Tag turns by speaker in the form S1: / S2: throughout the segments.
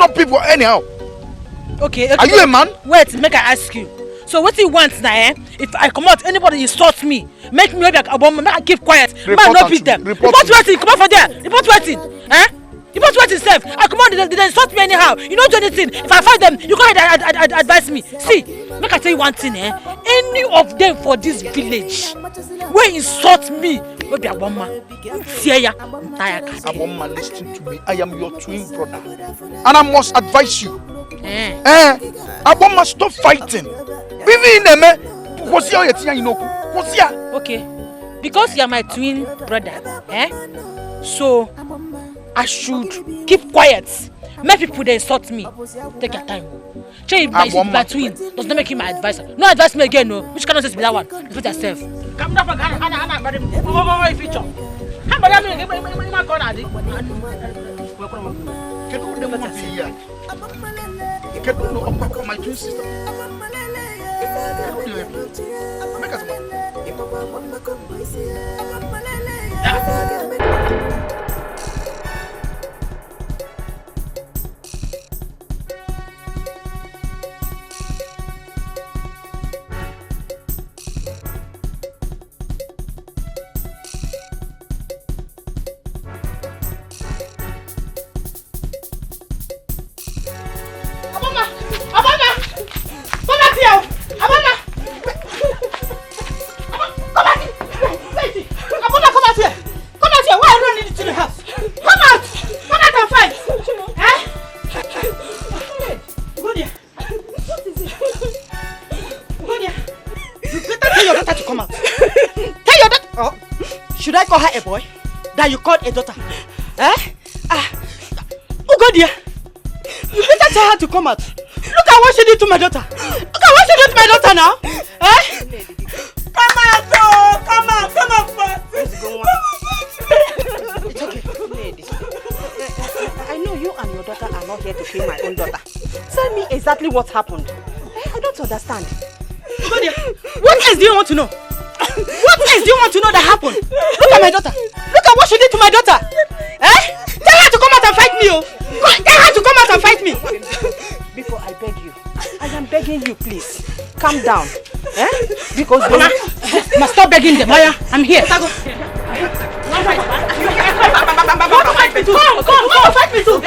S1: beating up people anyhow.
S2: Okay.
S1: Are you a man?
S2: Wait, make I ask you. So what you want now, eh? If I come out, anybody insults me, make me like a woman, make I keep quiet. Man, not beat them. Report waiting, come out from there. Report waiting. Eh? Report waiting, self. I come out, they insult me anyhow. You don't do anything. If I fight them, you can't advise me. See, make I tell you one thing, eh? Any of them for this village will insult me. Will be a woman.
S1: Aboma, listen to me. I am your twin brother, and I must advise you. Aboma, stop fighting.
S2: Okay, because you are my twin brother, so I should keep quiet. Many people they insult me. Take your time. Change my twin. Does not make him my advisor. No advise me again, no. Which cannot say be that one? Put yourself. Come down for Ghana, feature. How about you? My corner.
S1: My twin sister.
S3: Should I call her a boy that you called a daughter? Ugodia, you better tell her to come out. Look at what she did to my daughter. Look at what she did to my daughter now. Come out, oh, come out first. It's okay. I know you and your daughter are not here to kill my own daughter. Tell me exactly what happened. I don't understand. Ugodia, what else do you want to know? What else do you want to know that happened? Look at my daughter. Look at what she did to my daughter. Tell her to come out and fight me, oh. Tell her to come out and fight me. Before I beg you, I am begging you, please. Calm down. Because Mama, must stop begging them. Maya, I'm here. Come fight me too. Come fight me too.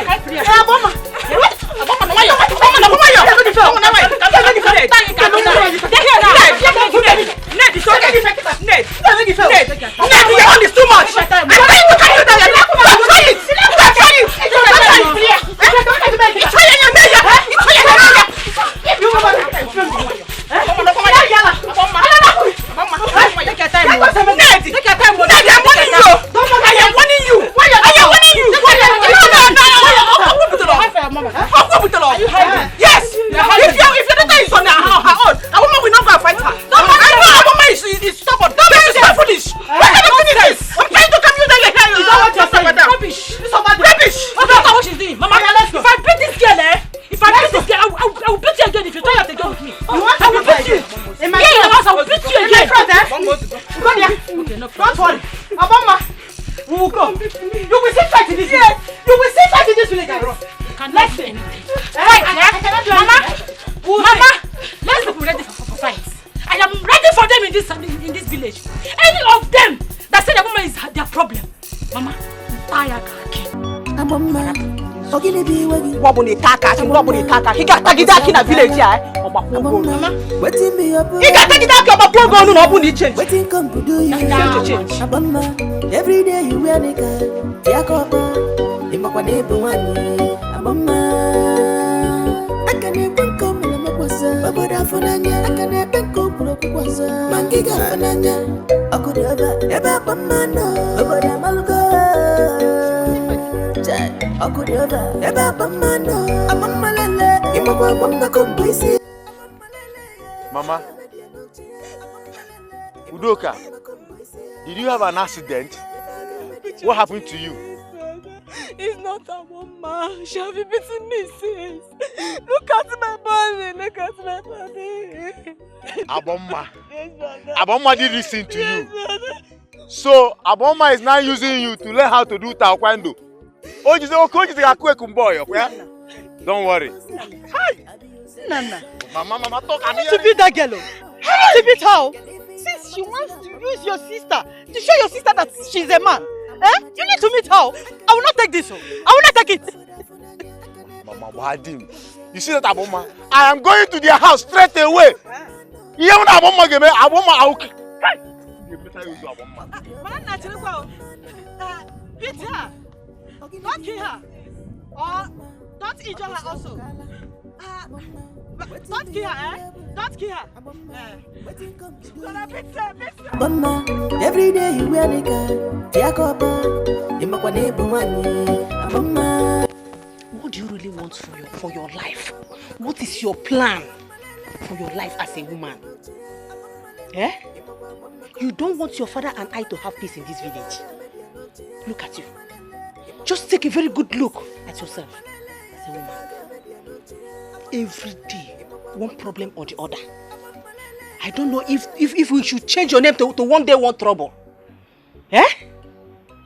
S3: He got tagged back in a village here. He got tagged back on my program. No, no, change.
S4: Every day you wear the car. I can't even come in my person. But I can't even go to Mangiga Fananya. I could ever man. But I'm I could ever man. I'm on my
S5: Mama, Udoka, did you have an accident? What happened to you?
S6: It's not a woman. She have been beating me since. Look at my body. Look at my body.
S5: Aboma. Aboma did listen to you. So Aboma is now using you to learn how to do taekwondo. Oh, you say, okay, you say, boy, okay? Don't worry.
S2: Hi! Nana.
S5: Mama, talk. I'm
S2: to beat that girl. To beat her. Since she wants to use your sister to show your sister that she's a man. You need to meet her. I will not take this. I will not take it.
S5: Mama, Wadim. You see that Aboma? I am going to their house straight away. Even Aboma give me Aboma. I will.
S2: Beat her. Don't kill her. Or don't injure her also. Don't kill her, Don't kill her.
S4: Mama, every day you wear Dikeh. Tiakoba, you make one neighbor Mama.
S3: What do you really want for your life? What is your plan for your life as a woman? You don't want your father and I to have peace in this village. Look at you. Just take a very good look at yourself as a woman. Every day, one problem or the other. I don't know if we should change your name to one day, one trouble.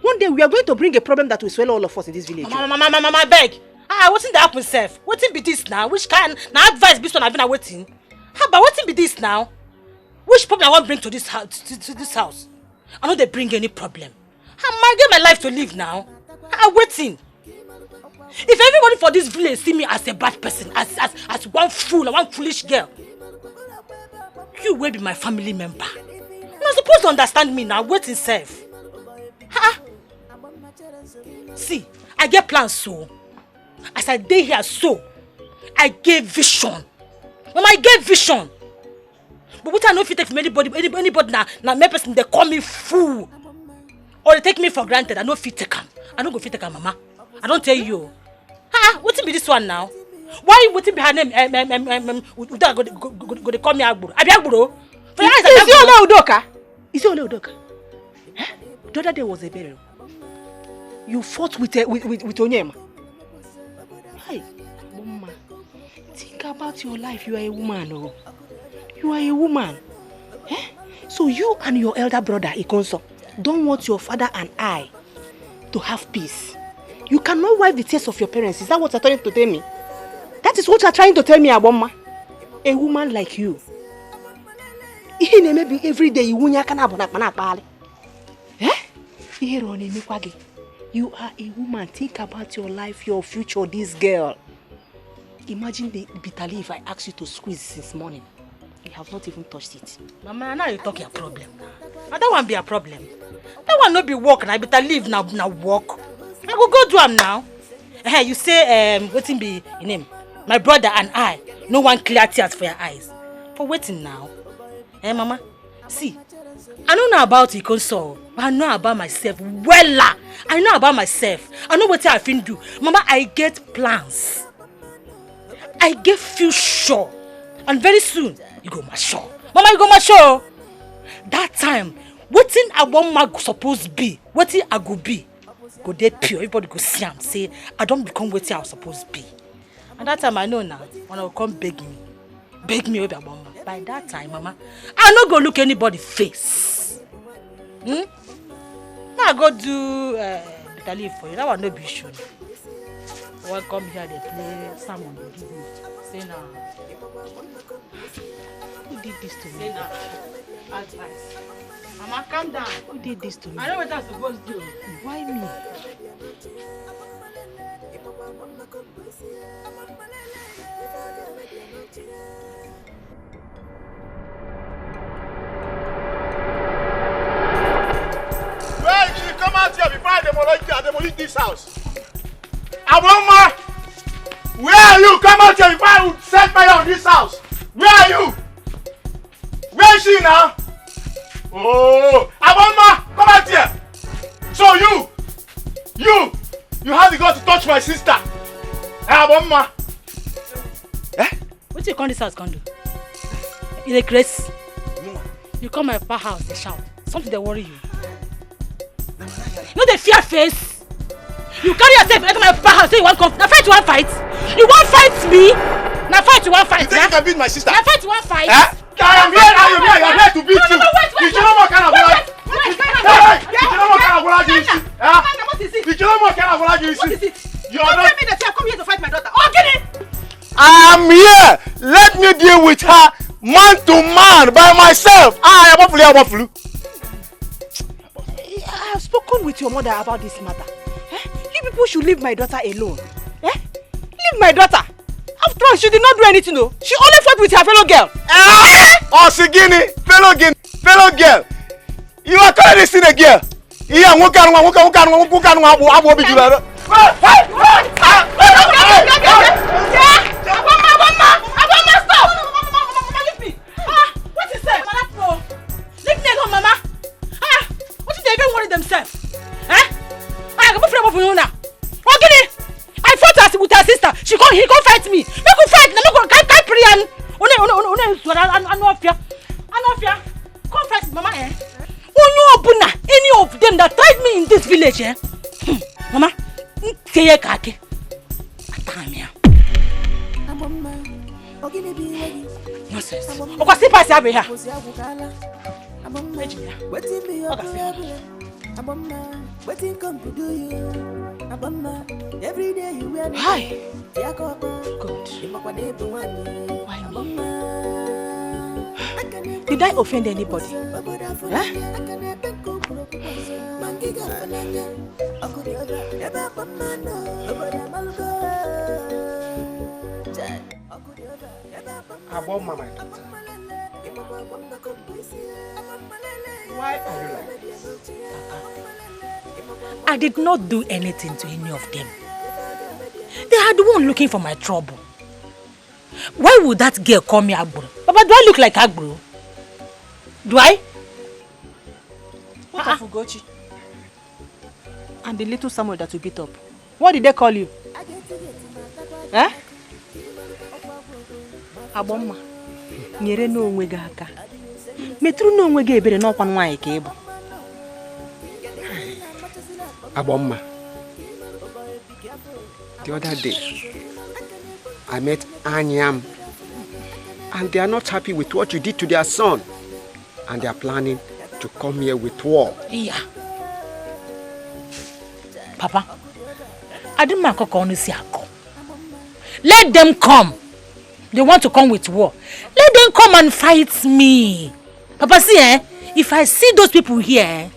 S3: One day we are going to bring a problem that will swallow all of us in this village.
S2: Mama, beg. What's in the happen, self? What's in be this now? Which kind now advice based on I've been waiting? But what's in be this now? Which problem I want to bring to this house? To this house? I know they bring any problem. I get my life to live now. I'm waiting. If everybody for this village see me as a bad person, as one fool, one foolish girl, you will be my family member. You're not supposed to understand me now. Waiting, self. See, I get plans so. As I stay here so, I get vision. Mama, I get vision. But what I know if you take from anybody now my person they call me fool. Or they take me for granted. I know if you take them. I don't go fit take them, Mama. I don't tell you. What's be this one now? Why would it be her name? Go they call me Agburo. Abi Agburo?
S3: Is it Udoka? Is it Udoka? The other day was a burial. You fought with Onyema. Hey, Mama, think about your life. You are a woman, oh. You are a woman. So you and your elder brother, Ikonso, don't want your father and I to have peace. You cannot wipe the tears of your parents. Is that what you're trying to tell me? That is what you're trying to tell me, Aboma. A woman like you. Maybe every day you You are a woman. Think about your life, your future, this girl. Imagine the bitter leaf I asked you to squeeze since morning. You have not even touched it.
S2: Mama, now you talk your problem. Now that won't be a problem. That one not be work. I better leave now walk. I go do am now. You say waiting be your name. My brother and I, no one clear tears for your eyes. For waiting now. Mama, see, I don't know about Ikonso, but I know about myself. Wella, I know about myself. I know what I can do. Mama, I get plans. I get future. And very soon, you go mature. Mama, you go mature. That time, waiting I want my supposed to be, waiting I go be. Go dead pure. Everybody go see and say, I don't become what I was supposed to be. And that time I know now, when I will come beg me over Mama. By that time, Mama, I not go look anybody face. Now I go do bitter leaf for you. That one no be sure. When come here, they play salmon. Say now. Who did this to me? Say now. Advice. Mama, calm down.
S3: Who did this to me?
S2: I know what I'm supposed to do.
S3: Why me?
S5: Well, you should come out here before I demolish this house. Aboma! Where are you? Come out here before I will set fire on this house. Where are you? Where is she now? Oh, Aboma, come out here. So you have the guts to touch my sister. Aboma.
S2: What you call this house, Kondo? You a grace? No. You come my papa house, they shout. Something they worry you. No, they fear face. You carry yourself into my papa house, say you want come. Now fight, you want fight. You want fight me? Now fight, you want fight.
S5: You think you can beat my sister?
S2: Now fight, you want fight.
S5: I am here to beat you. You know what kind of life? You know what kind of life you see?
S2: What is it?
S5: You know what kind of life you see?
S2: What is it? You don't tell me that you have come here to fight my daughter. Oh, get it!
S5: I am here. Let me deal with her man to man by myself. I am flu.
S3: I have spoken with your mother about this matter. You people should leave my daughter alone. Leave my daughter. After all, she did not do anything, no. She only fought with her fellow girl.
S5: Oh, Sigini, fellow girl. You are calling this thing a girl. Yeah, who can
S2: themselves. I go frame of you now. Okay, I fought her with her sister. He can't fight me. No go fight. No go can't Priyan. Come fight mama eh. Any of them that tried me in this village eh. Mama, say kake. Atamia. Nonsense. Oka si pass here.
S4: Every day you wear
S2: hi.
S4: Good.
S2: Why me? Did I offend anybody?
S5: Mama. Why are you like this?
S2: I did not do anything to any of them. They are the one looking for my trouble. Why would that girl call me Agboro? Papa, do I look like Agboro? Do I?
S3: What of Ugochi? And the little Samuel that you beat up. What did they call you? Abomma. Nyere no onwe ga aka. Metru no onwe ga ebere no kwa nwanyi ka ebo.
S7: Abomma. The other day, I met Anyam, and they are not happy with what you did to their son, and they are planning to come here with war.
S2: Yeah. Papa, I didn't make a call. Let them come. They want to come with war. Let them come and fight me. Papa, see, if I see those people here,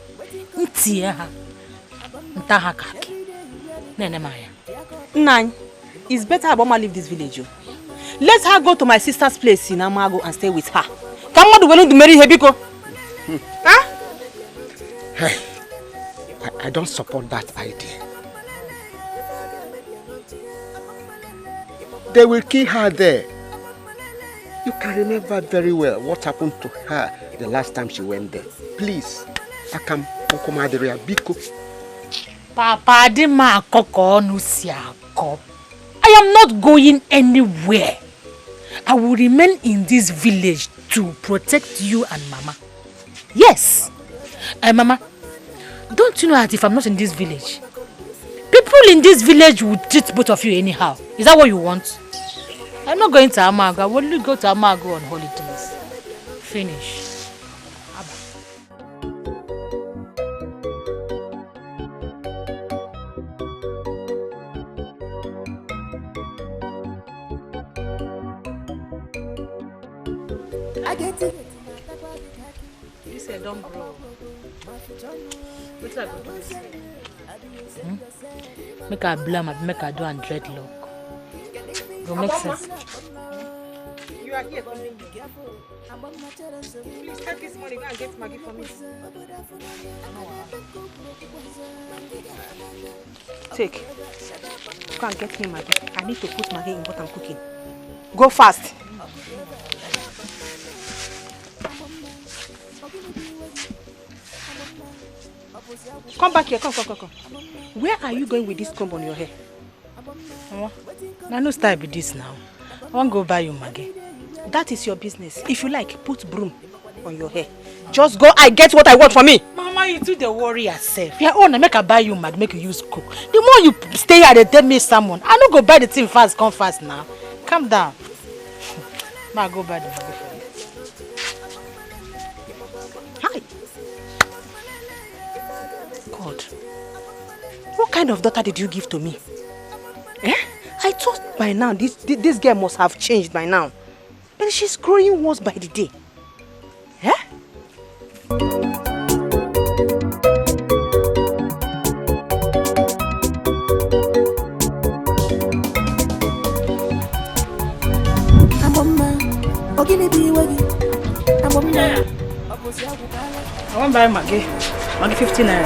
S3: Nine, it's better Aboma leave this village. Let her go to my sister's place in Amago and stay with her. Come on, we're going to marry Hebiko.
S7: Hey, I don't support that idea. They will kill her there. You can remember very well what happened to her the last time she went there. Please, Akam Okomaderia Biko.
S2: Papa, I am not going anywhere. I will remain in this village to protect you and Mama. Yes. Mama, don't you know that if I'm not in this village, people in this village will treat both of you anyhow? Is that what you want? I'm not going to Amago. I will only go to Amago on holidays. Finish.
S4: I get it.
S2: You said don't grow. What's that going to do? Make her blame, make her do and dreadlock. It make sense.
S3: You are here calling me. Please take this money, go and get Maggie for me. Take. Go and get me Maggie. I need to put Maggie in what I'm cooking. Go fast. Come back here, come. Where are you going with this comb on your hair?
S2: I no style with this now. I want to go buy you Maggie.
S3: That is your business. If you like, put broom on your hair. Just go, I get what I want for me.
S2: Mama, you do the worry yourself. Your own, make her buy you Maggie, make you use cook. The more you stay here, they tell me someone. I don't go buy the thing fast, come fast now. Calm down. Ma, go buy the Maggie for you.
S3: Hi. God. What kind of daughter did you give to me? I thought by now this girl must have changed by now. But she's growing worse by the day. Eh?
S2: I want to buy Maggie 50 naira.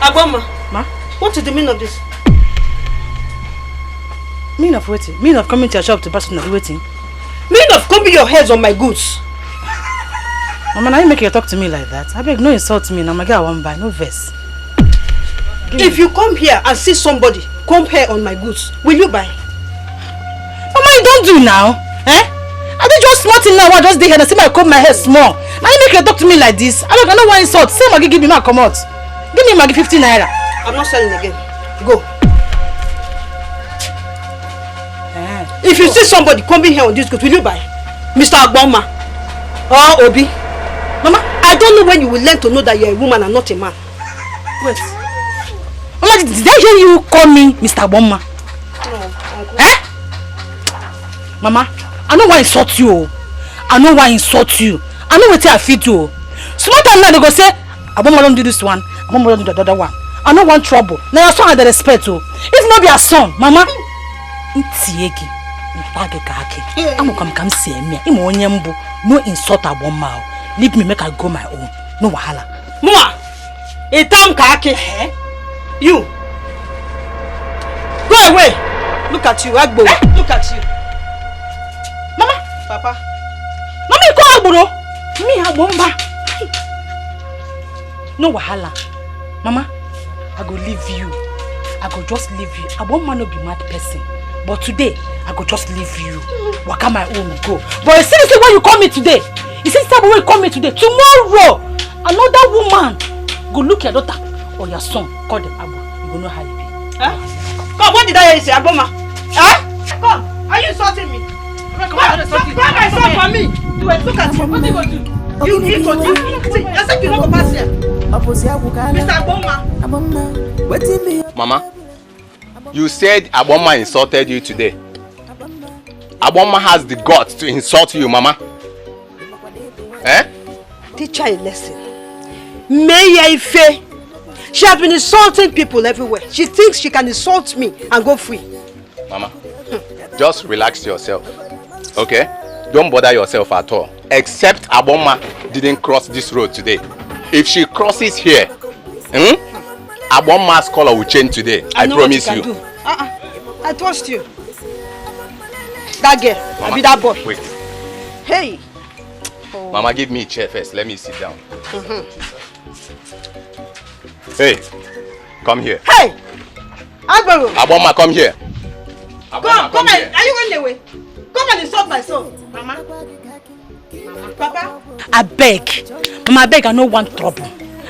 S3: Aboma,
S2: Ma?
S3: what is the meaning of this?
S2: Meaning of waiting? Meaning of coming to your shop to pass and waiting?
S3: Meaning of combing your heads on my goods?
S2: Mama, now you make you talk to me like that. I beg, no insult me. Now Maggie, I won't buy, no verse.
S3: If you come here and see somebody comb hair on my goods, will you buy?
S2: Mama, you don't do now. Eh? I did just smart in now. I just did here and see my comb my hair small. Now you make you talk to me like this. I don't want insult. Say Maggie, give me my come out. Give me Maggie 50 naira.
S3: I'm not selling again. Go. If you see somebody combing hair on this goods, will you buy? Mr. Agboma or Obi? Mama, I don't know when you will learn to know that you're a woman and not a man.
S2: Wait. Mama, did I hear you call me Mr. Agboma?
S3: No, Uncle.
S2: Eh? Mama, I know why I insult you. I know why I insult you. I know what I feed you. Smart time now they go say, Agboma don't do this one, Agboma don't do the other one. I don't want trouble. Now your son had the respect too. If not be a son, Mama. Ntiegi. I'm see me. No insult Agboma. Leave me make I go my own. No wahala.
S3: Mua! Etam kake. You. Go away. Look at you, Agbo. Look at you.
S2: Mama.
S3: Papa.
S2: Mama, you call Agbo. Me Agboma. No wahala. Mama, I go leave you. I go just leave you. Agboma no be mad person. But today, I go just leave you. Waka my own go. But you see this way you call me today. You see this type of way you call me today. Tomorrow, another woman go look your daughter or your son. Call them Abu. You go know how you be.
S3: Huh? Come, what did I hear you say, Agboma? Huh? Come, are you insulting me? Come my son for me. Look at you. What are you going to do? You need to do. See, I said you don't go pass here. Mr. Agboma.
S8: Mama, you said Agboma insulted you today. Agboma has the guts to insult you, Mama. Eh?
S3: Teach her a lesson. Meye. She has been insulting people everywhere. She thinks she can insult me and go free.
S8: Mama, just relax yourself. Okay? Don't bother yourself at all. Except Agboma didn't cross this road today. If she crosses here, Agboma's color will change today. I promise you.
S3: I trust you. That girl, Mama, I be that boy.
S8: Wait.
S3: Hey.
S8: Oh. Mama, give me a chair first. Let me sit down. Hey, come here.
S3: Hey,
S8: Agboma, come here.
S3: Agboma, come here. Are you running away? Come and insult my son, Mama. Papa.
S2: I beg, Mama. I beg. I no want trouble.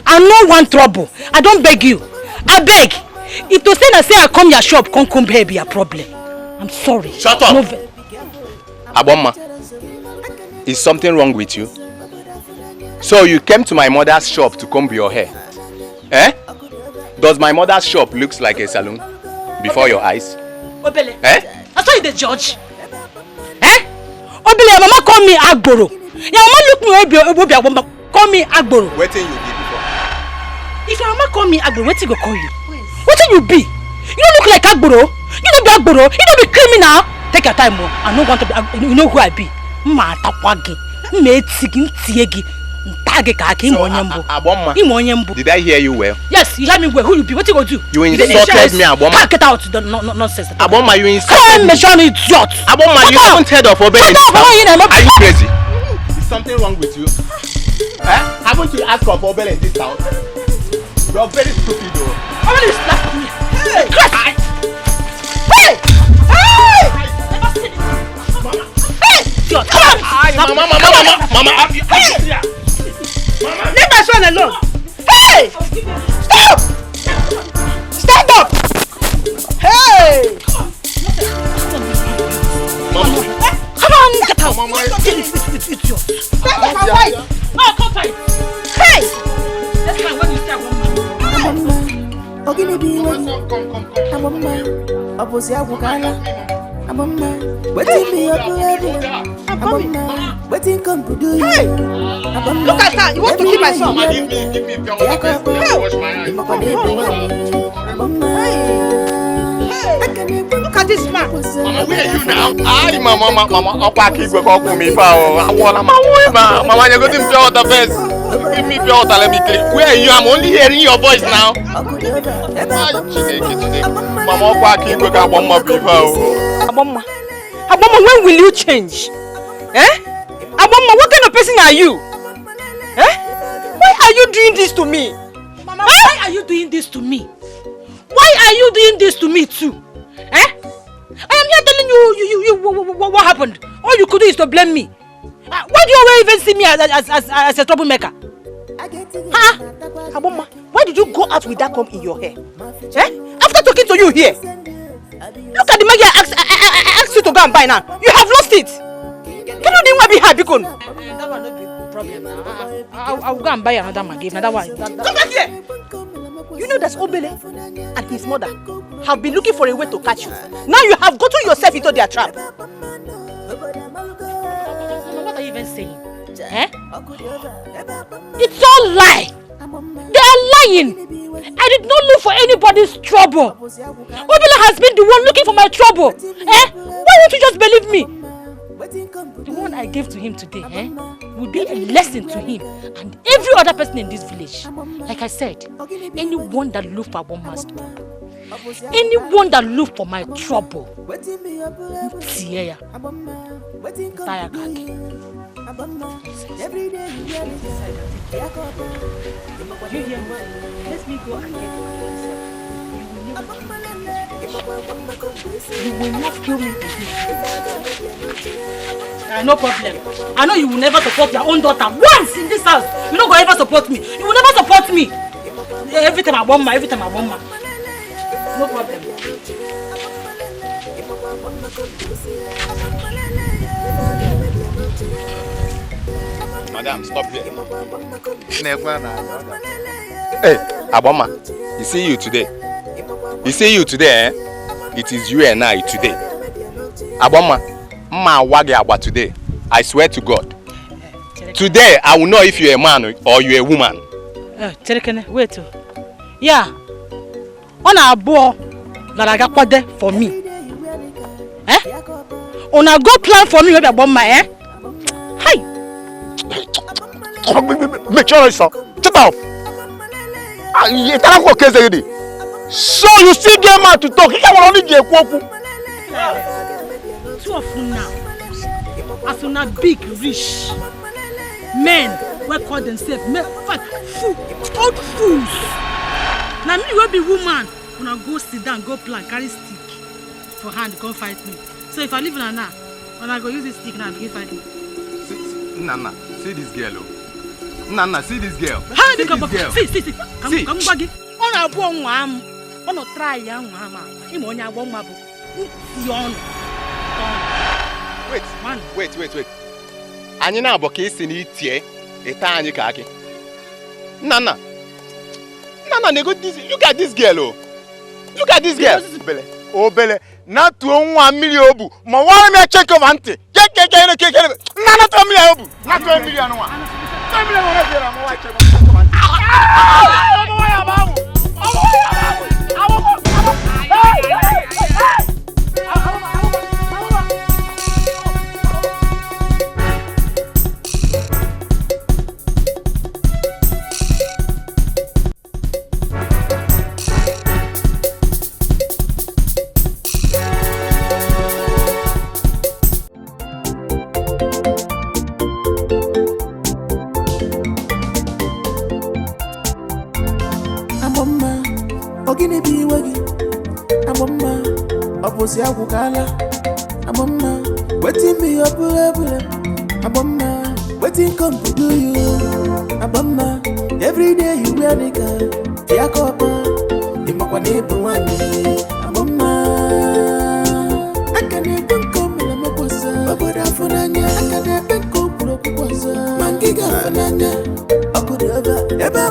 S2: I no want trouble. I don't beg you. I beg. If to say I come your shop, come here be a problem. I'm sorry.
S8: Shut up. No, Agboma, is something wrong with you? So you came to my mother's shop to comb your hair? Eh? Does my mother's shop looks like a salon before your eyes?
S2: Obele.
S8: Eh?
S2: I saw you the judge. Eh? Obele, Mama call me Agboro. Your Mama look me Obi call me Agboro.
S8: What thing you be before?
S2: If your Mama call me Agboro, what go call you? What you be? You don't look like Agboro. You don't be Agboro. You don't be criminal. Take your time, I don't want to be. You know who I be? Matapwagi. Tiegi.
S8: Agboma, did I hear you well?
S2: Yes, you hear me well. Who you be? What you go do?
S8: You insulted me, Agboma.
S2: Get out the nonsense.
S8: Agboma, you insulted me.
S2: Come idiot.
S8: Agboma, you haven't heard of Obele in this house. Are you crazy? Is something wrong with you? Haven't you asked of Obele in this house? You're very stupid, though.
S2: Obele is slapping me. Hey! Hey! Come on!
S8: Mama,
S3: leave my son alone! Hey! Stop! Stand up! Hey!
S8: Mama!
S2: Come on, get out!
S8: Mama!
S3: Stand up and fight!
S2: No, come fight!
S3: Hey!
S2: Next time when you stay at one man.
S8: Come.
S4: Opposite Abukala. Aboma, waiting me up forever. Aboma, waiting come to do you.
S3: Hey! Look at her, you want to kill my son?
S8: Give me pure water first. Wash my hands.
S3: Look at this man.
S8: Mama, where are you now? Aye, mama, I'll keep going me power. I want Mama, you're going to pure water first. Give me pure water, let me clean. Where are you? I'm only hearing your voice now. Mama, I'll keep going one more people.
S3: Aboma, when will you change? Eh? Aboma, what kind of person are you? Eh? Why are you doing this to me?
S2: Mama, why are you doing this to me? Why are you doing this to me too? Eh? I am here telling you what happened. All you could do is to blame me. Why do you always even see me as a troublemaker? Huh?
S3: Aboma, why did you go out with that comb in your hair? Eh? After talking to you here, look at the money I asked you to go and buy now. You have lost it. Can you be happy? That one not be problem now. I'll go and buy another maggie. Another one. Come back here. You know that Obele and his mother have been looking for a way to catch you. Now you have gotten yourself into their trap.
S2: What are you even saying? Eh? It's all lie. They are lying. I did not look for anybody's trouble. Obele has been the one looking for my trouble. Eh? Why won't you just believe me? The one I gave to him today, will be a lesson to him and every other person in this village. Like I said, anyone that look for one master, anyone that look for my trouble, you hear me? Let me go and get you will not kill me today. No problem. I know you will never support your own daughter once in this house. You don't go ever support me. You will never support me. Every time I want ma. No problem.
S8: Madam, stop here. Hey, Aboma, you see you today. It is you and I today. Aboma, ma wagi aba today. I swear to God. Today, I will know if you're a man or you're a woman.
S2: Cherekene, wait. Yeah. On a boy that I got there for me. Eh? On a go plan for me with Aboma, eh? Hi.
S5: Make sure it's up. Shut up. You can't go case already. So you still get mad to talk. You can't only get kwoku.
S2: Two of you now. As soon as big, rich men will call themselves men, old fools. Now me will be woman. When I go sit down, go plan, carry stick for hand, go fight me. So if I leave now, when I go use this stick now, begin fight me.
S8: Nana, see this girl. Nana, see this girl.
S2: How see this girl? See. Come back. On a bon one. On a try young mama. Him on your one mabu.
S8: Wait. Anyị na-abọ ka esi n'itie ita anyị ka aki. Nana, nego this. Look at this girl. Look at this girl.
S5: Obele. Na tuo nwa mmiri obu. Ma wara me check of auntie. Keke. Nana tuo mmiri obu. Na tuo mmiri anu wa. Tuo mmiri wora bịara ma wa check of auntie.
S4: Abukala, Aboma, waiting me up, Aboma, waiting come to do you, Aboma, every day you wear the girl, Yakoba, the Makwanepo one day, Aboma, I can't even come in a Maposa, Baboda Funanya, I can't even go Puroposa, Mangiga Funanya, I could ever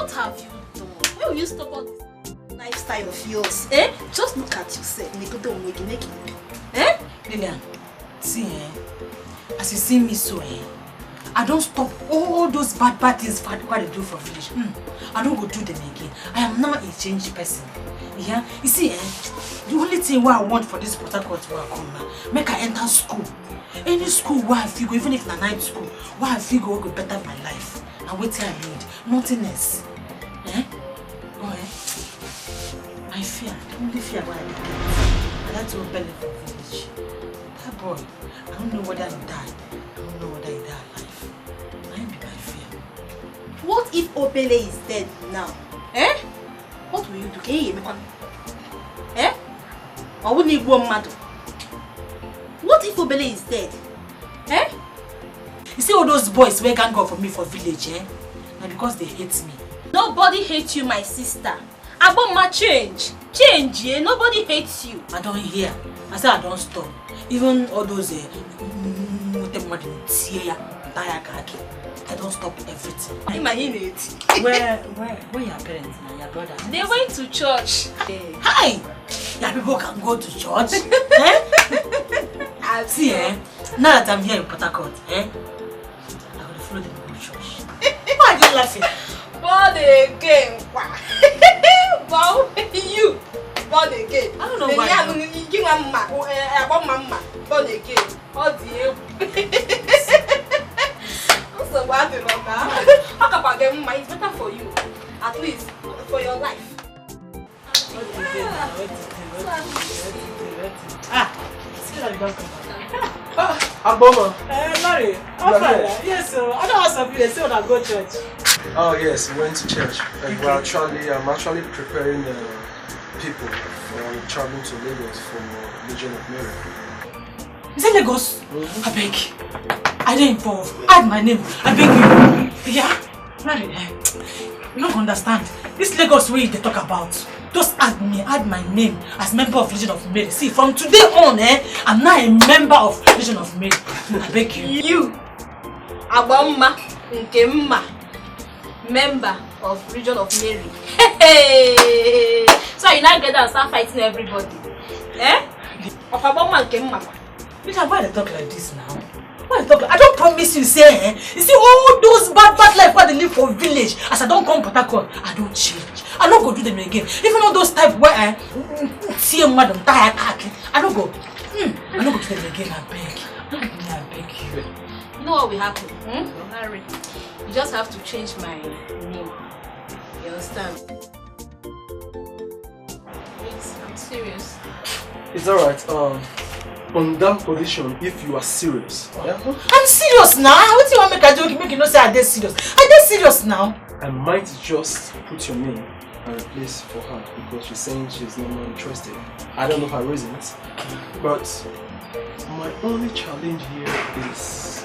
S9: What have you done? Where will you stop all this lifestyle of yours? Eh? Just look at yourself. Eh?
S2: Lillian, see, as you see me so, I don't stop all those bad things what they do for village. I don't go do them again. I am now a changed person. Yeah? You see, the only thing what I want for this protocol to come now, make I enter school. Any school where I feel go, even if it's a night school, where I feel go better my life. And what I need, nothing else. Eh? Oh, my fear, the only fear what I get. I like to open it for village. That boy, I don't know whether he died. I don't know whether he died alive. I am my fear.
S9: What if Obele is dead now? Eh? What will you do? Can you hear me? Eh? Or wouldn't you go mad? What if Obele is dead? Eh?
S2: You see all those boys who gang up for me for village, Now because they hate me.
S9: Nobody hates you, my sister. Aboma change. Change, yeah? Nobody hates you.
S2: I don't hear. I said I don't stop. Even all those I don't stop everything. Where your parents and your brother?
S9: They went to church.
S2: Hi! Your people can go to church. See, now that I'm here in Port Harcourt, I'm going to follow them to church. Why are you laughing?
S9: Born again. Wow, you. Born again.
S2: I don't know why.
S9: Born again. All the so bad, it's better for you. At least for your life.
S5: Aboma.
S2: Larry, yes, sir. I don't have something to say when I go to church.
S10: Oh yes, we went to church. And I'm actually preparing people for traveling to Lagos for Legion of Mary.
S2: Is it Lagos? I beg. I didn't involve. Add my name. I beg you. Yeah? Larry, you don't understand. This Lagos way they talk about. Just add my name as member of Legion of Mary. See, from today on, I'm now a member of Legion of Mary. I beg you.
S9: You, Aboma Nkemma, member of Legion of Mary. Hey! So you now get down and start fighting everybody. Eh? Of Aboma Nkemma.
S2: Peter, why they talk like this now? Why they talk like, I don't promise you, say, you see all those bad life where they live for village. As I don't come Port Harcourt, I don't change. I don't go do them again. Even all those type where I see a madam die, I don't go. I don't go to them again. I beg. I beg you.
S9: You know what will happen? Harry, you just have to change my name. You understand? Please, I'm serious.
S10: It's alright. On that condition, if you are serious. Yeah?
S2: I'm serious now. What do you want me to do? Make you not say I'm serious. I'm serious now.
S10: I might just put your name and replace for her because she's saying she's no more interested. I don't know her reasons, but my only challenge here is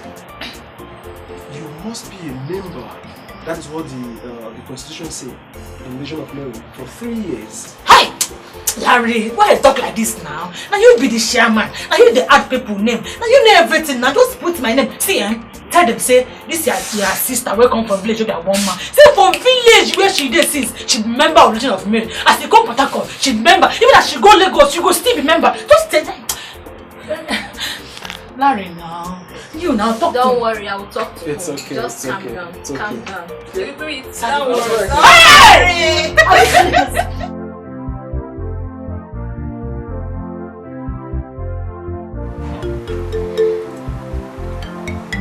S10: you must be a member. That is what the Constitution says in Legion of Mary for 3 years.
S2: Hi! Larry, why you talk like this now? Now you be the chairman. Now you the add people name. Now you know everything. Now just put my name. See, tell them say this is your sister. Welcome from village. You got one man. Say from village where she did since she be member of Legion of Mary. As she come Port Harcourt, she be member. Even as she go Lagos, she go still be member. Just tell them. Larry, now you now talk.
S9: Don't worry, I will talk to you.
S10: It's okay.
S9: Just calm down.
S10: It's okay.
S9: Calm down.
S10: Yeah.
S9: Don't worry.
S2: Hey!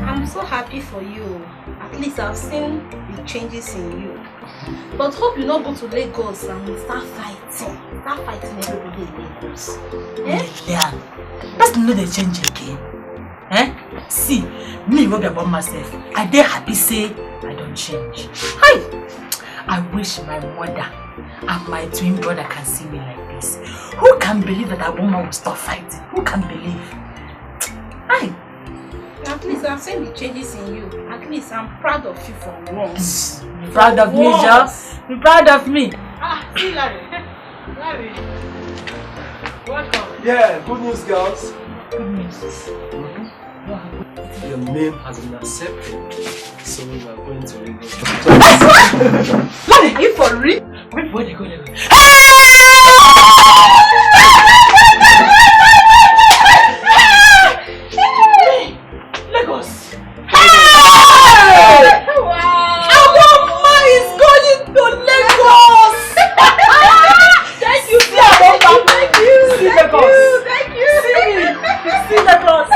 S9: I'm so happy for you. At least I've seen the changes in you. But hope you not go to Lagos and start fighting. Start fighting everybody in Lagos.
S2: Yeah. That's not the change again. See, me worry about myself. I dey happy say I don't change. Hi! I wish my mother and my twin brother can see me like this. Who can believe that a woman will stop fighting? Who can believe? Hi!
S9: At least I've seen the changes in you. At least I'm proud of you for once.
S2: Be proud of me, Joe. Be proud of me.
S9: See Larry. Larry. Welcome.
S10: Yeah, good news, girls.
S2: Good news.
S10: your name has been accepted. So we are going to Lagos.
S2: What are you for real? Where they go? Lagos.
S9: Wow!
S2: Aboma is going to Lagos.
S9: Thank you,
S2: See Aboma.
S9: Thank you.
S2: See Lagos.
S9: Thank you.
S2: See Lagos.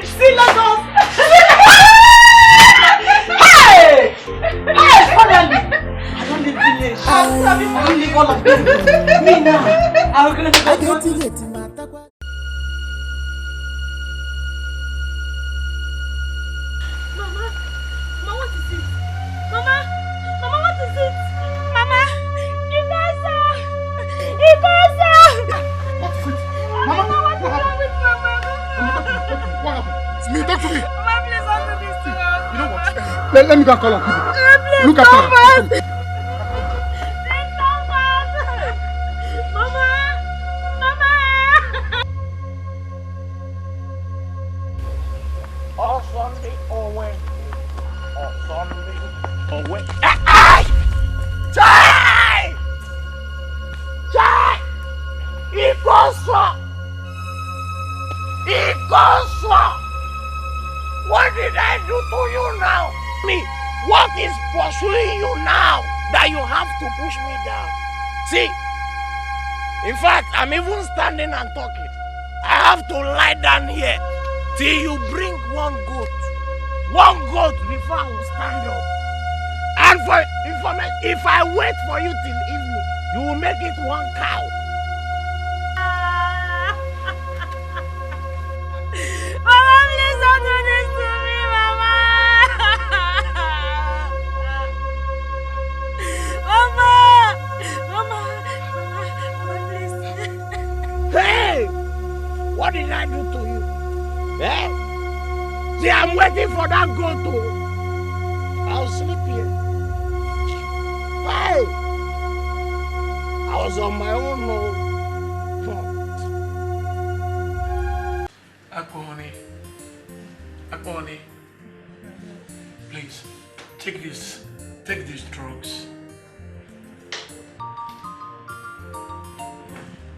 S2: See Lagos. Hey! Hey, finally! I don't live village. I don't live all of them. Me now. I'm going to go.
S6: Mama, what is it? Mama, what is it? Mama, Ikosa! Mama, what's wrong with Mama?
S1: What happened? It's me, talk to me.
S6: Mama, please don't do this to her.
S1: You know what? Let me go and call her.
S6: Please
S1: Look after her.
S6: Please don't pass. Mama.
S5: Oh, Sunday, oh, Wednesday. Oh, Sunday, oh, Wednesday. Chai! Ikosa! What did I do to you now? What is pursuing you now that you have to push me down? See, in fact, I'm even standing and talking. I have to lie down here till you bring one goat before I will stand up. And for information, if I wait for you till evening, you will make it one cow.
S6: Mama, please don't do this to me, Mama. Mama, please.
S5: Hey! What did I do to you? Eh? See, I'm waiting for that goat to... I'll sleep here. Hey! I was on my own, no.
S1: Akponi, please, take these drugs.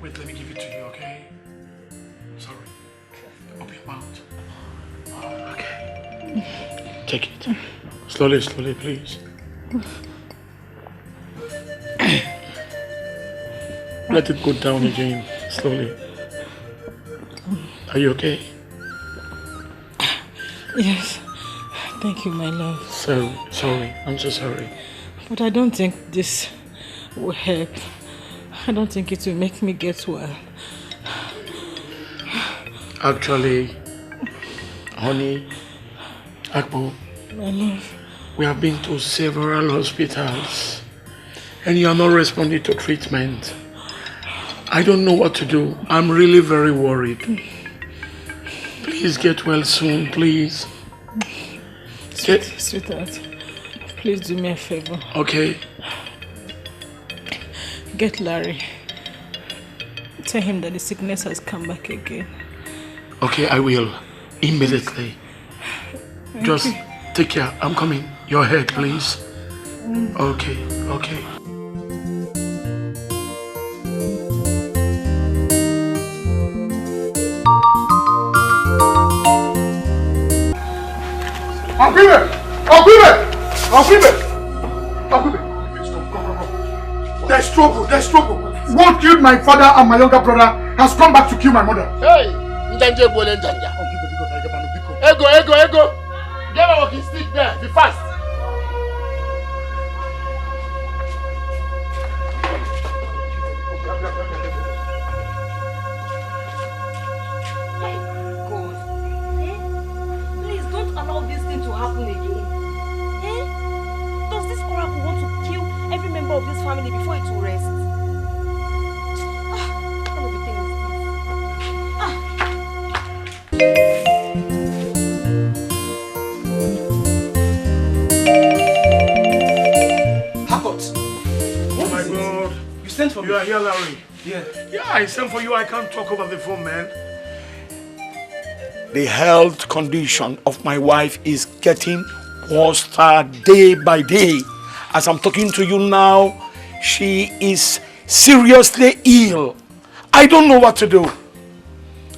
S1: Wait, let me give it to you, okay? Sorry. Open your mouth. Oh, okay. Take it. Slowly, please. Let it go down again, slowly. Are you okay?
S2: Yes. Thank you, my love.
S1: So sorry. I'm so sorry.
S2: But I don't think this will help. I don't think it will make me get well.
S1: Actually, honey, Akpo,
S2: my love,
S1: we have been to several hospitals and you are not responding to treatment. I don't know what to do. I'm really very worried. Please get well soon, please.
S2: Sweetheart, please do me a favor.
S1: Okay.
S2: Get Larry. Tell him that the sickness has come back again.
S1: Okay, I will. Immediately. Just take care. I'm coming. Your head, please. Okay. There's trouble. What killed my father and my younger brother has come back to kill my mother.
S5: Hey! Njanje bole njanja. Ego. Get a walking stick there. Be fast.
S3: Please don't allow this thing to happen again. Does this oracle want to kill every member of this family before it will rest? What kind of a thing is this?
S10: Hakot!
S1: Oh my God.
S10: You sent for me?
S1: You are here, Larry.
S10: Yeah.
S1: Yeah, I sent for you. I can't talk over the phone, man. the health condition of my wife is getting worse day by day. As I'm talking to you now, she is seriously ill. I don't know what to do.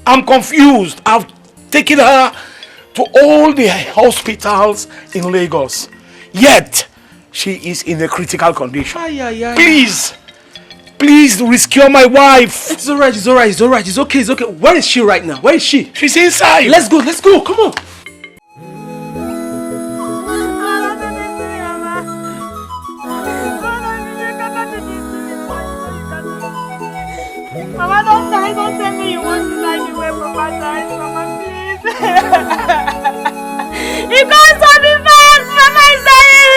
S1: I'm confused. I've taken her to all the hospitals in Lagos. Yet, she is in a critical condition. Please rescue my wife.
S10: It's alright, it's okay. Where is she right now? Where is she?
S1: She's inside.
S10: Let's go, come on.
S6: Mama, don't tell me you want to die the way Papa died, Mama, please. You can't stop me fast, Mama is dying.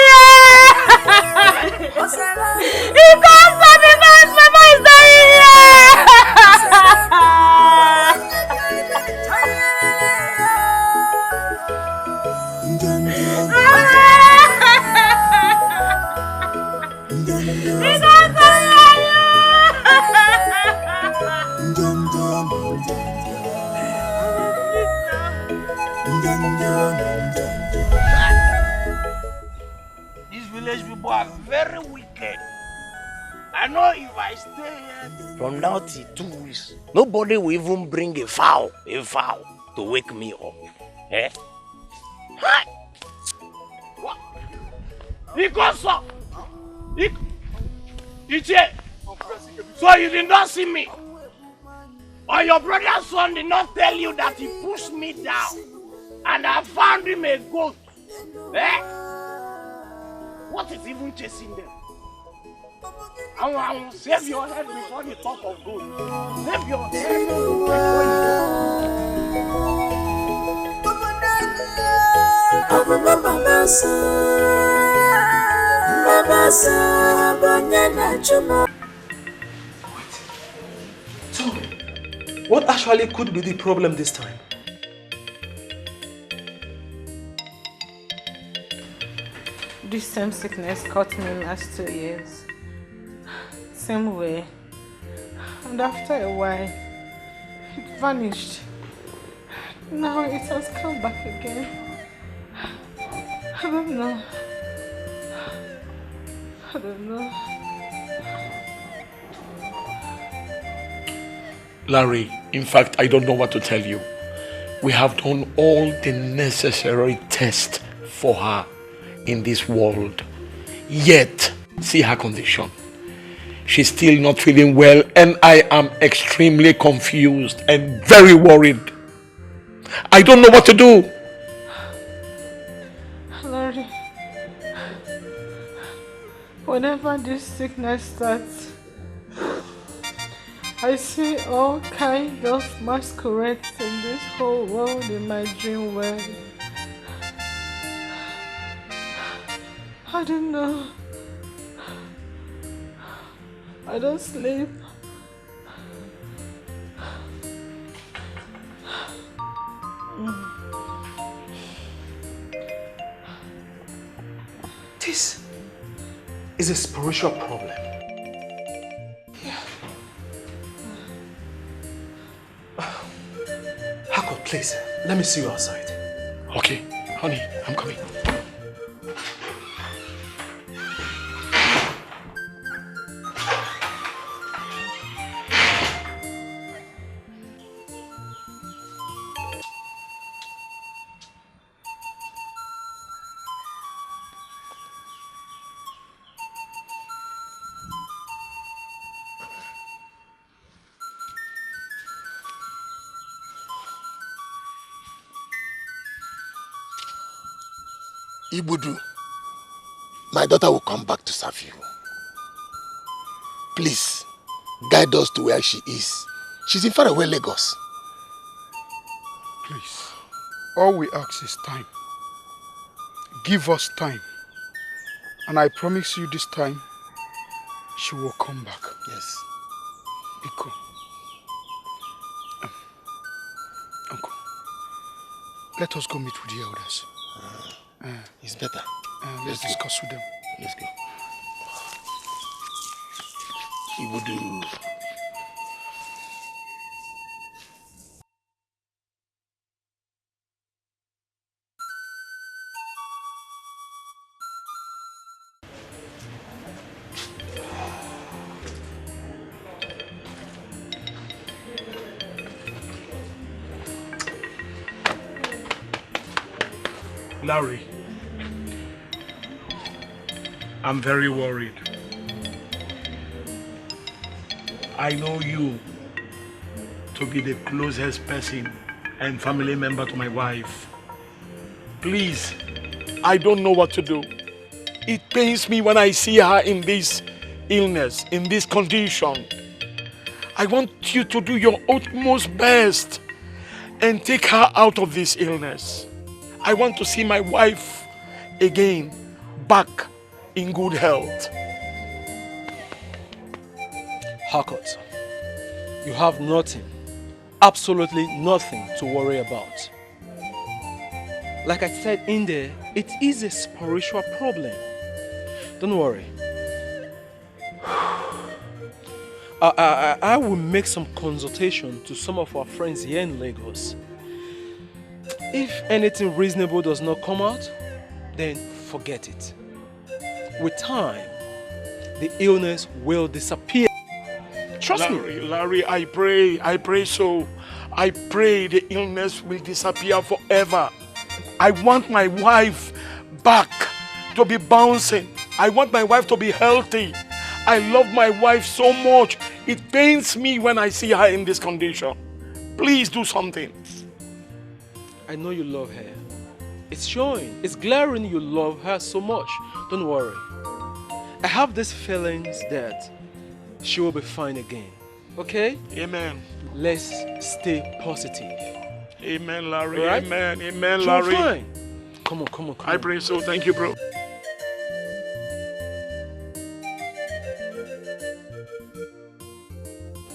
S6: You can't stop me fast, Mama is
S11: These village people are very wicked. I know if I stay here from now till 2 weeks, nobody will even bring a fowl to wake me up. Eh? Hi! What? Because so, so you did not see me. Or your brother's son did not tell you that he pushed me down and I found him a goat. Eh? What is even chasing them? I will save your head before you talk of goat. Save your head before
S10: So, what actually could be the problem this time?
S2: This same sickness caught me last 2 years. Same way. And after a while, it vanished. Now it has come back again. I don't know.
S1: Larry, in fact, I don't know what to tell you. We have done all the necessary tests for her in this world. Yet, see her condition. She's still not feeling well, and I am extremely confused and very worried. I don't know what to do.
S2: Larry, whenever this sickness starts, I see all kinds of masquerades in this whole world in my dream world. I don't know. I don't sleep.
S10: This is a spiritual problem. Hakot, please, let me see you outside.
S1: Okay, honey, I'm coming.
S5: Ibudu, my daughter will come back to serve you. Please, guide us to where she is. She's in faraway Lagos.
S12: Please, all we ask is time. Give us time. And I promise you this time, she will come back.
S5: Yes.
S12: Biko. Uncle, let us go meet with the elders.
S5: It's better.
S12: Let's discuss with them.
S5: Let's go. Ibudu.
S1: Larry, I'm very worried. I know you to be the closest person and family member to my wife. Please, I don't know what to do. It pains me when I see her in this illness, in this condition. I want you to do your utmost best and take her out of this illness. I want to see my wife again, back in good health.
S10: Harcourt, you have nothing, absolutely nothing to worry about. Like I said in there, it is a spiritual problem. Don't worry. I will make some consultation to some of our friends here in Lagos. If anything reasonable does not come out, then forget it. With time, the illness will disappear. Trust me.
S1: Larry, I pray so. I pray the illness will disappear forever. I want my wife back to be bouncing. I want my wife to be healthy. I love my wife so much. It pains me when I see her in this condition. Please do something.
S10: I know you love her. It's showing. It's glaring you love her so much. Don't worry. I have these feelings that she will be fine again. Okay?
S1: Amen.
S10: Let's stay positive.
S1: Amen, Larry.
S10: Right?
S1: Amen. Amen, Larry.
S10: Fine. Come on.
S1: I pray so. Thank you, bro.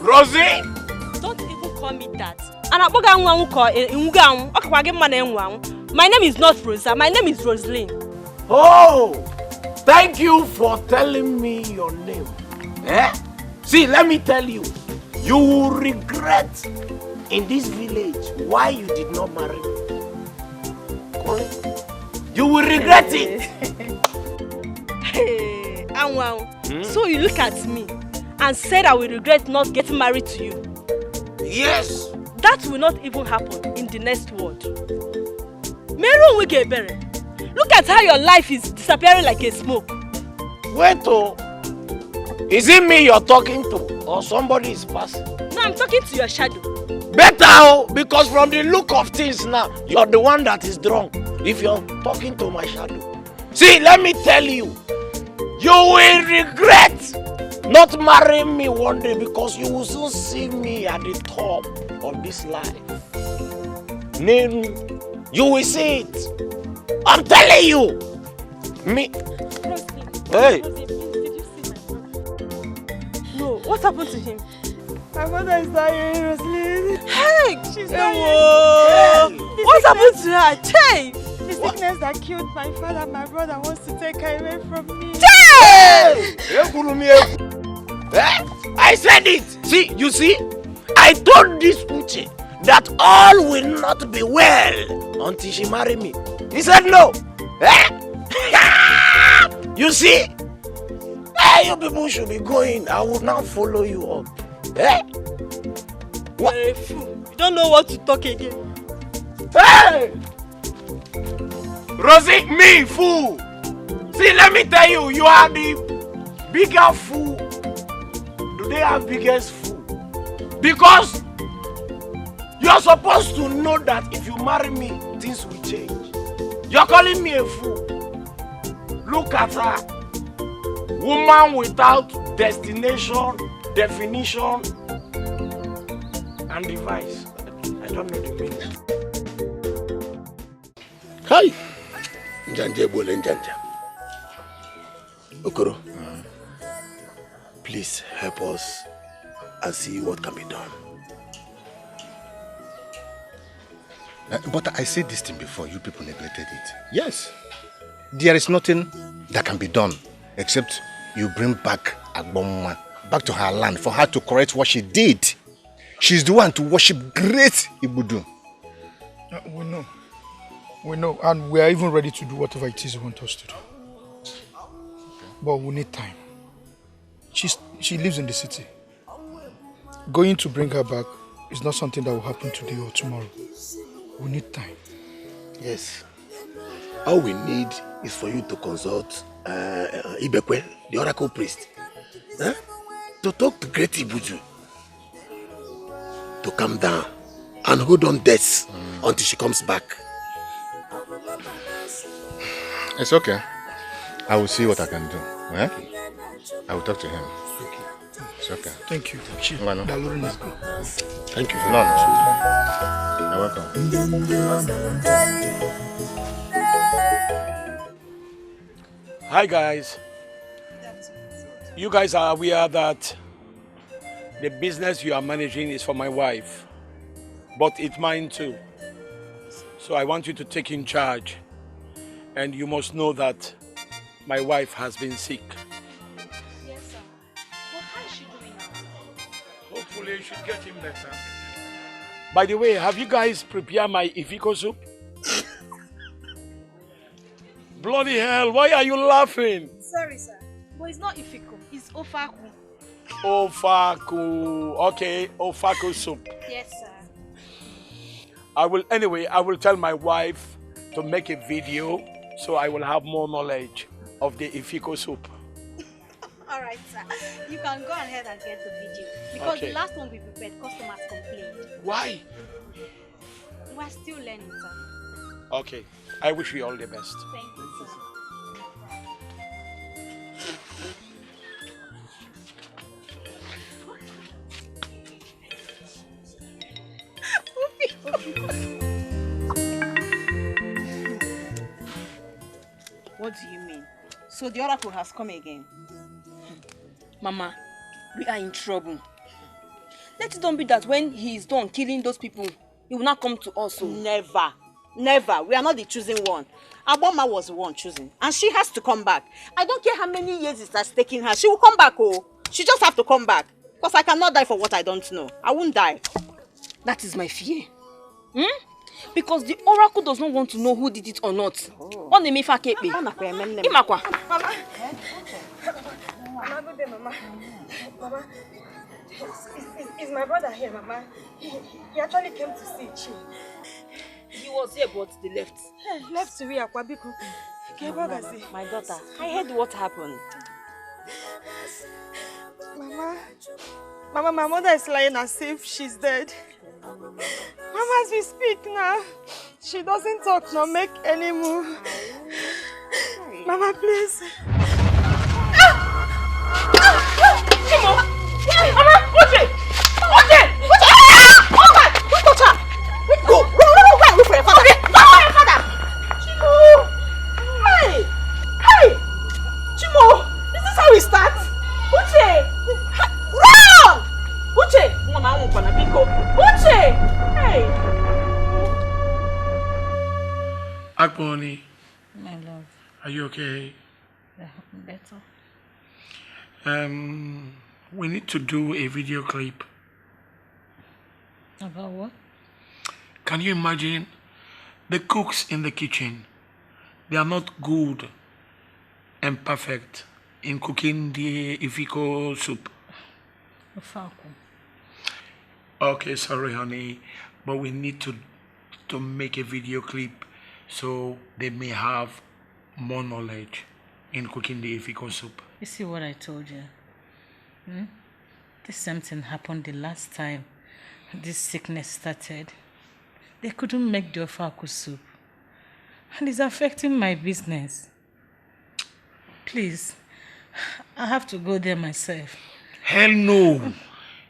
S11: Rosie!
S3: Don't even call me that. My name is not Rosa. My name is Rosaline.
S11: Oh! Thank you for telling me your name. Eh? See, let me tell you. You will regret in this village why you did not marry me. You will regret it.
S3: Hey, so you look at me and said I will regret not getting married to you.
S11: Yes.
S3: That will not even happen in the next world. Meru will get better. Look at how your life is disappearing like a smoke.
S11: Wait, oh. Is it me you're talking to or somebody is passing?
S3: No, I'm talking to your shadow.
S11: Better, oh, because from the look of things now, you're the one that is drunk. If you're talking to my shadow. See, let me tell you, you will regret not marrying me one day because you will soon see me at the top of this life. Nenu, you will see it. I'm telling you. Me. Hey.
S3: Did you see my brother? No, what happened to him?
S6: My mother is dying, Rosaline.
S3: Hey, she's
S6: not
S3: well. What happened to her? Hey!
S6: The sickness that killed my father and my brother wants to take her away from me.
S3: Hey!
S11: I said it. See, you see? I told this Uche that all will not be well until she marry me. He said no. You see? You people should be going. I will now follow you up.
S3: What? You're a fool. You don't know what to talk again.
S11: Hey! Rosie, me, fool. See, let me tell you, you are the bigger fool. Do they have biggest fool? Because you're supposed to know that if you marry me, things will change. You're calling me a fool. Look at her. Woman without destination, definition, and device. I don't know the meaning.
S5: Hi. Njanje bole njanja. Okoro. Please help us and see what can be done.
S13: But I said this thing before, you people neglected it. Yes. There is nothing that can be done except you bring back Agbomma back to her land for her to correct what she did. She's the one to worship great Ibudu.
S12: We know, and we are even ready to do whatever it is you want us to do. But we need time. She lives in the city. Going to bring her back is not something that will happen today or tomorrow. We need time.
S5: Yes. All we need is for you to consult Ibekwe, the oracle priest. Huh? To talk to Great Ibuju. To calm down and hold on death until she comes back.
S13: It's okay. I will see what I can do. Eh? I will talk to him. It's okay.
S12: Thank you.
S13: Thank you.
S5: Very
S13: No.
S5: much.
S13: You're welcome.
S1: Hi guys. You guys are aware that the business you are managing is for my wife, but it's mine too. So I want you to take in charge, and you must know that my wife has been sick.
S9: Yes, sir. But how is she doing now?
S1: Hopefully she should get him better. By the way, have you guys prepared my ifiko soup? Bloody hell, why are you laughing?
S9: Sorry, sir. But it's not ifiko, it's ofaku.
S1: Ofaku. Okay, ofaku soup.
S9: Yes, sir.
S1: I will tell my wife to make a video so I will have more knowledge of the ifiko soup.
S9: Alright, sir. You can go ahead and get the video. Because
S1: Okay.
S9: the last one we prepared, customers complained.
S1: Why?
S9: We're still learning, sir.
S1: Okay, I wish you all the best.
S9: Thank you, sir.
S3: What do you mean? So the oracle has come again?
S6: Mama, we are in trouble. Let it don't be that when he is done killing those people, he will not come to us. So.
S3: Never. Never. We are not the chosen one. Aboma was the one chosen. And she has to come back. I don't care how many years it has taken her. She will come back, oh. She just have to come back. Because I cannot die for what I don't know. I won't die.
S6: That is my fear. Because the oracle does not want to know who did it or not. On the Mefa Kepe.
S3: Mama.
S6: Mama,
S14: good day, Mama. Mama, is my brother here, Mama? He actually came to see Chi.
S6: He was here, but they left.
S14: Left to where Akwabiku.
S3: My daughter, I heard what happened.
S14: Mama, my mother is lying as if she's dead. Mama, as we speak now, she doesn't talk nor make any move. Mama, please.
S3: Chimo! Mama, watch it! Watch it! Watch it! Oh my! Don't touch her! Go! Run! Look for your father! Run for your father! Chimo! Hey! Hey! Chimo! Is this how we start? Uche! Run! Uche! Mama, I won't wanna be go. Uche! Hey!
S1: Akponi,
S2: My love,
S1: are you okay?
S2: yeah, better.
S1: We need to do a video clip.
S2: About what?
S1: Can you imagine the cooks in the kitchen? They are not good and perfect in cooking the ifiko soup. Okay, sorry, honey, but we need to make a video clip so they may have more knowledge in cooking the ifiko soup.
S2: You see what I told you? This same thing happened the last time this sickness started. They couldn't make the ofaku soup. And it's affecting my business. Please, I have to go there myself.
S1: Hell no.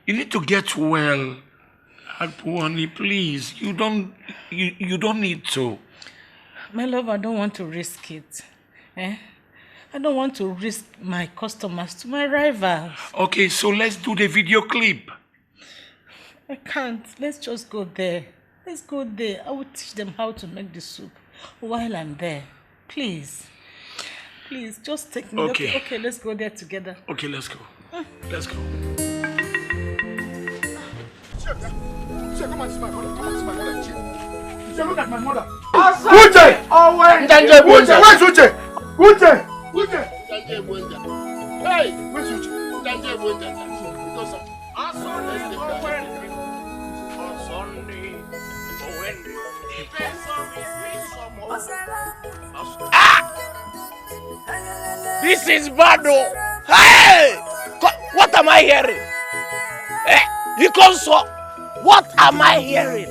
S1: You need to get well. Akponi, please. You don't need to.
S2: My love, I don't want to risk it. I don't want to risk my customers to my rivals.
S1: Okay, so let's do the video clip.
S2: I can't. Let's just go there. Let's go there. I will teach them how to make the soup while I'm there. Please. Please, just take me.
S1: Okay.
S2: Okay, let's go there together.
S1: Okay, let's go. Let's go.
S5: Come and see my mother. Come and see my mother. Look at my mother.
S11: Uche!
S5: Where's Uche? Uche!
S11: Hey!
S5: Where's Uche?
S11: Because of This is bad, oh. Hey! What am I hearing? You consort. What am I hearing?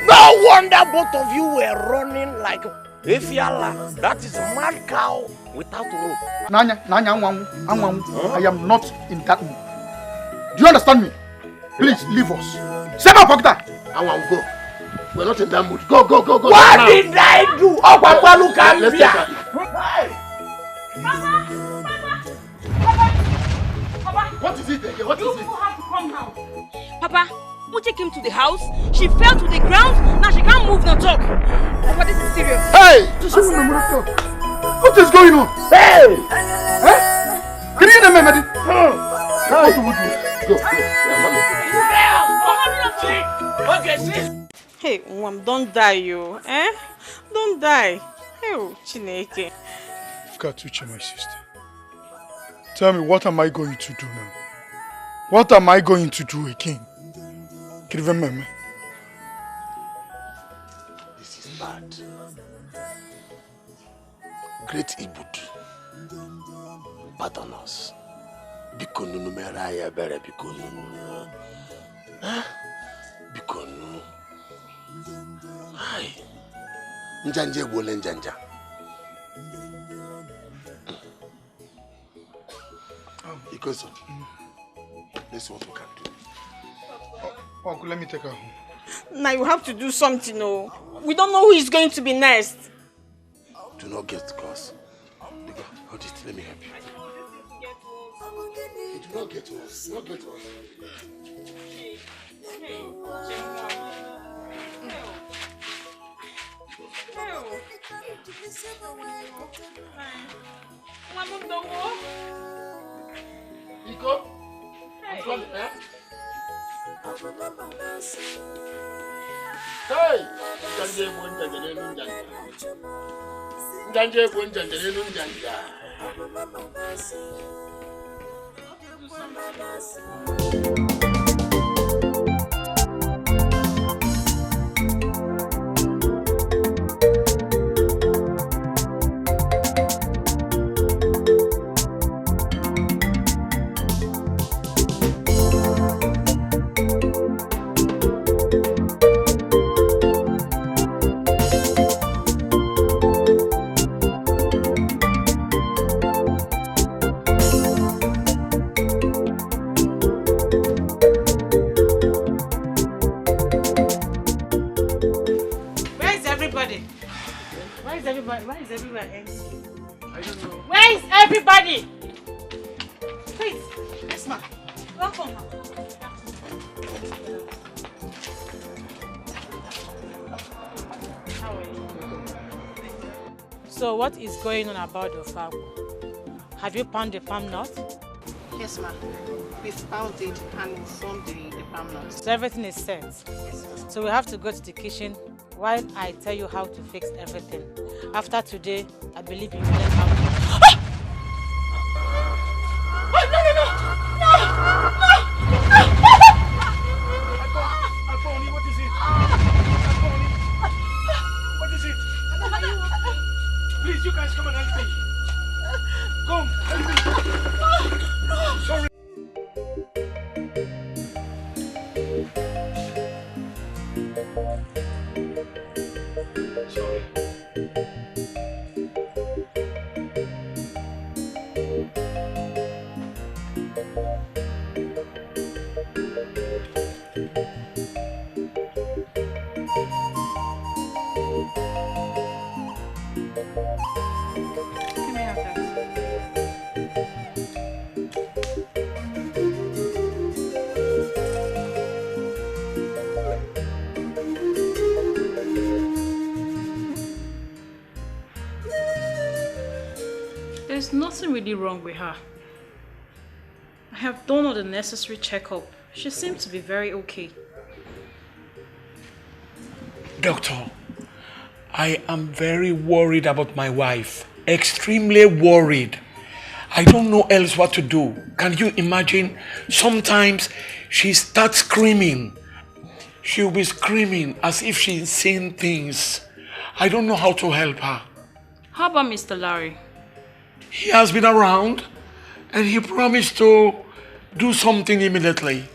S11: No wonder both of you were running like Efiala. That is a mad cow without rope.
S12: Nanya, I am not in that mood. Do you understand me? Please leave us. Send my pocket.
S5: I want to go. We're not in that mood. Go.
S11: What did I do? Oh, Papa, look at me.
S6: Papa,
S5: what is it again? What is it?
S6: You have to come now. Papa, Uche came to the house. She fell to the ground. Now she can't move nor talk. Papa, this is serious.
S12: Hey! What is going on?
S11: Hey!
S12: Can you hear me, Medi?
S5: What do we do? Go.
S11: Okay, sis.
S14: Hey, don't die, you. Don't die. Hey, Chineke.
S12: Katuche, my sister. Tell me, what am I going to do now? What am I going to do again? Can you remember?
S5: This is bad. Great Ibud. Pardon us. Bikonu meraya bere bikonu. Bikonu. Hi. Njanje bole njanja. Because let's see what we can do.
S12: Uncle, let me take her home.
S14: Now you have to do something, oh. We don't know who is going to be next.
S5: Do not get close. Hold it, let me help you. Do not get us. Do not get us. Iko? I'm coming, eh? Hey! Njanje bo njanje nenu njanje. Njanje bo njanje nenu njanje.
S2: Where is everyone else?
S5: I don't know.
S2: Where is everybody? Please.
S14: Yes, ma'am.
S2: Welcome. How are you? So what is going on about the farm? Have you found the palm nut?
S14: Yes, ma'am. We found it and we found the palm nut.
S2: So everything is set?
S14: Yes, ma'am.
S2: So we have to go to the kitchen while I tell you how to fix everything. After today, I believe you will learn how to...
S11: Oh, no! Akoni, what is it? Akoni, what is it? Please, you guys come and help me. Come, help me. Sorry.
S15: There's nothing really wrong with her. I have done all the necessary checkup. She seems to be very okay.
S1: Doctor, I am very worried about my wife. Extremely worried. I don't know else what to do. Can you imagine? Sometimes she starts screaming. She'll be screaming as if she's seeing things. I don't know how to help her.
S15: How about Mr. Larry?
S1: He has been around and he promised to do something immediately.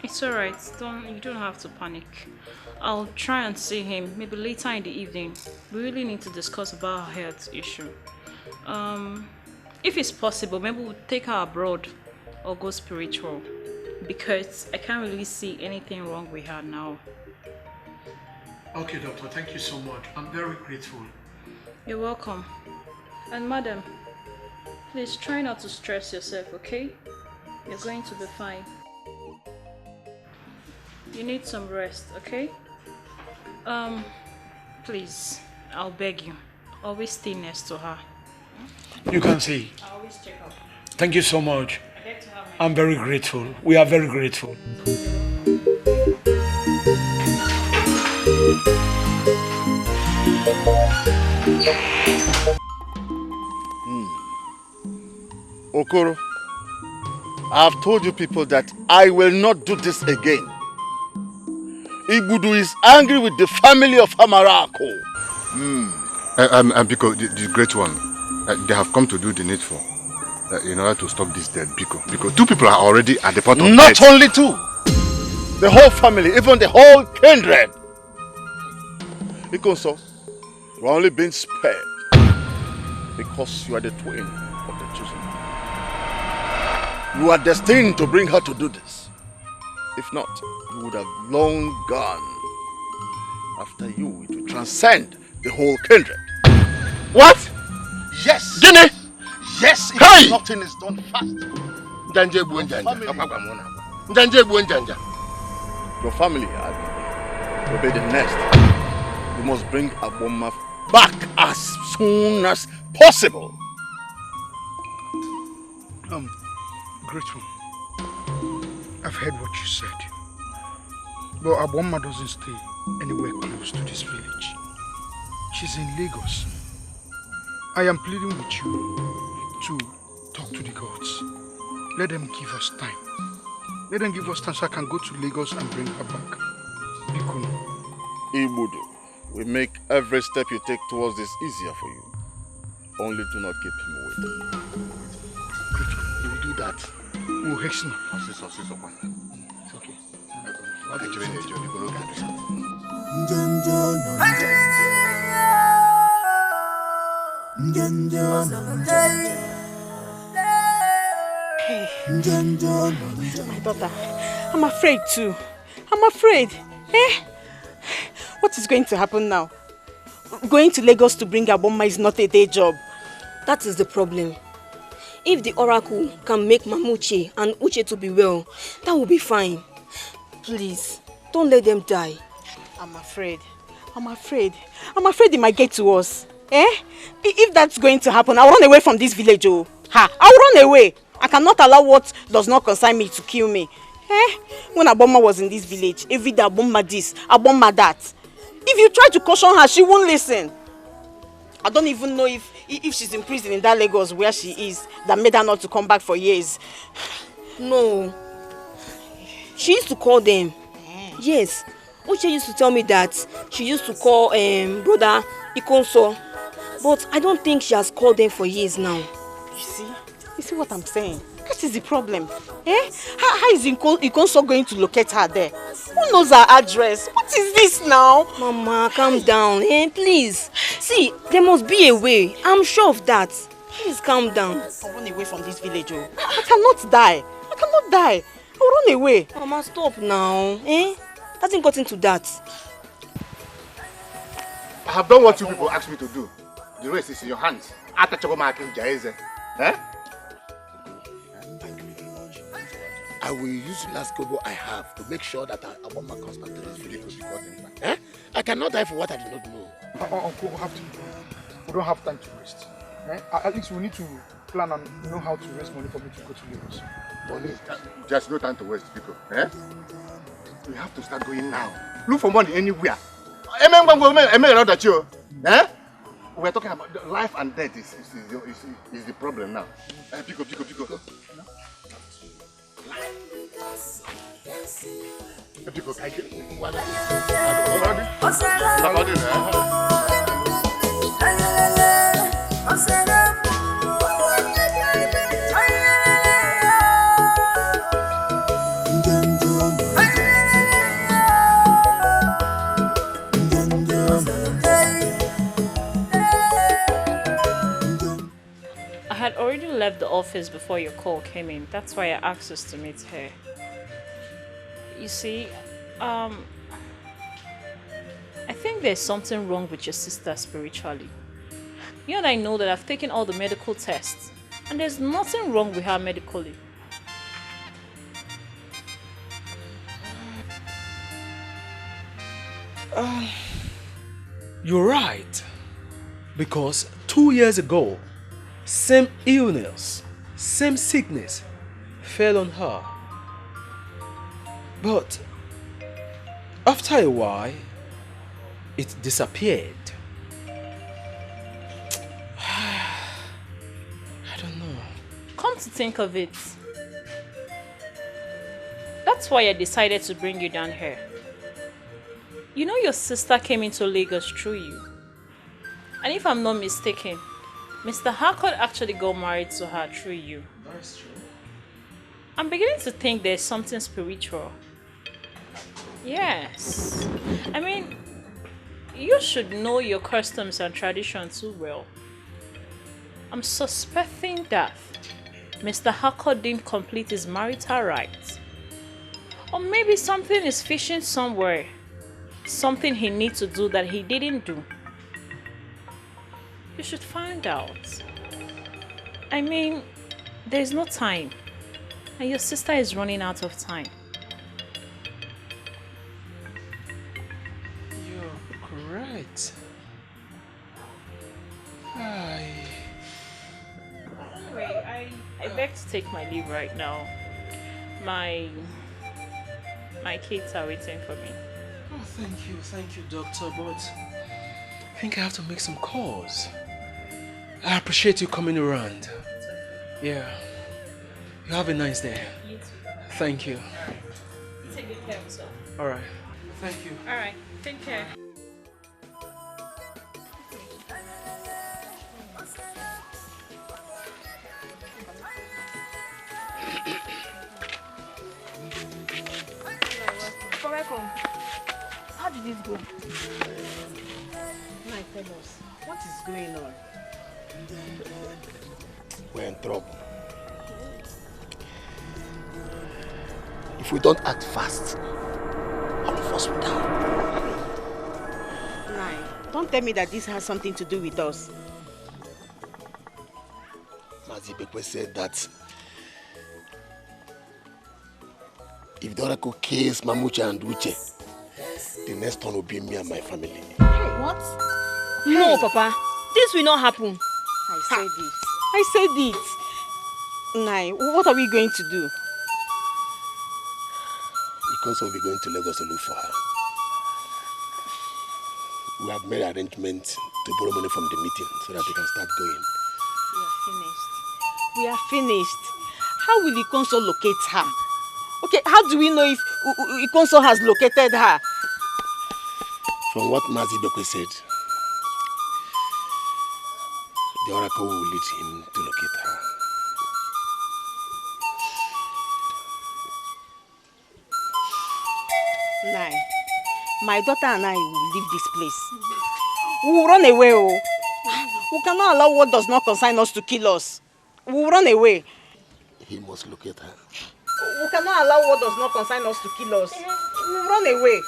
S15: It's alright. You don't have to panic. I'll try and see him maybe later in the evening. We really need to discuss about her health issue. If it's possible, maybe we'll take her abroad or go spiritual, because I can't really see anything wrong with her now.
S1: Okay, doctor, thank you so much. I'm very grateful.
S15: You're welcome. And madam, please try not to stress yourself, okay? You're going to be fine. You need some rest, okay? Please, I'll beg you, always stay next to her.
S1: You can see.
S15: I always check up.
S1: Thank you so much. I'm very grateful. We are very grateful.
S5: Okoro, I've told you people that I will not do this again. Igbudu is angry with the family of Amarako.
S13: Biko, the great one, they have come to do the needful in order to stop this death, Biko. Because 2 people are already at the point of
S5: Not
S13: death.
S5: only 2, the whole family, even the whole kindred. Ikonso, you are only being spared because you are the twin of the chosen. You are destined to bring her to do this. If not, you would have long gone. After you, it will transcend the whole kindred.
S13: What?
S5: Yes.
S13: Guinea?
S5: Yes, if
S13: Hey!
S5: nothing is done fast. Your family will be the next. You must bring Aboma back as soon as possible.
S12: Grateful. I've heard what you said. But Aboma doesn't stay anywhere close to this village. She's in Lagos. I am pleading with you to talk to the gods. Let them give us time. Let them give us time so I can go to Lagos and bring her back. Biko.
S5: Igbudu, we make every step you take towards this easier for you. Only do not keep him waiting.
S12: We will do that. Oh, Hexna.
S5: It's okay.
S3: My daughter, I'm afraid too. I'm afraid. What is going to happen now? Going to Lagos to bring Aboma is not a day job.
S6: That is the problem. If the oracle can make Mamuche and Uche to be well, that will be fine. Please, don't let them die.
S3: I'm afraid. I'm afraid it might get to us. If that's going to happen, I'll run away from this village. I'll run away. I cannot allow what does not concern me to kill me. When Aboma was in this village, every day Aboma this, Aboma that. If you try to caution her, she won't listen. I don't even know if she's in prison in that Lagos where she is, that made her not to come back for years.
S6: No. She used to call them. Yes. Uche used to tell me that she used to call brother Ikonso. But I don't think she has called them for years now.
S3: You see what I'm saying? That is the problem. How is Ikonso going to locate her there? Who knows her address? What is this now?
S6: Mama, calm down, please. See, there must be a way. I'm sure of that. Please calm down.
S3: I'll run away from this village. I cannot die. I'll run away.
S6: Mama, stop now. Hasn't got into that.
S5: I have done what you people asked me to do. The rest is in your hands.
S11: I will use the last kobo I have to make sure that Aboma comes back to this village before then. I cannot die for what I do not know.
S12: Uncle, we don't have time to waste. At least we need to plan and know how to raise money for me to go to Lagos.
S5: Money? There's no time to waste, people. We have to start going now. Look for money anywhere. We're talking about life and death is the problem now. Pico.
S15: I had already left the office before your call came in. That's why I asked us to meet here. You see, I think there's something wrong with your sister spiritually. You and I know that I've taken all the medical tests, and there's nothing wrong with her medically.
S10: You're right. Because 2 years ago, same illness, same sickness fell on her. But after a while, it disappeared. I don't know.
S15: Come to think of it, that's why I decided to bring you down here. You know your sister came into Lagos through you. And if I'm not mistaken, Mr. Harcourt actually got married to her through you.
S10: That's true.
S15: I'm beginning to think there's something spiritual. Yes. I mean, you should know your customs and traditions too well. I'm suspecting that Mr. Harcourt didn't complete his marital rites. Or maybe something is fishing somewhere. Something he needs to do that he didn't do. You should find out. I mean, there's no time. And your sister is running out of time.
S10: You're correct.
S15: Anyway, I beg to take my leave right now. My kids are waiting for me.
S10: Oh, thank you, doctor, but I think I have to make some calls. I appreciate you coming around. Yeah. You have a nice day.
S15: You too.
S10: Thank you.
S15: Take good care of yourself.
S10: Alright. Thank you.
S15: Alright, take care.
S3: Welcome. How did this go? Now tell us, what is going on?
S13: We're in trouble. If we don't act fast, all of us will die.
S3: Nine, don't tell me that this has something to do with us.
S13: Mazibekwe said that if the oracle kills Mamucha and Uche, the next one will be me and my family.
S3: Hey, what?
S6: No, Papa. This will not happen.
S3: I said it. I said it. Nai, what are we going to do?
S13: Because we'll be going to Lagos to look for her. We have made arrangements to borrow money from the meeting so that we can start going.
S3: We are finished. How will Ikonso locate her? Okay, how do we know if Ikonso has located her?
S13: From what Mazibekwe said, the oracle will lead him to locate her.
S3: Nai, my daughter and I will leave this place. We will run away. Oh. We cannot allow what does not concern us to kill us. We will run away.
S13: He must locate her.
S3: We cannot allow what does not concern us to kill us. We will run away.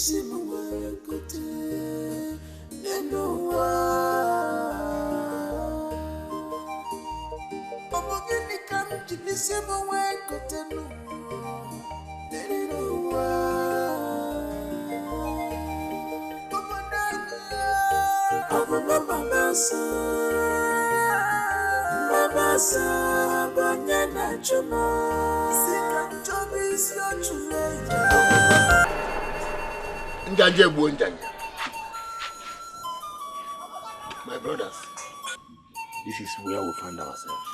S5: My brothers, this is where we find ourselves.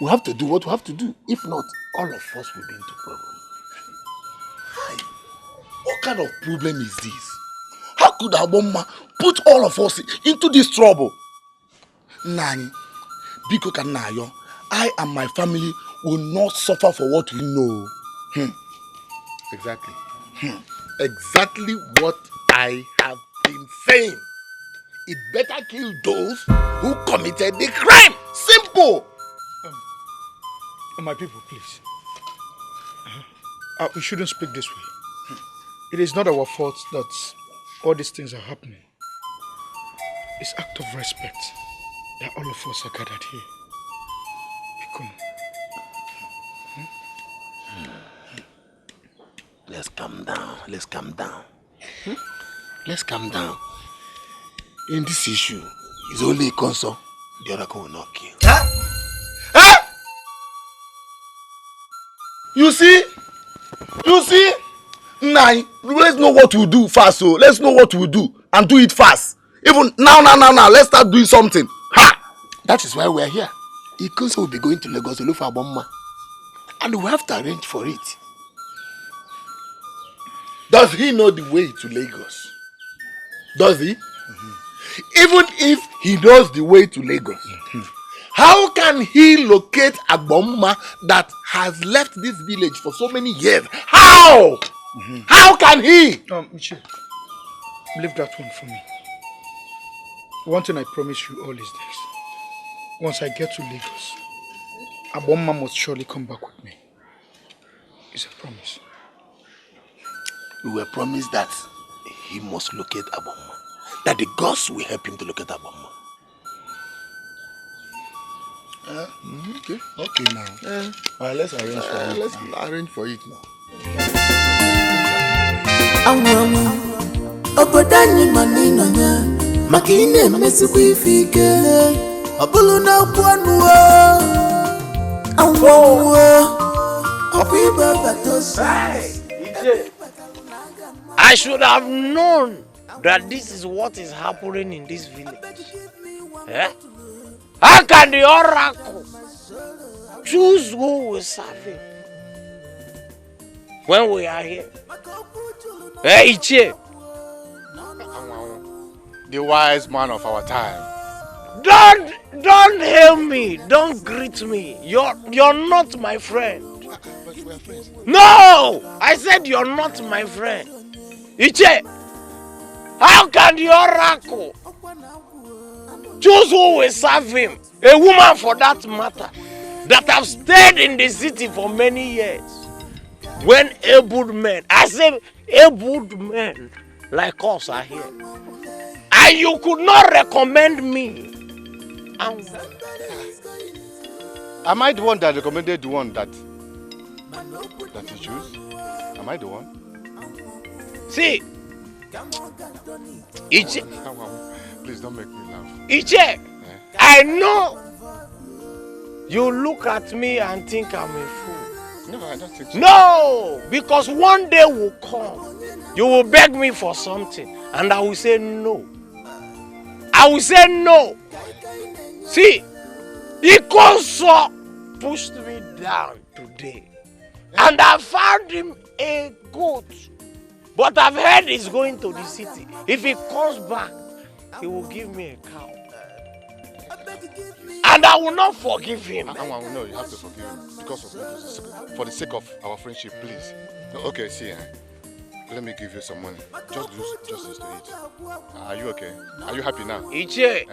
S5: We have to do what we have to do. If not, all of us will be into problem. Hi. What kind of problem is this? How could Aboma put all of us into this trouble? Nani, Biko Kanayo, I and my family will not suffer for what we know.
S13: Exactly. Exactly what I have been saying. It better kill those who committed the crime. Simple.
S12: My people, please. We shouldn't speak this way. It is not our fault that all these things are happening. It's act of respect that all of us are gathered here.
S5: Let's calm down. Let's calm down. Let's calm down. In this issue, it's only a console. The other will not kill. Huh? Huh? You see? Nah, let's know what we do fast. So let's know what we do and do it fast. Even now. Let's start doing something. Ha! That is why we are here. Ikunso will be going to Lagos to look for Aboma, and we have to arrange for it. Does he know the way to Lagos? Does he? Even if he knows the way to Lagos, how can he locate Aboma that has left this village for so many years? How? How can he?
S12: Michi, leave that one for me. One thing I promise you all is this. Once I get to Lagos, Aboma must surely come back with me. It's a promise.
S5: We were promised that he must locate Aboma. That the gods will help him to locate Aboma.
S13: Okay now. Alright, let's arrange for it. Let's arrange for it now.
S4: Obodani manino nya makine mesikwa ifike obulu na kwanu awiba batos.
S11: I should have known that this is what is happening in this village. Eh? How can the oracle choose who will serve him when we are here? Hey, Ichie.
S13: The wise man of our time.
S11: Don't hail me. Don't greet me. You're not my friend.
S13: But we are friends.
S11: No! I said you're not my friend. Ichie, how can the oracle choose who will serve him? A woman for that matter, that have stayed in the city for many years. When able men, I say able men like us are here. And you could not recommend me.
S13: Am I the one that recommended the one that you choose? Am I the one?
S11: See, Ichie.
S13: Please don't make me laugh.
S11: Ichie, I know you look at me and think I'm a fool.
S13: No, I don't think so.
S11: No, because one day will come, you will beg me for something, and I will say no. I will say no. See, Ikonso pushed me down today, and I found him a goat. But I've heard he's going to the city. If he comes back, he will give me a cow. And I will not forgive him.
S13: No, you have to forgive him for the sake of our friendship, please. Okay, see, let me give you some money. Just do justice to it. Are you okay? Are you happy now?
S11: Ichie,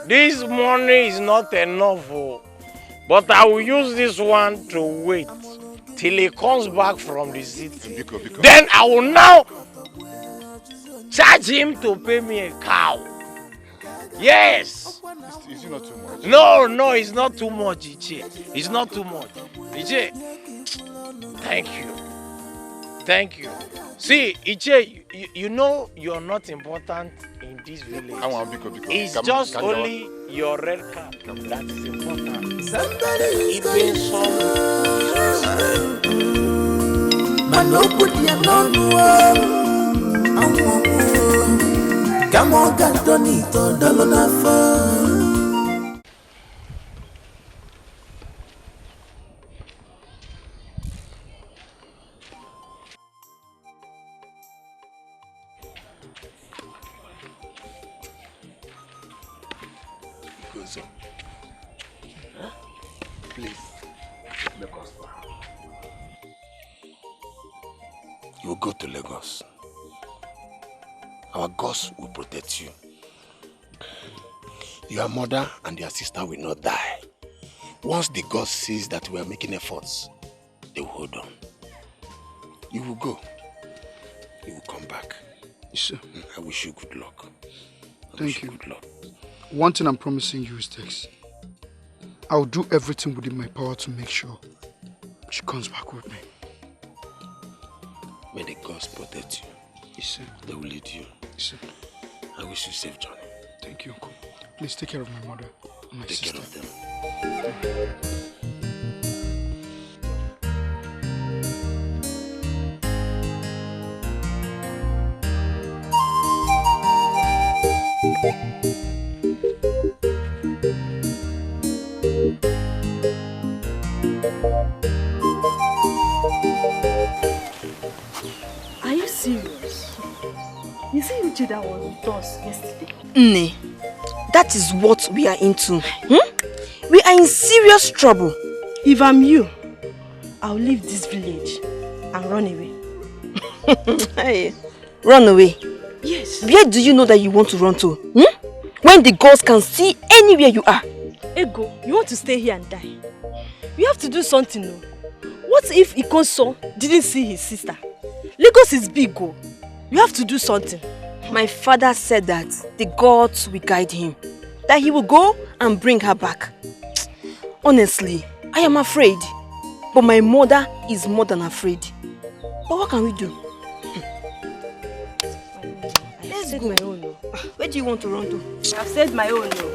S11: this money is not enough, but I will use this one to wait till he comes back from the city. Then I will now charge him to pay me a cow. Yes.
S13: Is it not too much?
S11: No, it's not too much, Iche. It's not too much. Iche, thank you. See, Iche, you know you're not important in this village. It's just only your red cap that is important. Even
S13: Please, Lagos. You will go to Lagos. Our gods will protect you. Your mother and your sister will not die. Once the gods sees that we are making efforts, they will hold on. You will go. You will come back.
S12: Sure.
S13: I wish you good luck.
S12: Thank you.
S13: Good luck.
S12: One thing I'm promising you is this. I'll do everything within my power to make sure she comes back with me.
S13: May the gods protect you.
S12: Yes, sir.
S13: They will lead you.
S12: Yes, sir.
S13: I wish you safe journey.
S12: Thank you, Uncle. Please take care of my mother and my sister.
S13: Take care of them.
S3: Are you serious? You see Uche that was with us yesterday?
S6: Nne, that is what we are into. We are in serious trouble.
S3: If I'm you, I'll leave this village and run away.
S6: Hey, run away?
S3: Yes.
S6: Where do you know that you want to run to? When the gods can see anywhere you are.
S3: Ego, you want to stay here and die? You have to do something, no? What if Ikonso didn't see his sister? Lagos is big, go. You have to do something.
S6: My father said that the gods will guide him. That he will go and bring her back. Honestly, I am afraid. But my mother is more than afraid. But what can we do?
S3: Let's go. My own, no.
S6: Where do you want to run to?
S3: I've said my own, no.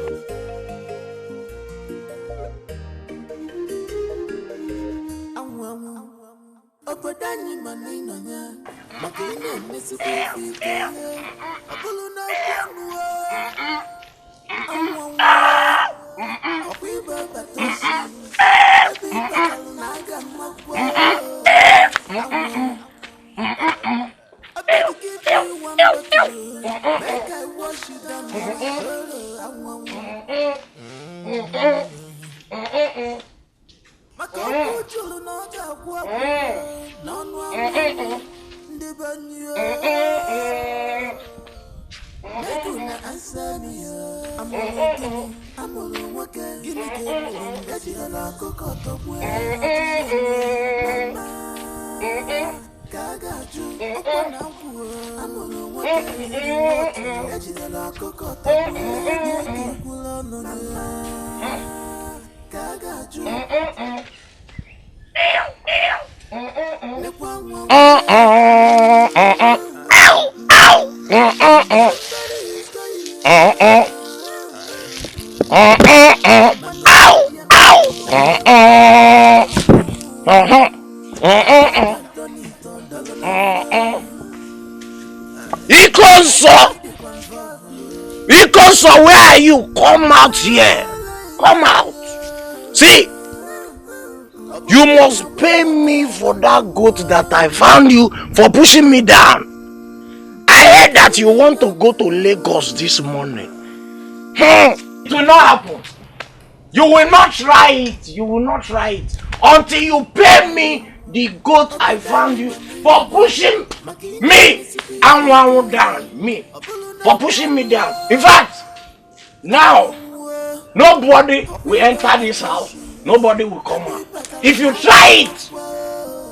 S11: Ikonso, where are you? Come out here. Come out. See, you must pay me for that goat that I found you for pushing me down. I heard that you want to go to Lagos this morning. It will not happen. You will not try it. You will not try it until you pay me the goat I found you for pushing me and down. Me for pushing me down. In fact, now nobody will enter this house. Nobody will come out. If you try it,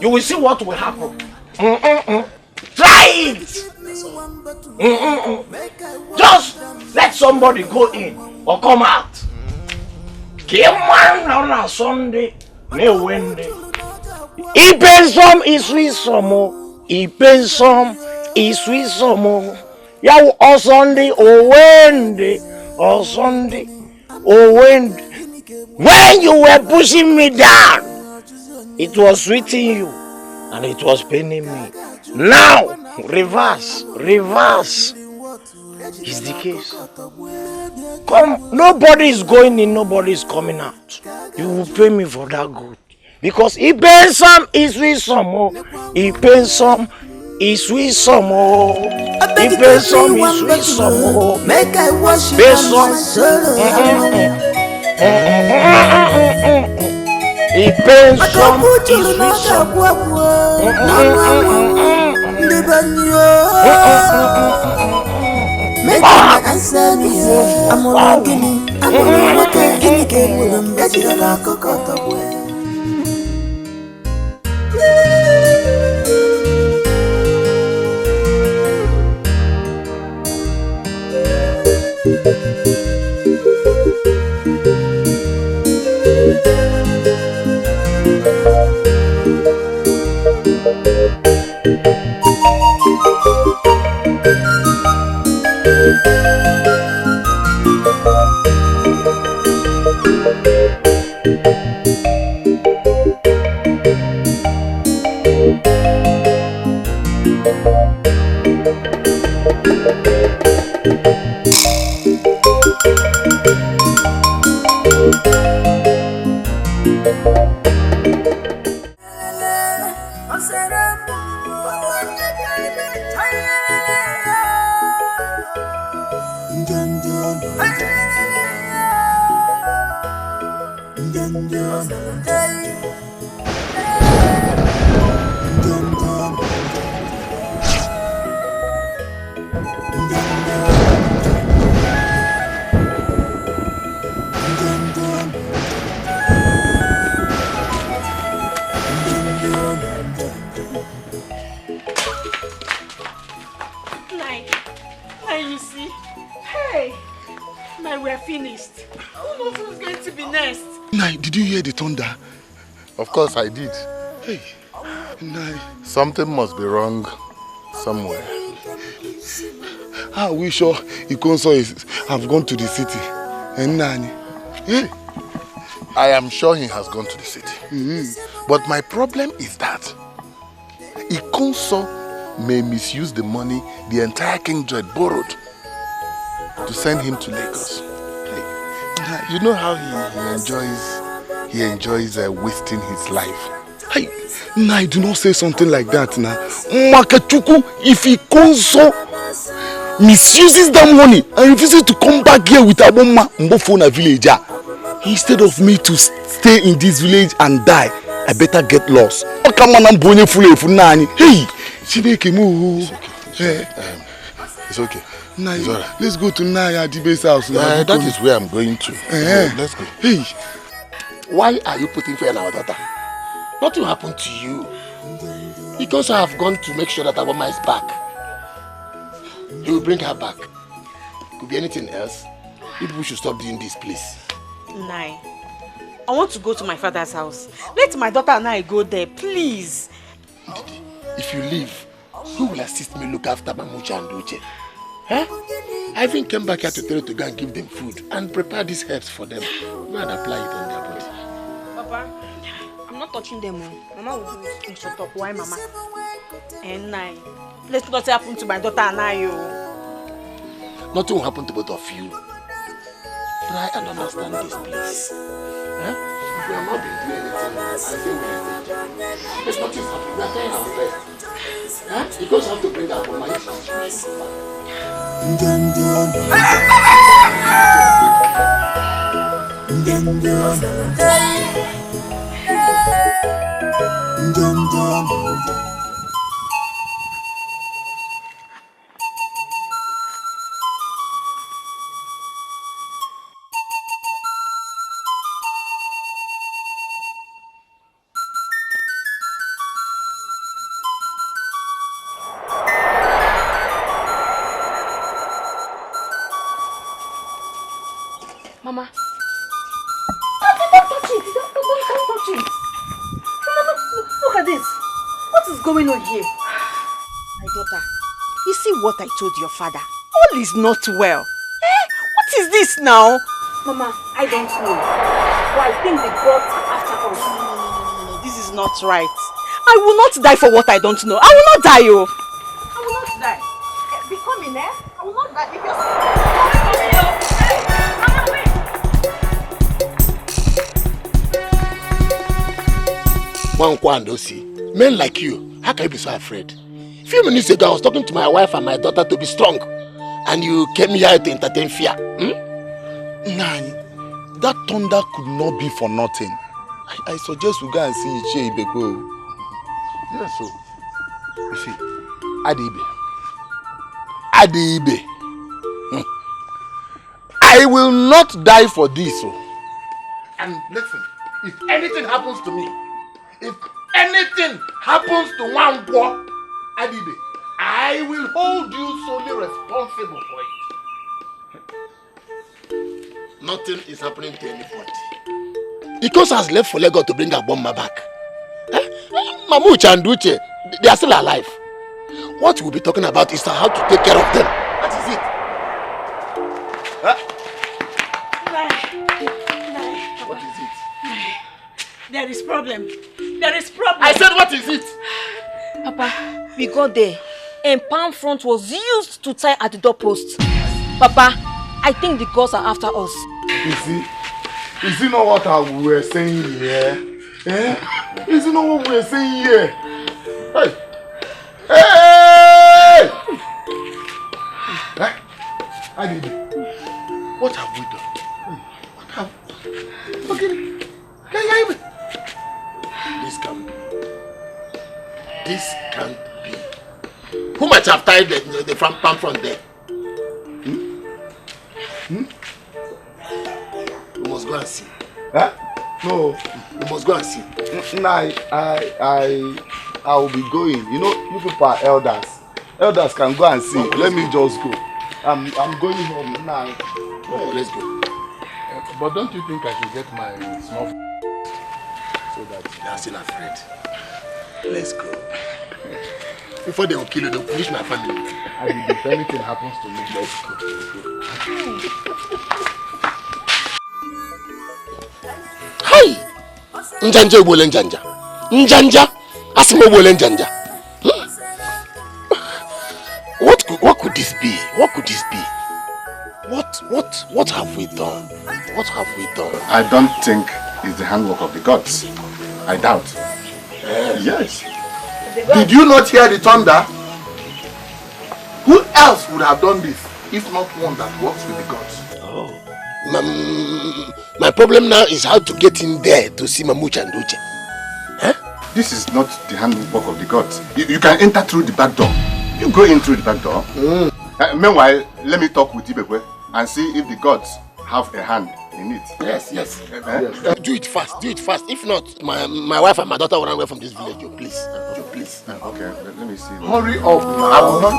S11: You will see what will happen. Try it! Just let somebody go in or come out. Came on Sunday, no Wednesday. He pays some, he sweet some more. He pays some, he sweet some more. Yeah, or Sunday, or Wednesday, or Sunday, or Wednesday. When you were pushing me down, it was sweeting you and it was paining me. Now, reverse is the case. Come, nobody is going in, nobody is coming out. You will pay me for that good. Because he pays some, he sweet some more. He pays some, he sweet some more. He pays some, he sweet some more.
S4: Make I wash
S11: Pay some. He pays some, he sweet some more.
S4: Make me answer me, I'm on guinea, I'm on guinea, I'm better than a cocoa.
S13: Of course I did. Hey, something must be wrong somewhere. How are we sure Ikonso have gone to the city? And Nani? Hey, I am sure he has gone to the city. But my problem is that Ikonso may misuse the money the entire King George borrowed to send him to Lagos. Hey, you know how he enjoys wasting his life.
S12: Hey, I do not say something like that now. Makachuku, if Ikonso misuses that money and refuses to come back here with Aboma Mbofona villager, instead of me to stay in this village and die, I better get lost. Hey, Chineke mu.
S13: It's okay.
S12: It's all right. Let's go to Naya Dibe's house.
S13: That is where I'm going to. Let's go.
S12: Hey.
S11: Why are you putting fear in our daughter? Nothing happened to you. Because I have gone to make sure that Aboma is back. He will bring her back. Could be anything else. You people should stop doing this, please.
S3: Nai, I want to go to my father's house. Let my daughter and I go there, please.
S11: If you leave, who will assist me look after Mamucha and Uche? Huh? I even came back here to tell you to go and give them food and prepare these herbs for them. Go and apply it on their body.
S3: Papa, I'm not touching them. Mama will do it. Shut up. Why, Mama? And Nai, let nothing happen to my daughter and I.
S11: Nothing will happen to both of you. Try and understand this, please. Huh? If we have not been doing anything, I think there's nothing happening. We are trying our best. Huh? You just have to bring out your mind.
S6: Mama. Don't touch it. Don't touch it. Mama, look at this. What is going on here?
S3: My daughter, you see what I told your father? All is not well. What is this now?
S6: Mama, I don't know. But I think the gods are after us.
S3: No. This is not right. I will not die for what I don't know. I will not die, oh.
S6: I will not die. Be coming, eh? I will not die because...
S5: Men like you, how can you be so afraid? A few minutes ago, I was talking to my wife and my daughter to be strong. And you came here to entertain fear.
S16: Nani, that thunder could not be for nothing. I suggest we go and see Ichie Ibeko.
S5: Yes, so. You see,
S16: Adibe. I will not die for this. Oh.
S5: And listen, if anything happens to me, if anything happens to Wangwo, Adibe, I will hold you solely responsible for it. Nothing is happening to anybody. Because has left for Lagos to bring Agbomma back. Mamucha and Duche, they are still alive. What we'll be talking about is how to take care of them. That is it. What is it?
S2: There is problem. There is problem.
S5: I said, what is it?
S6: Papa, we got there and palm front was used to tie at the doorpost. Papa, I think the gods are after us.
S16: Is it not what we were saying here? Is it not what we were saying here? Hey! Adibe,
S5: what have we done? What have we done? This can't be. Who might have tied the front palm front there? We must go and see.
S16: Huh? No.
S5: We must go and see.
S16: I will be going. You know, you people are elders. Elders can go and see. No, let me just go. I'm going home now.
S5: Oh, let's go.
S16: But don't you think I should get my small so that
S5: they are still afraid? Let's go. Before they will kill you, they'll finish my family.
S16: And if anything happens to me, let's go.
S5: Hi! Njanja ubole njanja. Njanja. Asimo ubole njanja. What could this be? What could this be? What have we done? What have we done?
S13: I don't think it's the handwork of the gods. I doubt. Yes.
S5: Did you not hear the thunder? Who else would have done this if not one that works with the gods? Oh. My problem now is how to get in there to see Mamucha and Duche.
S13: Huh? This is not the handwork of the gods. You can enter through the back door. You go in through the back door. Meanwhile, let me talk with Ibekwe and see if the gods have a hand in it.
S5: Yes. Do it fast. If not, my wife and my daughter will run away from this village. Please.
S13: Okay, let me see.
S5: Hurry up. I will not.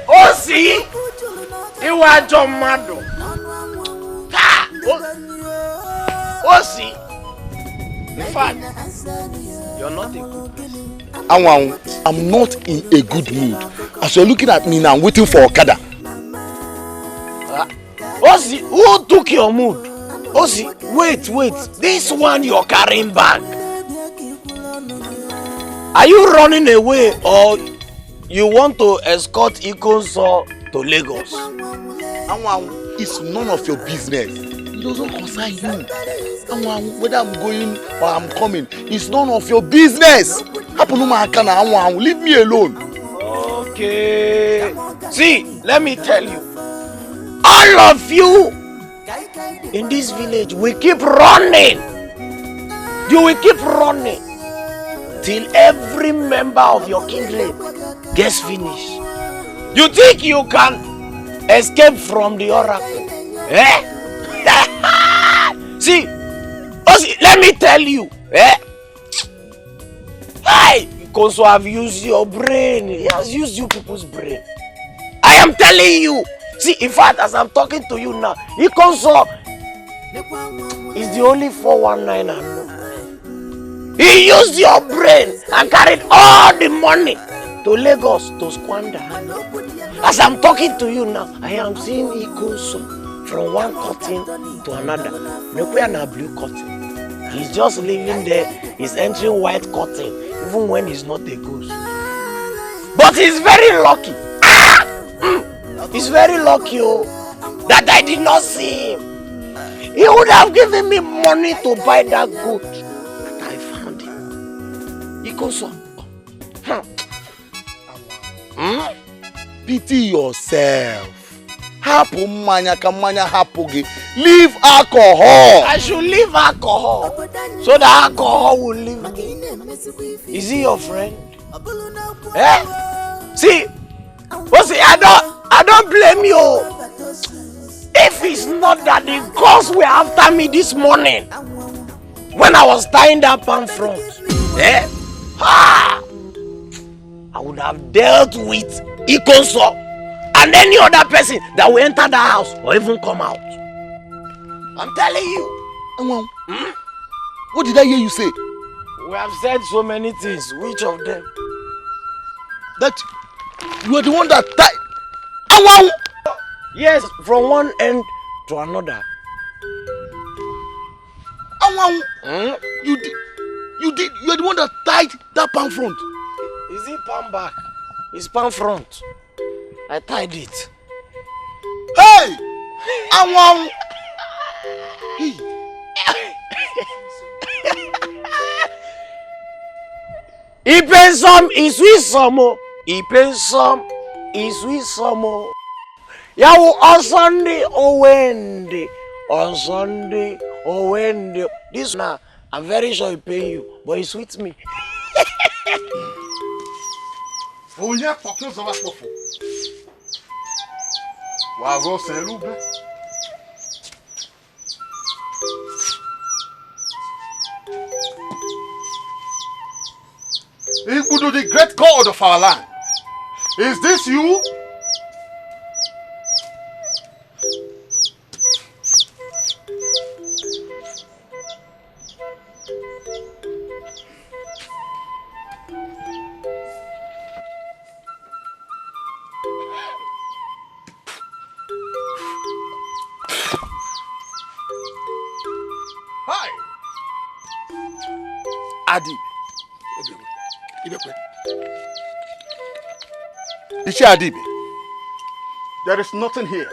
S11: Osi, you are John Mado. Osi, in fact, you're not a good person.
S16: I'm not in a good mood. As you're looking at me now, I'm waiting for Okada.
S11: Osi, who took your mood? Osi, wait. This one you're carrying back. Are you running away or you want to escort Ikonso to Lagos?
S16: It's none of your business. It doesn't concern you. And whether I'm going or I'm coming, it's none of your business. Leave me alone.
S11: Okay. See, let me tell you. All of you in this village will keep running. You will keep running till every member of your kindred gets finished. You think you can escape from the oracle? Eh? See, let me tell you. Eh? Hey, Konso have used your brain. He has used you people's brain. I am telling you. See, in fact, as I'm talking to you now, Konso is the only 419 I know. He used your brain and carried all the money to Lagos to squander. As I'm talking to you now, I am seeing Konso from one curtain to another. Mekwe blue curtain. He's just living there. He's entering white curtain, even when he's not a ghost. But he's very lucky. He's very lucky that I did not see him. He would have given me money to buy that goat. But I found him. Konso.
S16: Pity yourself. Leave alcohol.
S11: I should leave alcohol so that alcohol will leave me. Is he your friend? Eh? See, I don't blame you. If it's not that the ghosts were after me this morning when I was tying that palm front, eh? I would have dealt with Konso and any other person that will enter the house or even come out. I'm telling you.
S16: What did I hear you say?
S11: We have said so many things. Which of them?
S16: That you are the one that died.
S11: Yes, from one end to another.
S16: You are the one that tied that palm front.
S11: Is it palm back? It's palm front. I tied it.
S16: Hey!
S11: He pays some, he sweet some. He pays some, he sweet some. Yawu on Sunday, Wednesday. On Sunday, Wednesday. This now, I'm very sure he pay you, but he sweet me.
S16: Igbudu, the great God of our land. Is this you? Hi. Adi. Ichi Adibe, there is nothing here.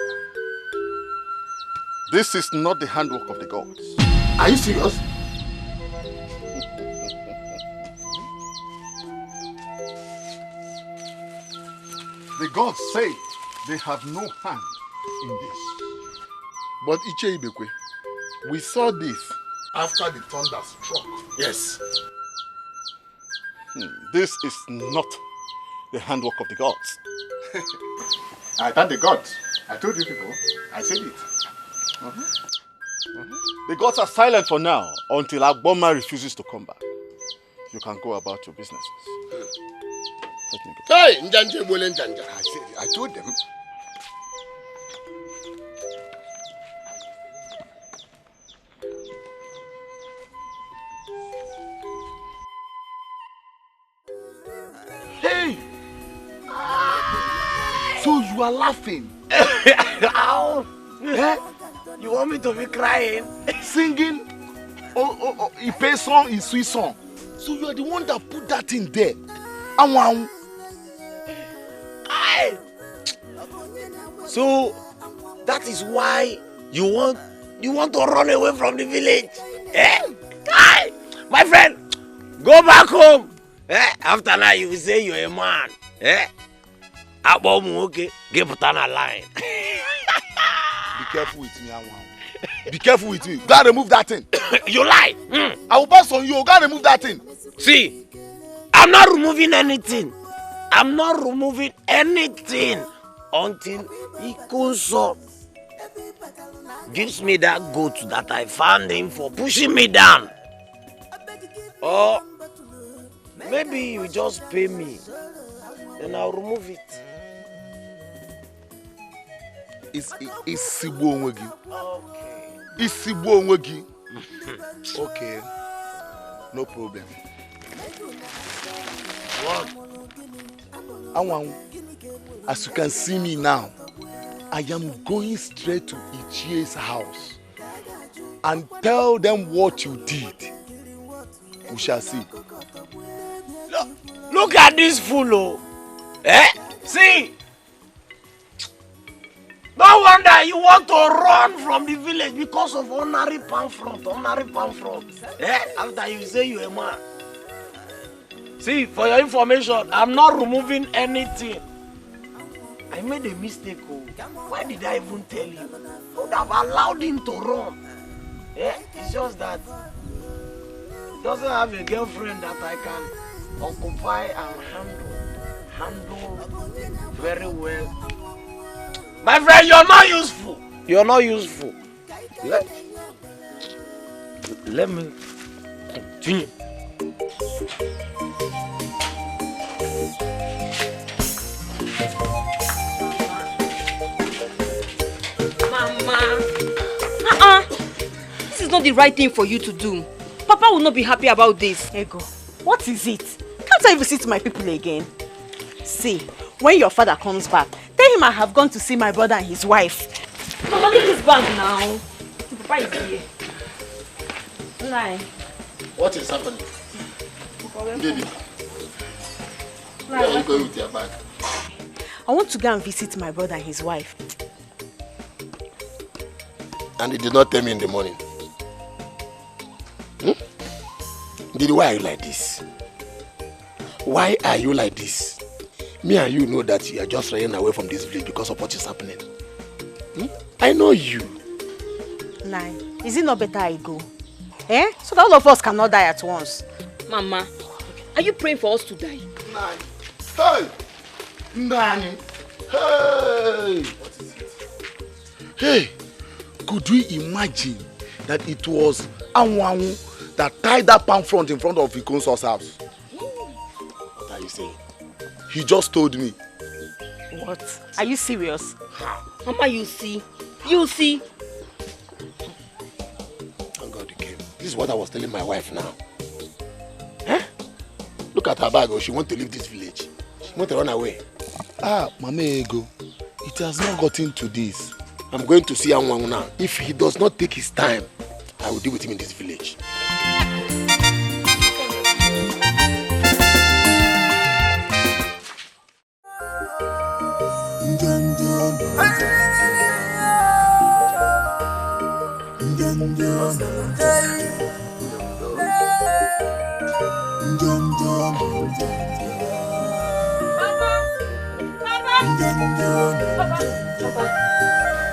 S16: This is not the handwork of the gods.
S5: Are you serious?
S16: The gods say they have no hand in this.
S5: But Iche Ibekwe, we saw this after the thunder struck.
S16: Yes. This is not the handwork of the gods.
S5: I thank the gods. I told you people. I said it.
S16: The gods are silent for now until Agboma refuses to come back. You can go about your businesses. Let me go.
S5: Hey, Njanje Bole Njanja. I told them.
S16: Hey! So you are laughing?
S11: Ow! Eh? You want me to be crying?
S16: Singing? He plays song, he sweet song. So you are the one that put that in there.
S11: So that is why you want You want to run away from the village? Eh? Kai! My friend, go back home. Eh? After that, you will say you're a man. Eh? Okay, give it on a line.
S16: Be careful with me, Anwan. Be careful with me. You gotta remove that thing.
S11: You lie.
S16: I will pass on you. You gotta remove that thing.
S11: See, I'm not removing anything. I'm not removing anything until Ikunso gives me that goat that I found him for pushing me down. Or maybe you just pay me, then I'll remove it.
S16: It's Sibo Onwegi. It's Sibo Onwegi. Okay. No problem.
S11: What?
S16: Anwan, as you can see me now, I am going straight to Ichie's house and tell them what you did. We shall see.
S11: Look at this fool, eh? See? No wonder you want to run from the village because of honorary pamphlet. Eh? After you say you're a man. See, for your information, I'm not removing anything. I made a mistake. Why did I even tell you? I would have allowed him to run. Yeah? It's just that he doesn't have a girlfriend that I can occupy and handle very well. My friend, you're not useful. You're not useful. Let me continue.
S6: Mama. This is not the right thing for you to do. Papa will not be happy about this.
S3: Ego, what is it? Can't I visit my people again? See, when your father comes back, tell him I have gone to see my brother and his wife.
S6: Mama, leave this bag now. Papa is here. Lie.
S13: What is happening? Baby, where are you going with your bag?
S3: I want to go and visit my brother and his wife.
S13: And he did not tell me in the morning. Did why are you like this? Why are you like this? Me and you know that you are just running away from this village because of what is happening. I know you.
S3: Nine, is it not better I go? Eh? So that all of us cannot die at once.
S6: Mama, are you praying for us to die?
S16: Nine. Hey! Nani! Hey! What is it? Hey! Could we imagine that it was Anwan that tied that palm front in front of Ikonso's house?
S13: What are you saying?
S16: He just told me.
S3: What? Are you serious?
S6: Mama, you see. You see.
S13: Thank God you came. This is what I was telling my wife now. Huh? Look at her bag. She wants to leave this village. She wants to run away.
S16: Mama Ego, it has not gotten to this.
S13: I'm going to see Anwan now. If he does not take his time, I will deal with him in this village.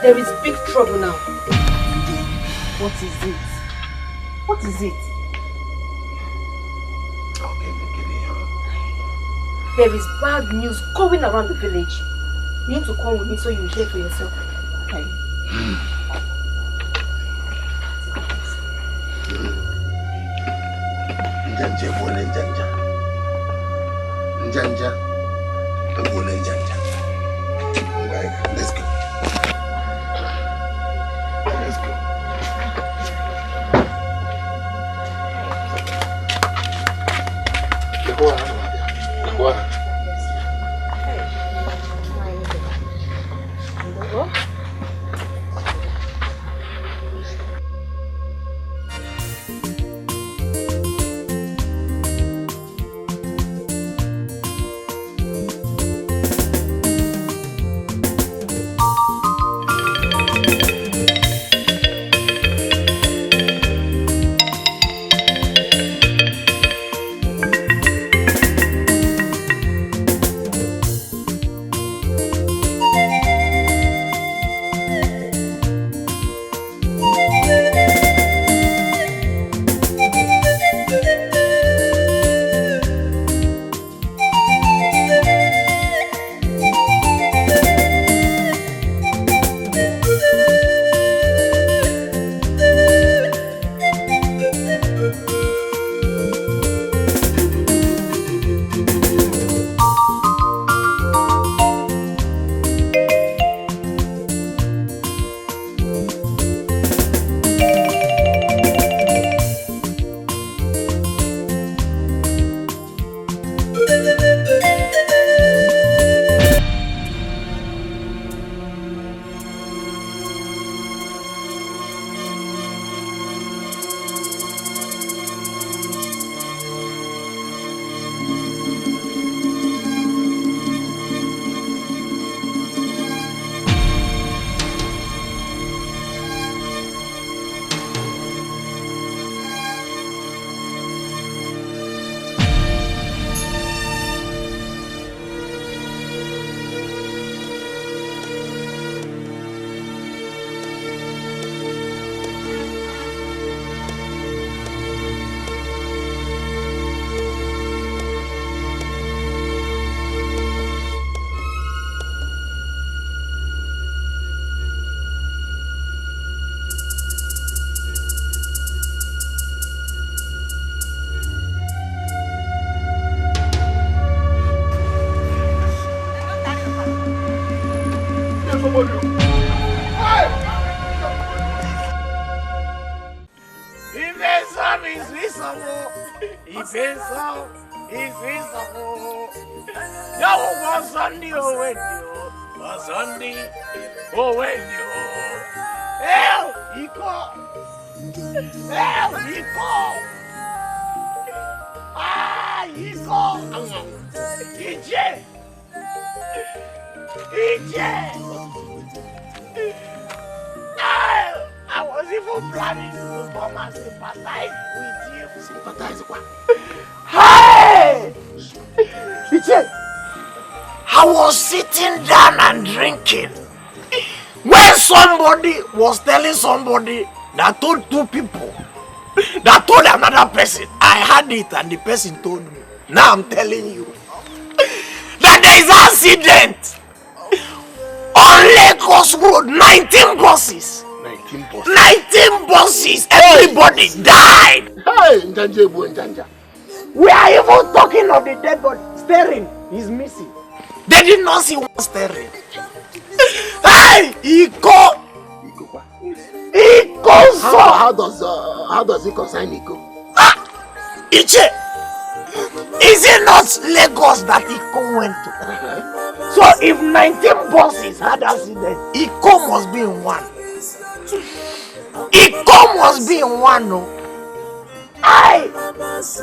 S6: There is big trouble now.
S3: What is it? What is it?
S6: There is bad news going around the village. You need to come with me so you hear for yourself. Okay.
S13: Let's go. Let's go.
S16: somebody.
S11: If it's some is reasonable, if it's some is reasonable. Now one Sunday, oh when you, one Sunday, oh when you. Hell, he called. Hell, he called. Ah, he called. EJ. I was even planning to come and sympathize with you.
S16: Sympathize what?
S11: Hey! EJ, I was sitting down and drinking when somebody was telling somebody that told two people that told another person. I heard it and the person told me. Now I'm telling you that there is an accident on Lagos Road. 19 buses. 19 buses. Everybody died.
S16: Hey, Njanja.
S11: We are even talking of the dead body. Steering is missing. They did not see one steering. Hey, he called.
S16: How does he consign Iko?
S11: Iche, is it not Lagos that Iko went to? So if 19 buses had accident, Iko must be in one. Iko must be in one, no?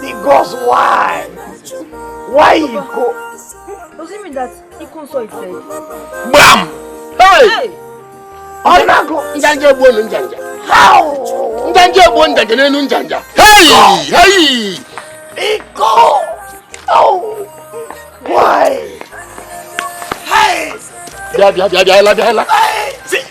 S11: Because why? Why Iko?
S6: Does it mean that Iko saw it dead?
S11: Bam!
S16: Hey! Njanja buonu njanja.
S11: How?
S16: Njanja buonu njanja nenu njanja. Hey!
S11: Iko! Oh! Why? Hey!
S16: Biala.
S11: See!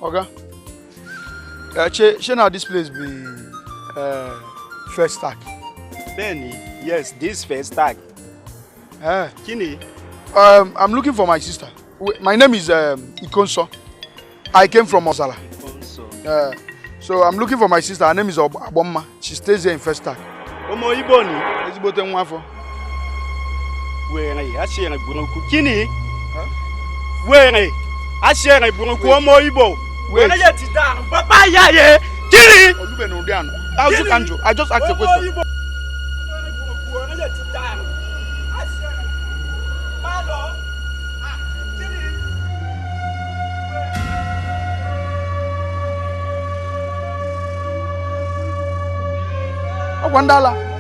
S12: Oga. Shall this place be first tag?
S7: Benny, yes, this first tag.
S12: Kini? I'm looking for my sister. My name is Ikonso. I came from Ozala. So I'm looking for my sister. Her name is Abomma. She stays here in first tag.
S7: Omo Iboni.
S12: Ezibote nwafo.
S7: Where Ashera Buruku Kini? Where Ashera Buruku Omo Ibo? Where are you down? Papa Yaye! Kini!
S12: I just asked a question.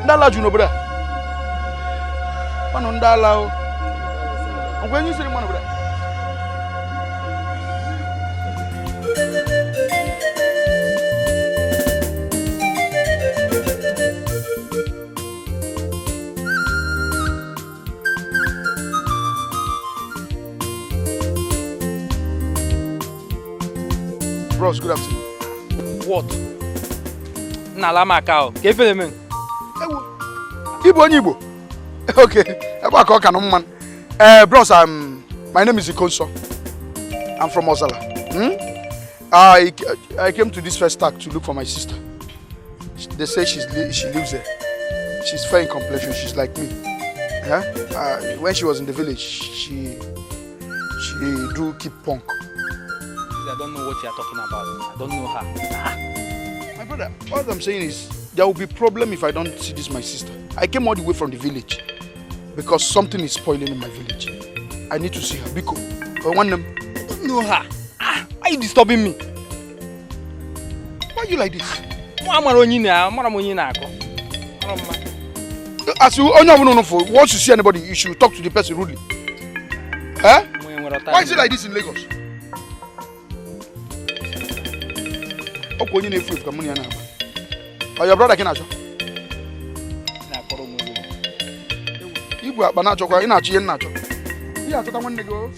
S12: Ndala juno bra. Pano ndala o. Ngwenyi siri mwana bra. Bros, good afternoon.
S17: What? Nalama kao. Kefele men.
S12: Igbo. Okay. Bros, my name is Ikonso. I'm from Ozala. I came to this first tag to look for my sister. They say she lives there. She's fair in complexion. She's like me. When she was in the village, she do keep punk.
S17: I don't know what you are talking about. I don't know her.
S12: My brother, what I'm saying is there will be problem if I don't see this my sister. I came all the way from the village because something is spoiling in my village. I need to see her. Biko, I want them.
S17: I don't know her. Why are you disturbing me?
S12: Why are you like this? As you only for once you see anybody, you should talk to the person rudely. Why is it like this in Lagos? Or your brother can ibu akpa na-achọkwa ị na-achọ ihe na-achọ. Ihe achọta nwanne gị o.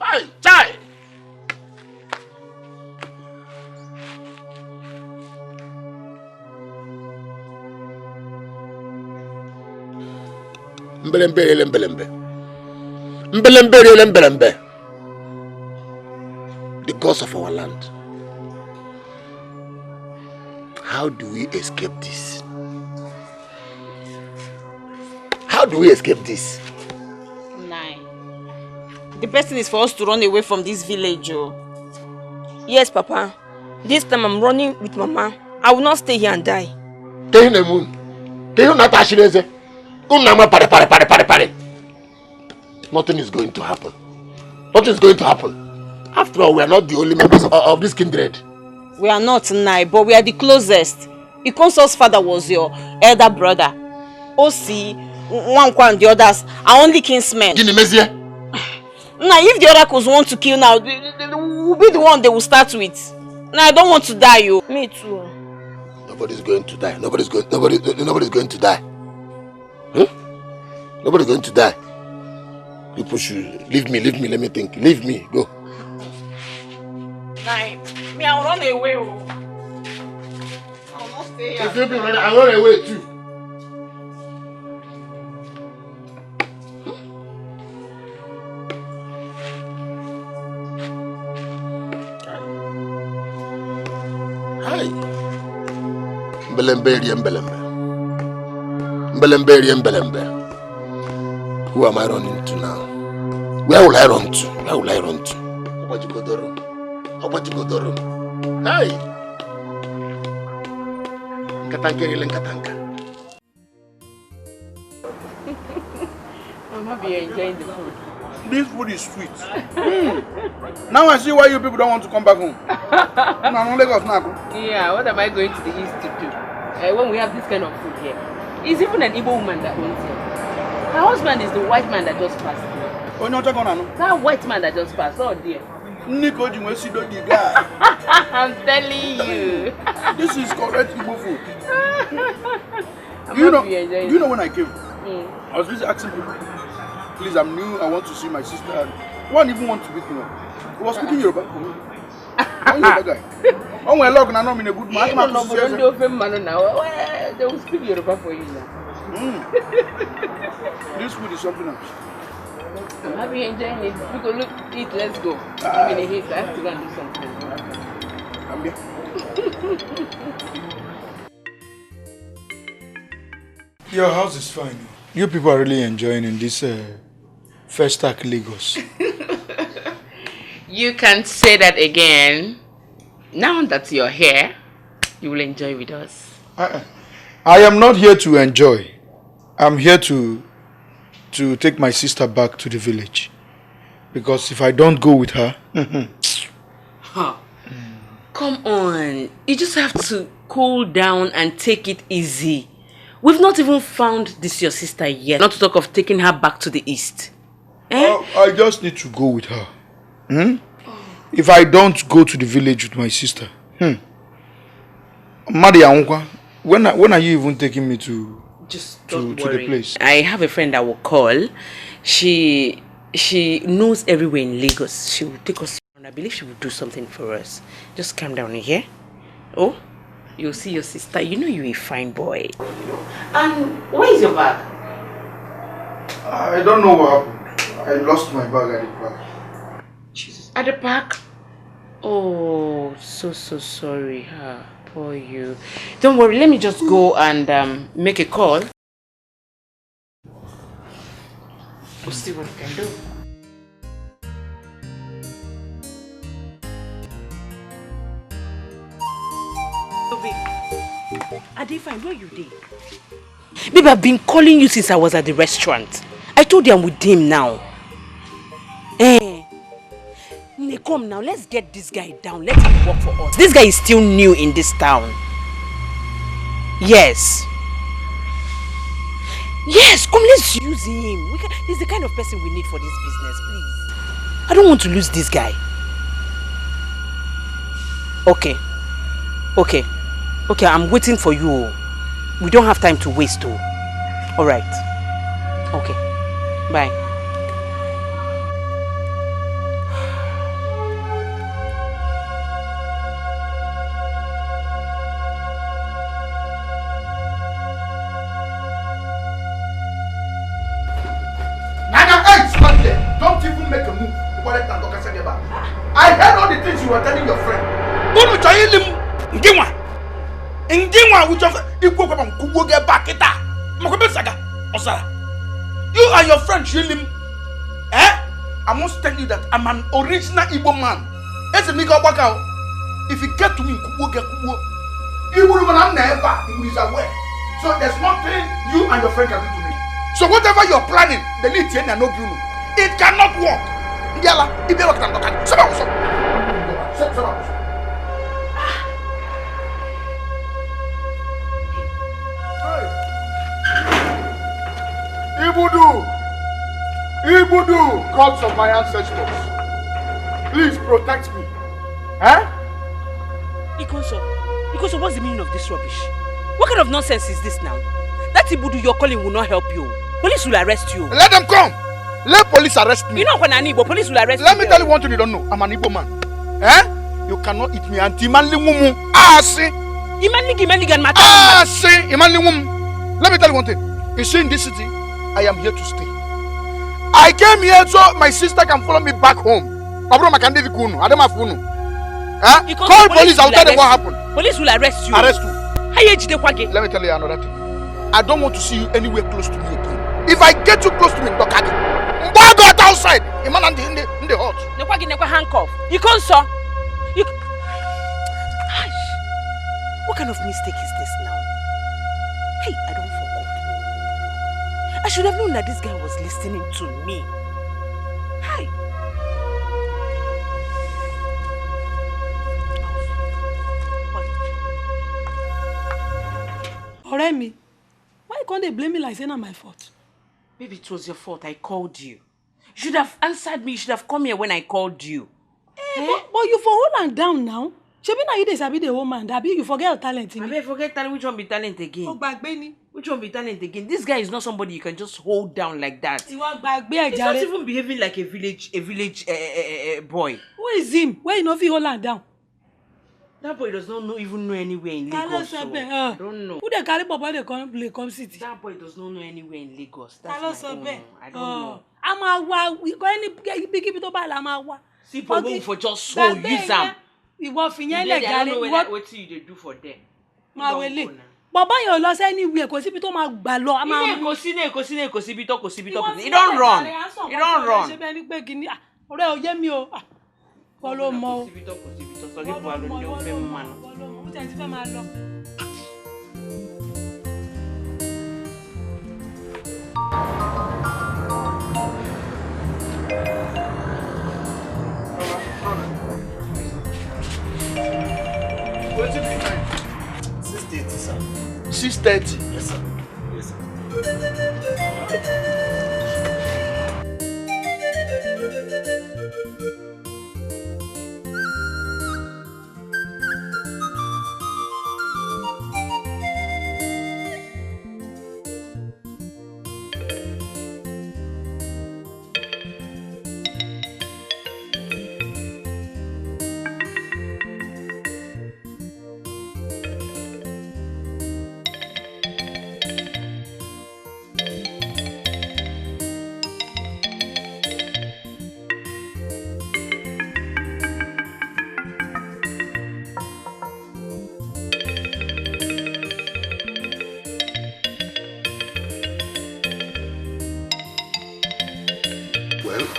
S16: Hey, chai! Mbelembe. The gods of our land. How do we escape this? How do we escape this?
S6: Nine. The best thing is for us to run away from this village, oh. Yes, Papa. This time I'm running with Mama. I will not stay here and die.
S16: Tell the moon. Tell not Ashireze. Nothing is going to happen. Nothing is going to happen. After all, we are not the only members of this kindred.
S6: We are not, Nai, but we are the closest. Ikonso's father was your elder brother. Osi, Nwankwa and the others are only kinsmen. Now, if the oracles want to kill now, they will be the one they will start with. Now, I don't want to die, you. Me too.
S16: Nobody's going to die. Nobody's going to die. Huh? Nobody's going to die. People should leave me, let me think. Leave me, go.
S6: Nai, me, I'll run away. I'll not stay here.
S16: If you be running, I'll run away too. Hi. Mbelembe. Who am I running to now? Where will I run to? Hi. Nkatanka.
S3: I'm happy you're enjoying the food.
S12: This food is sweet. Now I see why you people don't want to come back home.
S3: Yeah, what am I going to the east to do? When we have this kind of food here. It's even an Igbo woman that owns it. Her husband is the white man that just passed. That white man that just passed, oh dear. I'm telling you.
S12: This is correct Igbo food.
S3: You
S12: know when I came, I was busy asking people, please, I'm new, I want to see my sister. And one even want to meet me. He was speaking Yoruba for me. One Yoruba guy. Oh, my log, I'm in a good man.
S3: They will speak Yoruba for you now.
S12: This food is something else.
S3: I'm happy you're enjoying it. People look, eat, let's go. I'm in a haste. I have to go and do something.
S12: I'm here. Your house is fine. You people are really enjoying in this first act Lagos.
S3: You can say that again. Now that you're here, you will enjoy with us.
S12: I am not here to enjoy. I'm here to take my sister back to the village. Because if I don't go with her...
S3: Come on. You just have to cool down and take it easy. We've not even found this your sister yet. Not to talk of taking her back to the east.
S12: I just need to go with her. If I don't go to the village with my sister... Madia, when are you even taking me to the place?
S3: I have a friend that will call. She knows everywhere in Lagos. She will take us around. I believe she will do something for us. Just calm down here. Oh, you'll see your sister. You know you're a fine boy. And where is your bag?
S12: I don't know what happened. I lost my bag at the park.
S3: Jesus. At the park? Oh, so sorry. Poor you. Don't worry, let me just go and make a call. We'll see what we can do. Adefine, where you dey? Babe, I've been calling you since I was at the restaurant. I told you I'm with him now. Come now, let's get this guy down. Let him work for us. This guy is still new in this town. Yes. Yes, come, let's use him. He's the kind of person we need for this business, please. I don't want to lose this guy. Okay, I'm waiting for you. We don't have time to waste. Alright. Okay, bye.
S16: Don't even make a move. I heard all the things you were telling your friend. You and your friend Shilim. I must tell you that I'm an original Igbo man. If you get to me, you will never is aware. So there's nothing you and your friend can do to me. So whatever you're planning, the it cannot work. Ibudu, gods of my ancestors, please protect me.
S3: Ikonso, what's the meaning of this rubbish? What kind of nonsense is this now? That Ibudu you're calling will not help you. Police will arrest you.
S16: Let them come. Let police arrest me.
S3: You know when I'm Igbo, police will arrest you.
S16: Let me tell you one thing you don't know. I'm an Igbo man. You cannot eat me anti-manly woman. See?
S3: Imanli gan mata.
S16: See? Imanli woman. Let me tell you one thing. You see, in this city, I am here to stay. I came here so my sister can follow me back home. Call police, I'll tell them what happened.
S3: Police will arrest you.
S16: Arrest you. Let me tell you another thing. I don't want to see you anywhere close to me again. If I get too close to me, go out outside. In the hot.
S3: Handcuff. Ikonso. What kind of mistake is this now? Hey, I don't forget. I should have known that this guy was listening to me. Hi.
S2: Oremi, why can't they blame me like saying it's my fault?
S3: Maybe it was your fault. I called you. You should have answered me. You should have come here when I called you.
S2: But you for hold am down now. Shebi na you dey sabi the woman. That you forget your talent.
S3: I forget talent. Which one be talent again? Which one be talent again? This guy is not somebody you can just hold down like that. He's not even behaving like a village boy.
S2: Who is him? Where you know if he hold am down?
S3: That boy does not even know anywhere in Lagos. So I don't know.
S2: Who they carry Papa they come city?
S3: That boy does not know anywhere in Lagos. That's my own. I don't know. See problem for just so use am.
S2: I don't
S3: know what you they do for them.
S2: Baba you lost anywhere kò síbi tó máa gbà lọ.
S3: Kò síbi tó. He don't run.
S2: Ṣé bẹ́ẹ̀ ni pé kíní ọ̀rẹ́ ò yé mi o. Follow mo.
S16: What's it be?
S5: 6:30, sir.
S16: 6:30?
S5: Yes, sir. Yes, sir.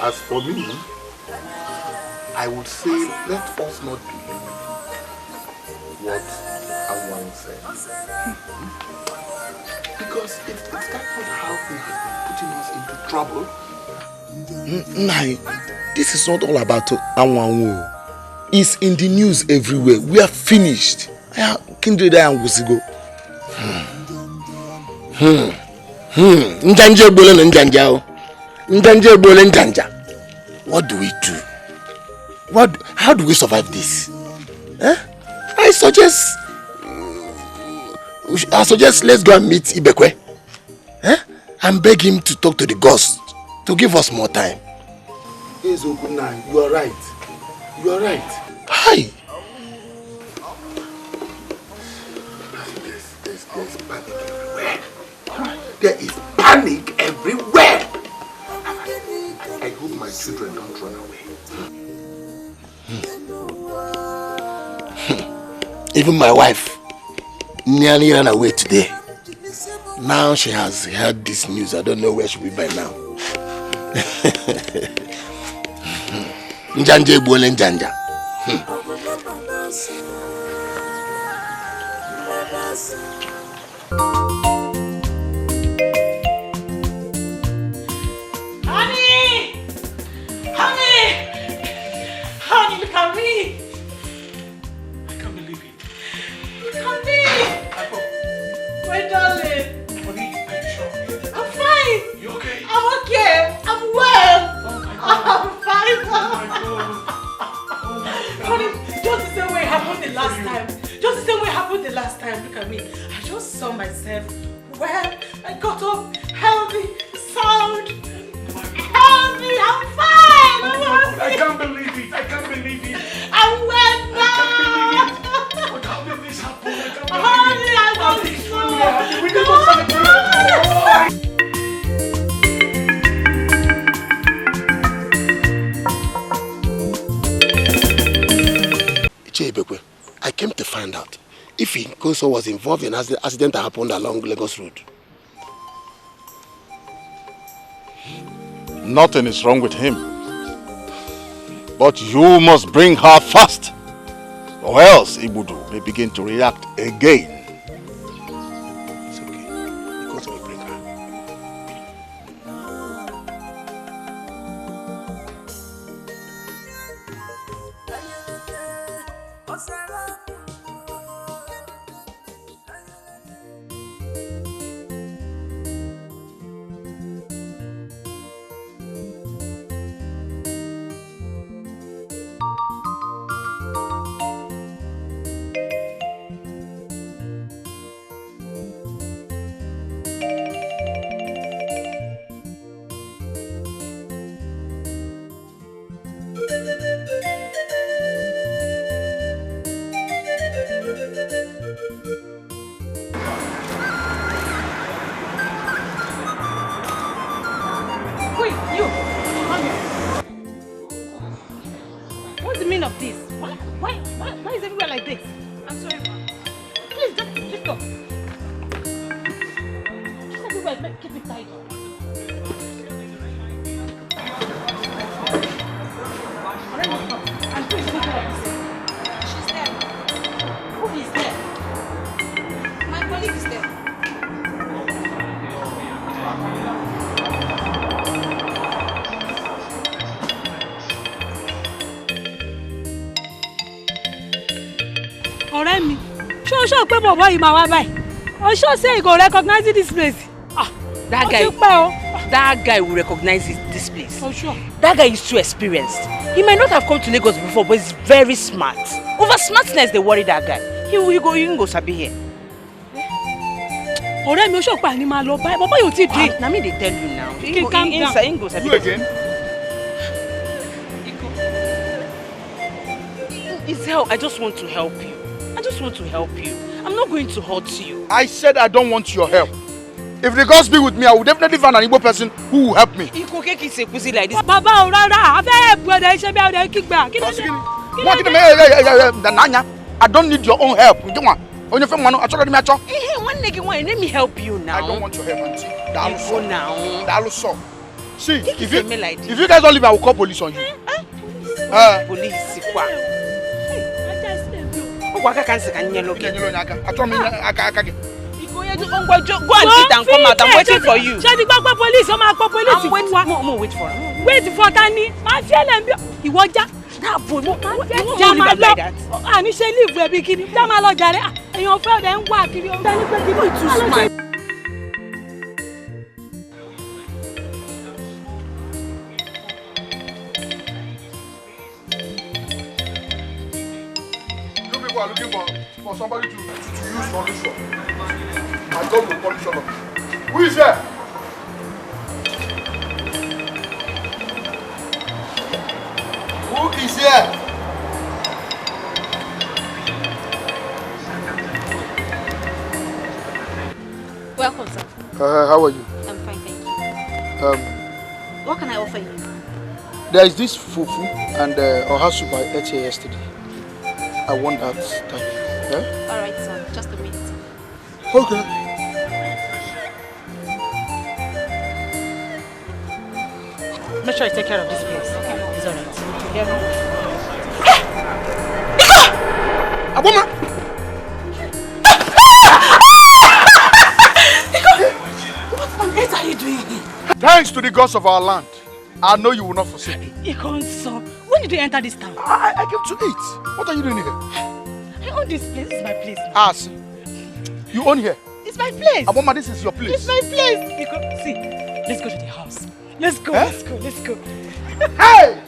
S16: As for me, I would say let us not believe what Anwan says. Because it's that not how he has been putting us into trouble.
S13: Nai, this is not all about Anwan. It's in the news everywhere. We are finished. Kindred and Wusigo. Njanje bole na njanja o. Njanje bole njanja. What do we do? How do we survive this? I suggest let's go and meet Ibekwe. And beg him to talk to the gods to give us more time.
S16: Ezokunai, you are right. You are right.
S13: Hi.
S16: There is panic everywhere. I hope my children don't run away.
S13: Even my wife nearly ran away today. Now she has heard this news. I don't know where she'll be by now. Njanje bole njanja.
S2: Honey, look at me.
S1: I can't believe it.
S2: Honey, my darling.
S1: Honey, are you sure?
S2: I'm fine.
S1: You okay?
S2: I'm okay. I'm well.
S1: Oh my God.
S2: I'm fine.
S1: Oh my God.
S2: Honey, just the same way it happened the last time. Just the same way it happened the last time. Look at me. I just saw myself well. I got up healthy, sound. Healthy. I'm fine.
S1: I can't believe it. I can't believe it.
S2: I'm well now.
S1: I can't believe it. But how did this happen? I can't believe
S2: Honey,
S1: it.
S2: I don't know.
S1: We need to
S13: celebrate. I came to find out if Inkoso was involved in the accident that happened along Lagos Road.
S5: Nothing is wrong with him. But you must bring her fast, or else Ibudu may begin to react again.
S13: It's okay. Inkoso will bring her.
S2: I'm sure say he go recognize this place.
S3: That guy will recognize this place.
S2: Oh, sure.
S3: That guy is too experienced. He might not have come to Lagos before, but he's very smart. Over smartness, they worry that guy. He can go sabi here.
S2: Ọ̀rẹ́ mi, o sure pa ni ma lọ báyìí. Baba you ti drink.
S3: Na me they tell you now.
S2: He calm down.
S3: You again? Isel, I just want to help you. I'm not going to hurt you.
S12: I said I don't want your help. If the gods be with me, I will definitely find an Igbo person who will help me.
S3: You can't kiss a pussy like this.
S2: Baba, I
S12: don't need your own help. Let
S3: me help you now.
S12: I don't want your help, auntie.
S3: Go now.
S12: See, if you guys don't leave, I will call police on you.
S3: Police,
S2: Go
S3: and sit and come out. I'm waiting for you.
S2: I'm
S3: wait for him.
S2: Wait for Tani. My friend, he was just that boy. And he said, "Leave where beginning." Jamalo Jare, and your friend then walk. You're too smart.
S12: people are looking for somebody to use solution. My God will polish all of you. Who is there? Who is here?
S9: Welcome, sir.
S12: How are you?
S9: I'm fine, thank you. What can I offer you?
S12: There is this fufu and oha soup I ate here yesterday. I want that type. Yeah?
S9: All right, sir. Just a minute.
S12: Okay.
S2: Make sure you take care of this place. It's alright. Yeah.
S12: Aboma!
S2: What are you doing here?
S12: Thanks to the gods of our land, I know you will not forsake me.
S2: Ikonso, when did you enter this town?
S12: I came to eat. What are you doing here?
S2: I own this place. This is my place.
S12: See. You own here?
S2: It's my place.
S12: Aboma, this is your place.
S2: It's my place. See, let's go to the house. Let's go.
S12: Eh?
S2: Let's go.
S12: Hey!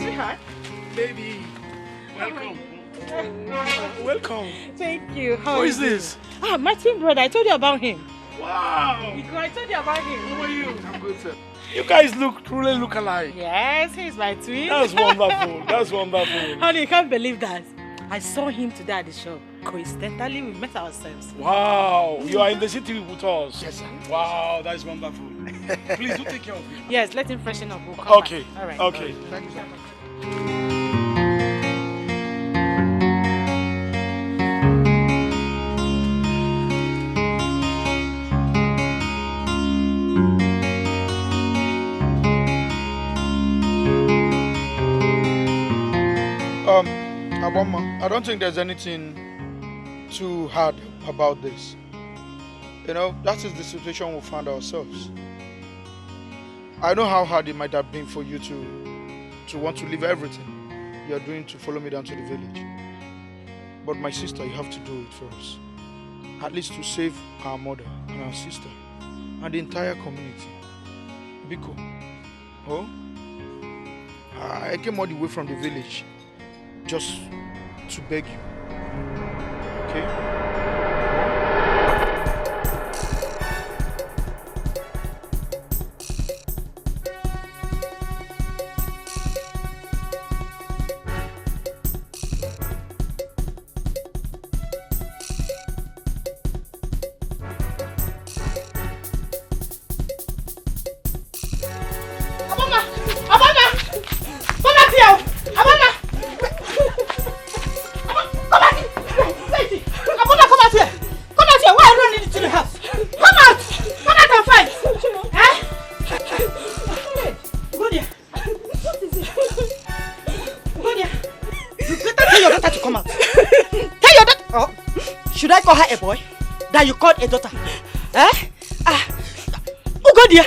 S2: Sweetheart.
S1: Baby, welcome. Welcome.
S2: Thank you.
S1: Who is this?
S2: My twin brother. I told you about him.
S1: Wow.
S2: Iko, I told you about him.
S1: How are you? I'm good, sir. You guys truly look alike.
S2: Yes, he's my twin.
S1: That's wonderful. That's wonderful.
S2: Honey, you can't believe that. I saw him today at the shop. Coincidentally, we met ourselves.
S1: Wow. You are in the city with us. Yes, sir. Wow, that's wonderful. Please do take care of him.
S2: Yes, let him freshen up. We'll come
S1: Okay.
S2: back. All right.
S1: Okay.
S2: Thank you so much.
S12: Aboma, I don't think there's anything too hard about this. You know, that is the situation we found ourselves. I know how hard it might have been for you to want to leave everything you're doing to follow me down to the village. But my sister, you have to do it for us. At least to save our mother and our sister and the entire community. Biko, I came all the way from the village just to beg you. Okay?
S3: You called a daughter. Ugodia,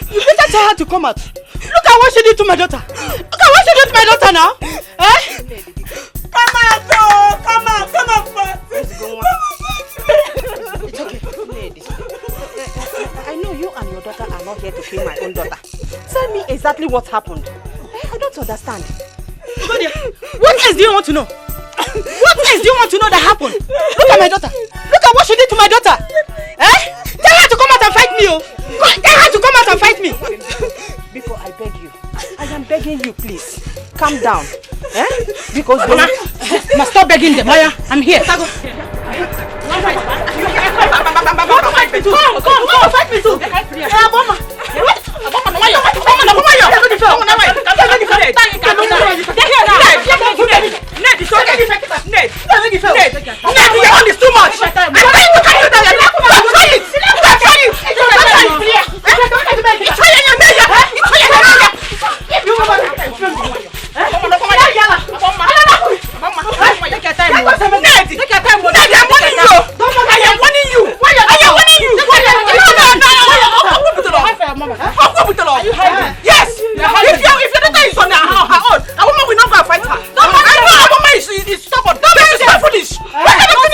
S3: you better tell her to come out. Look at what she did to my daughter. Look at what she did to my daughter now. Come out, oh, come out. It's okay, lady. I know you and your daughter are not here to kill my own daughter. Tell me exactly what happened. I don't understand. Ugodia, what else do you want to know? What else do you want to know that happened? Look at my daughter. Look at what she did to my daughter. Tell her to come out and fight me. Tell her to come out and fight me. Before I beg you, I am begging you, please. Calm down. Because Mama, stop begging them. Maya, I'm here. Go fight me too. Go fight me too.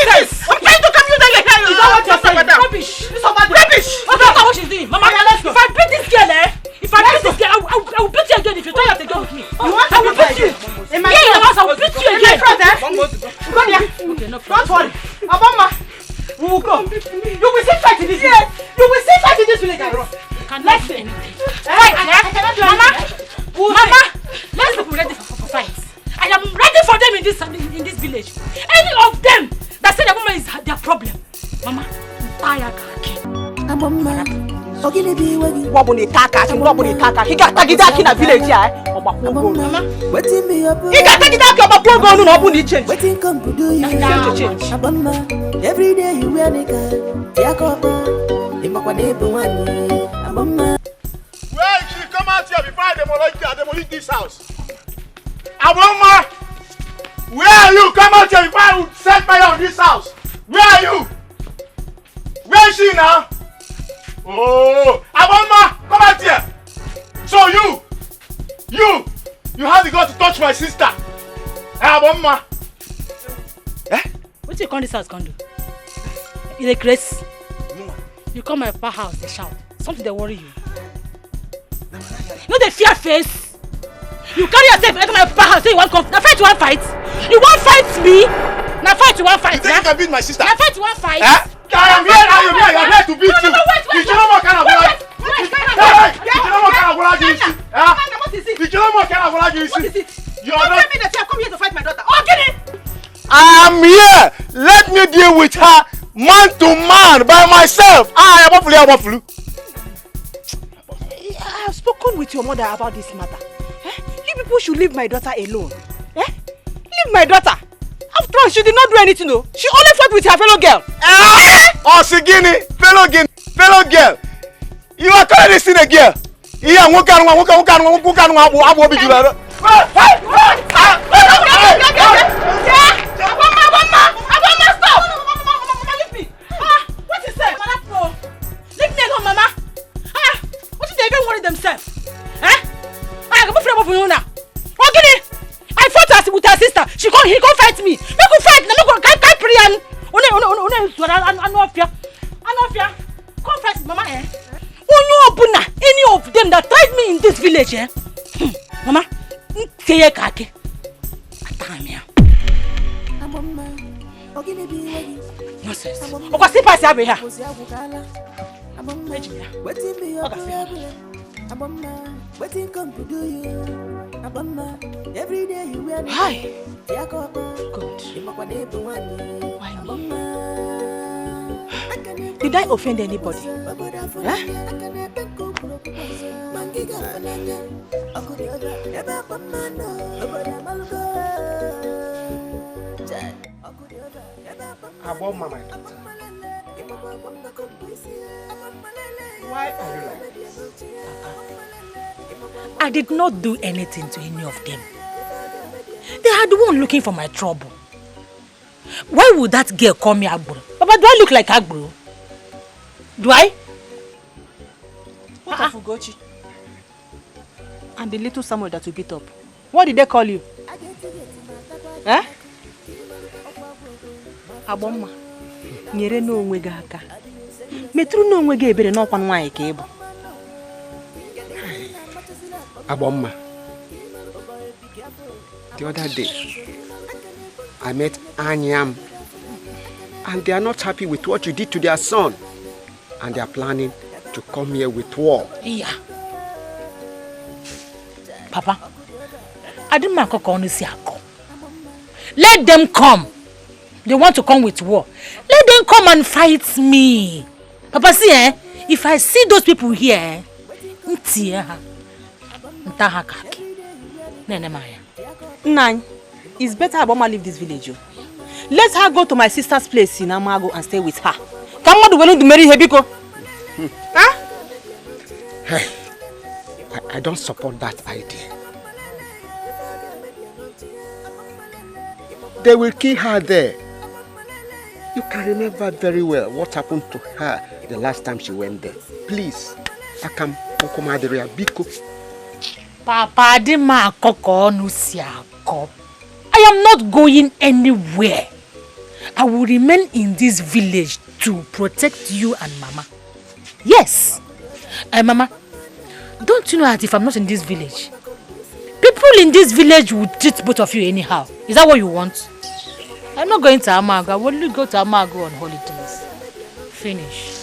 S3: This Don't worry. Aboma, we will go. You will see fight in this village. You will see fight in this village.
S2: Let's do anything. Mama, let's be ready for fights. I am ready for them in this village. Any of them that say the woman is their problem. Mama, tired.
S3: Wabuni taka, he got tagidaki na village here. Mama, he got tagidaki oba pogo no obuni change.
S4: Wetin come to do you? Abama, every day you wear nika. Yakoba, imakwane buwani. Abama.
S5: Where is she? Come out here before I demolish this house. Abama, where are you? Come out here before I set fire on this house. Where are you? Where is she now? Oh, Abama, come out here. So you have the guts to touch my sister. Abama.
S2: What you call this house, Kondo? You a grace? You come my papa house, they shout. Something they worry you. No, they fear face. You carry yourself enter my papa house, say you want come. Now fight, you want fight. You want fight me? Now fight, you want fight.
S5: You think you can beat my sister?
S2: Now fight, you want fight.
S5: I am here to beat you. Did you know what kind of life? Did you know what kind of life you see? Did you know what kind of life you see? You are not.
S3: Tell me that you come here to fight my daughter. Oh, get it.
S5: I am here. Let me deal with her man to man by myself. I have
S3: spoken with your mother about this matter. You people should leave my daughter alone. Leave my daughter. After all, she did not do anything though. She only fought with her fellow girl.
S5: Oh, Sigini, fellow girl. You are calling this thing a girl. Yeah, who can
S2: he can't fight me. He could fight. No, can't Priyan. Can't fight, Mama. Any of them that tried me in this village, Mama, say kake. Nonsense. Okay, see pass here.
S4: Wetin come to do you? Abama, every day you wear me.
S2: Hi.
S4: Good.
S3: Did I offend anybody?
S7: Aboma, my daughter. Why are you like this?
S2: I did not do anything to any of them. They are the one looking for my trouble. Why would that girl call me Agboro? Papa, do I look like Agboro? Do I?
S3: What of Ugochi? And the little Samuel that you beat up. What did they call you? Aboma, nyere no onwe gị aka. Metru no onwe gị ebere n'ọkwa nwaanyị ka ị bụ.
S7: Aboma, the other day, I met Anyam, and they are not happy with what you did to their son, and they are planning to come here with war.
S2: Yeah. Papa, I didn't make a call. Let them come. They want to come with war. Let them come and fight me. Papa, see, if I see those people here,
S3: Nine, it's better Aboma leave this village. Let her go to my sister's place in Amago and stay with her. Come on, willing to marry Hebiko.
S7: Hey, I don't support that idea. They will kill her there. You can remember very well what happened to her the last time she went there. Please, Akam Okomadria Biko.
S2: Papa, I am not going anywhere. I will remain in this village to protect you and Mama. Yes. Mama, don't you know that if I'm not in this village, people in this village will treat both of you anyhow? Is that what you want? I'm not going to Amago. I will only go to Amago on holidays. Finish.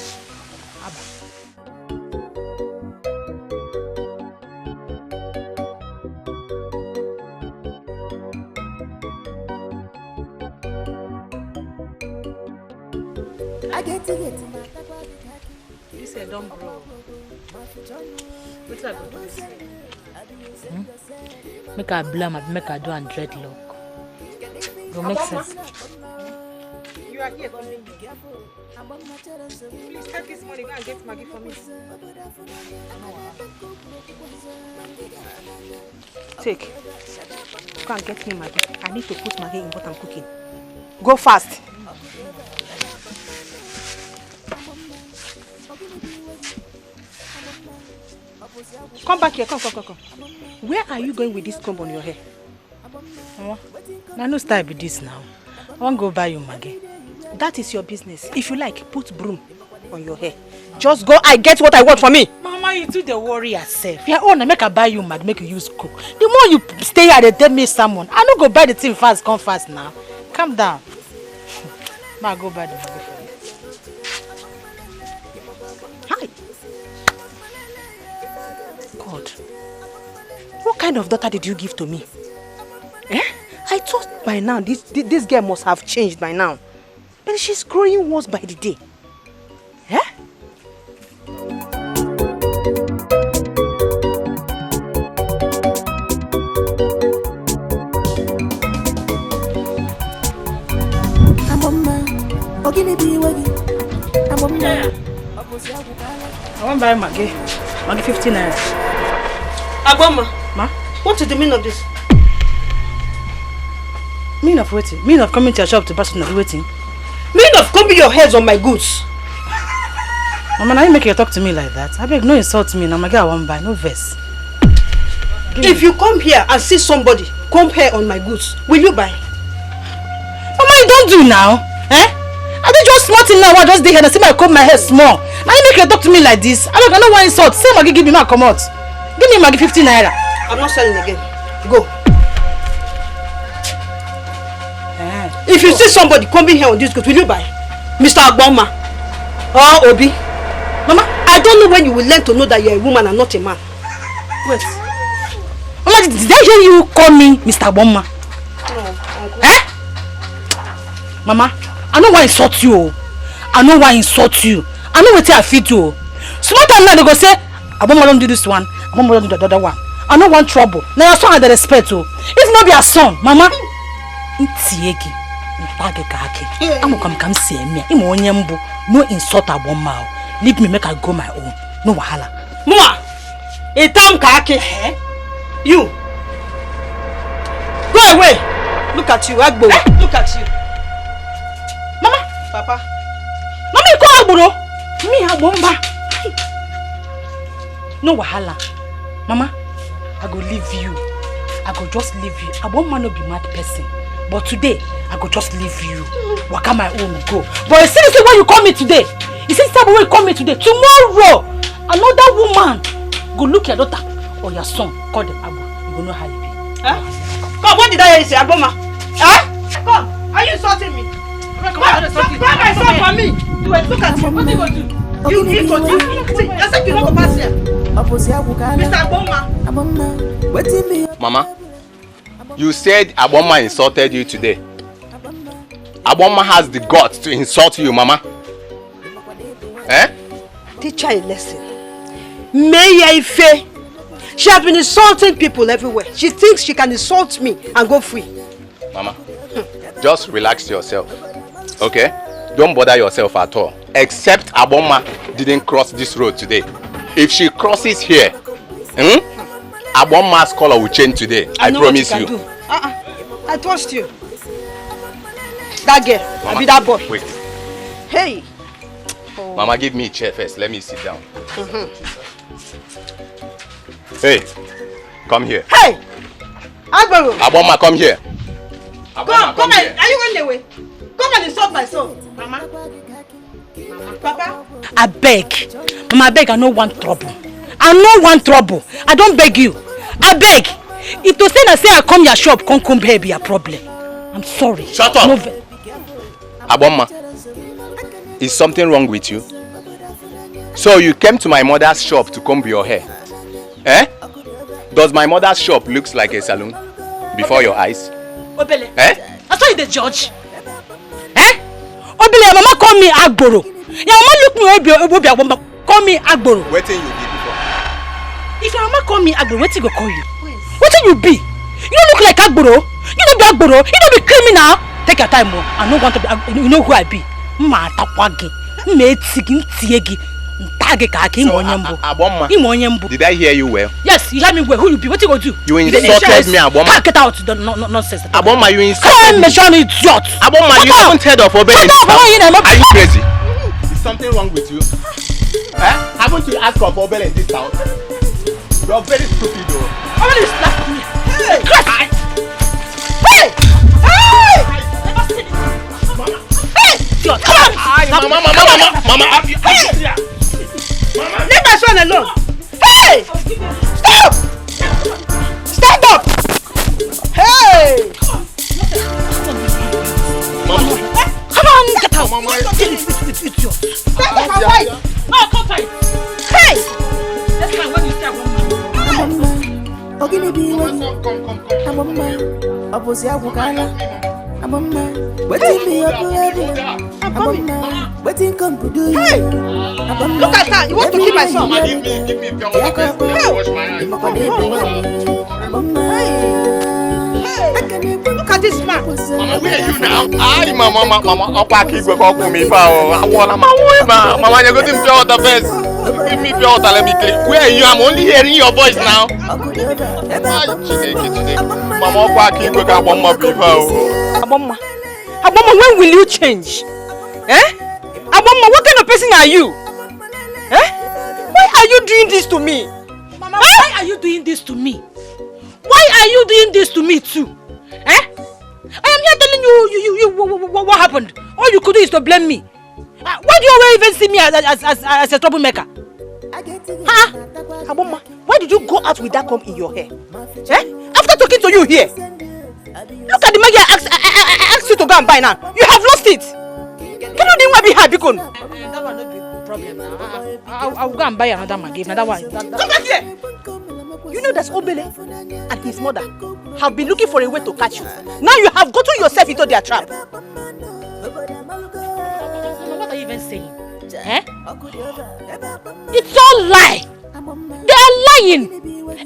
S4: I get to
S2: This is a dumb bro. What's that going to do? Make her blame and make her do and dreadlock. It will make sense.
S3: You are here calling me. Please take this money, go and get Maggie for me. Take. Go and get me Maggie. I need to put Maggie in what I'm cooking. Go fast. Come back here, come. Where are you going with this comb on your hair?
S2: I no style with this now. I want to go buy you Maggie.
S3: That is your business. If you like, put broom on your hair. Just go and get what I want for me.
S2: Mama, you do the worry yourself. Yeah, I make her buy you Maggie, make you use cook. The more you stay here, they tell me someone. I no go buy the thing fast, come fast now. Calm down. Ma, go buy the Maggie for you.
S3: Hi. God. What kind of daughter did you give to me? Eh? I thought by now this girl must have changed by now. But she's growing worse by the day. Eh?
S2: I want to buy Maggie. Maggie 15 naira.
S3: Aboma.
S2: Ma?
S3: What is the meaning of this?
S2: Meaning of waiting? Meaning of coming to your shop to buy something waiting?
S3: Meaning of combing your heads on my goods?
S2: Mama, now you make you talk to me like that. I beg, no insult me. Now Maggie I won't buy, no verse.
S3: If you come here and see somebody comb hair on my goods, will you buy?
S2: Mama, you don't do now. Eh? I did just small thing now. I just did here and see my comb my hair small. Now you make you talk to me like this. I don't want insult. Say Maggie, give me my come out. Give me Maggie 15 naira.
S3: I'm not selling again. Go. If you see somebody combing hair on this goods, will you buy? Mr. Agboma or Obi? Mama, I don't know when you will learn to know that you're a woman and not a man.
S2: Wait. Mama, did I hear you call me Mr. Agboma?
S3: No, Uncle.
S2: Eh? Mama, I know why I insult you. I know why I insult you. I know what I feed you. Small time now they go say, Agboma don't do this one, Agboma don't do the other one. I don't want trouble. Now your son has the respect too. If not be a son, Mama, no insult Agboma. Leave me make I go my own. No wahala.
S3: Mama, itam kake. You. Go away. Look at you, Agbo. Look at you.
S2: Mama.
S3: Papa.
S2: Mama, you go Agboro. Me Agbomba. No wahala. Mama, I go leave you. I go just leave you. Agboma no be mad person. But today, I go just leave you. Waka my own go. But you see this way you call me today. You see this way you call me today. Tomorrow, another woman go look your daughter or your son. Call them Abu. You go know how you be.
S3: Huh? Come, what did I hear you say, Agboma? Huh? Come, are you insulting me? Come my son for me. Look at you. What are you going to do? You need to do. See, you said you don't go pass here. Mr. Agboma.
S8: Mama, you said Agboma insulted you today. Agboma has the guts to insult you, Mama. Eh?
S3: Teach her a lesson. Meyaife. She has been insulting people everywhere. She thinks she can insult me and go free.
S8: Mama, just relax yourself. Okay? Don't bother yourself at all. Except Agboma didn't cross this road today. If she crosses here, Agboma's color will change today. I promise you.
S3: I trust you. That girl, Mama, I be that boy.
S8: Wait.
S3: Hey.
S8: Oh. Mama, give me a chair first. Let me sit down. Hey, come here.
S3: Hey,
S8: Agboma, come here.
S3: Agboma, come here. Are you going away? Come and insult my son, Mama. Papa.
S2: I beg, Mama, I beg. I no want trouble. I no want trouble. I don't beg you. I beg. If to say I come your shop, come here be a problem. I'm sorry.
S8: Shut up. No, Abomma, is something wrong with you? So you came to my mother's shop to comb your hair? Eh? Does my mother's shop looks like a salon before your eyes?
S2: Obele,
S8: eh?
S2: I saw you the judge. Eh? Obele, your mama call me Agboro. Your mama look me call me Agboro.
S8: What thing you did before?
S2: If your mama call me Agboro, what go call you? What thing you be? You don't look like Agboro. You don't be Agboro. You don't be criminal. Take your time, I don't want to be. You know who I be? Ma takwagi, me tiegi.
S8: Abomma, did I hear you well?
S2: Yes, you hear me well. Who you be? What you go do?
S8: You insulted me, Abomma.
S2: Get out! Nonsense.
S8: Abomma, you insulted me.
S2: Come on, idiot.
S8: Abomma, you haven't heard of Obele. Are you crazy? Is something wrong with you? Eh? Haven't you asked of Obele in this town? You're very stupid, though.
S2: Obele is slapping me. Hey! Hey! Come on!
S11: Mama,
S2: leave my son alone! Hey! Stop! Stand up! Hey!
S11: Mama!
S2: Come on, get out! Mama, stand up and fight! No, come fight! Hey! That's fine when you start one
S4: Waiting come to do you.
S2: Hey! Look at that! You want to kill my son?
S11: Give me pure water. Wash my hands.
S2: Look at this man.
S11: Mama, where are you now?
S8: Aye, mama, Opa keep going me for. I want Mama, you go to pure water first. Give me pure water, let me clean. Where are you? I'm only hearing your voice now. Mama, Opa keep going
S3: Abomma, when will you change? Eh? Abomma, what kind of person are you? Eh? Why are you doing this to me?
S2: Mama, why are you doing this to me? Why are you doing this to me too? Eh? I am here telling you what happened. All you could do is to blame me. Why do you always even see me as a troublemaker?
S3: Huh? Abomma, why did you go out with that comb in your hair? Eh? After talking to you here, look at the money I asked you to go and buy now. You have lost it. Can you be happy, Bikon?
S2: That one not be problem. I'll go and buy another Maggi. Another one.
S3: Come back here. You know that Obele and his mother have been looking for a way to catch you. Now you have gotten yourself into their trap.
S2: What are you even saying? Eh? It's all lie. They are lying.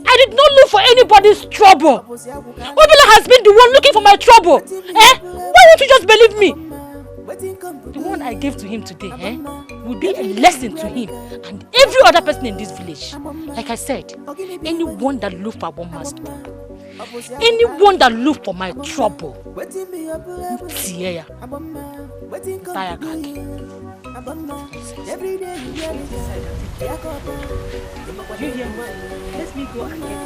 S2: I did not look for anybody's trouble. Obele has been the one looking for my trouble. Eh? Why won't you just believe me? The one I gave to him today, will be a lesson to him and every other person in this village. Like I said, anyone that look for one must go. Anyone that look for my trouble, Tiaya, Tayakaki. You hear me? Let me go and get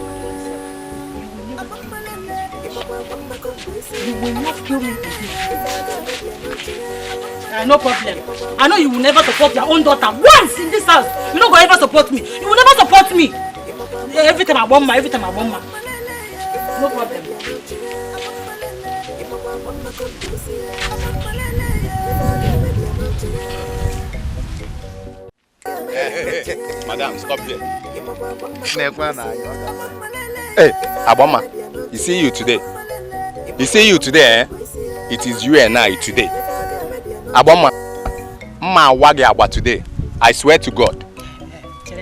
S2: you will not kill me. No problem. I know you will never support your own daughter once in this house. You don't go ever support me. You will never support me. Every time I want ma, No problem.
S8: Madam, stop here. Hey, Abomma, you see you today. Eh? It is you and I today. Abomma, today. I swear to God.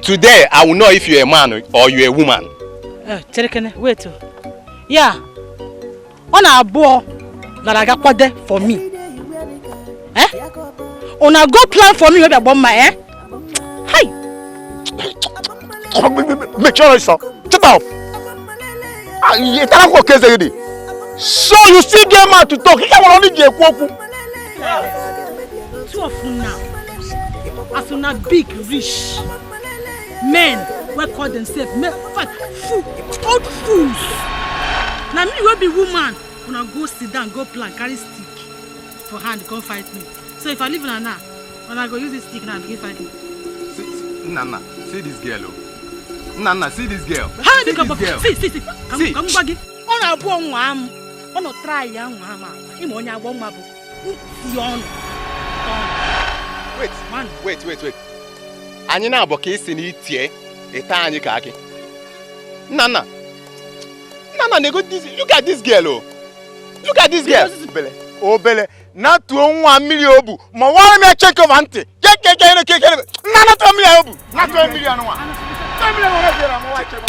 S8: Today, I will know if you're a man or you're a woman.
S2: Wait. Yeah. On a boy that I got there for me. Eh? On a go plan for me with Abomma, eh? Hi.
S7: Make sure it's up. Shut up. So you still get mad to talk.
S2: Two of you now. As soon as big, rich men will call themselves men, old fools. Now me will be woman. When I go sit down, go plan, carry stick for hand, come fight me. So if I leave now, when I go use this stick now, begin fight me.
S8: Nana, see this girl. Nana, see this girl.
S2: How see this girl? See. Come back. On a bon one. On a try young mama. Him on your one mabu.
S8: Wait. Anyị na-abụ ka isi na itie ita anyị ka akị. Nana, nego this. Look at this girl, oh. Look at this girl.
S5: Obele, not to $1 million. Ma wala me check of auntie. Nana 2 million obu. Not 2 million no one. 2 million no dey am wa check.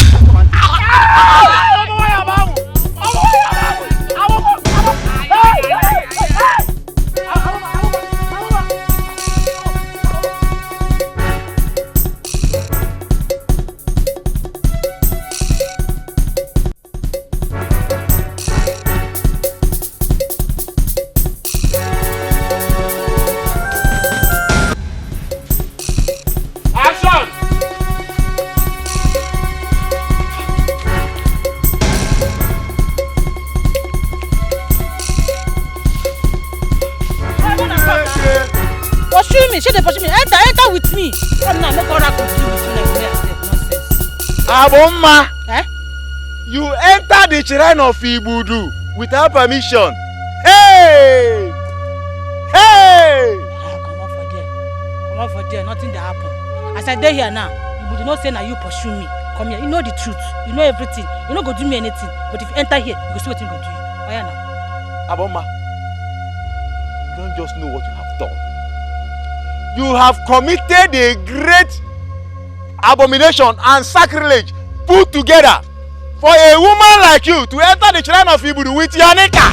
S2: Pursue me. Enter with me. Come now, make all that pursue with you like nonsense.
S5: Abomma, you enter the shrine of Ibudu without permission. Hey!
S2: Come on for there. Nothing that happen. As I dey here now, Ibudu not say now you pursue me. Come here. You know the truth. You know everything. You not go do me anything. But if you enter here, you go see what you go do. Oh yeah now.
S5: Abomma, you don't just know what you have done. You have committed a great abomination and sacrilege put together for a woman like you to enter the shrine of Ibudu with your nika.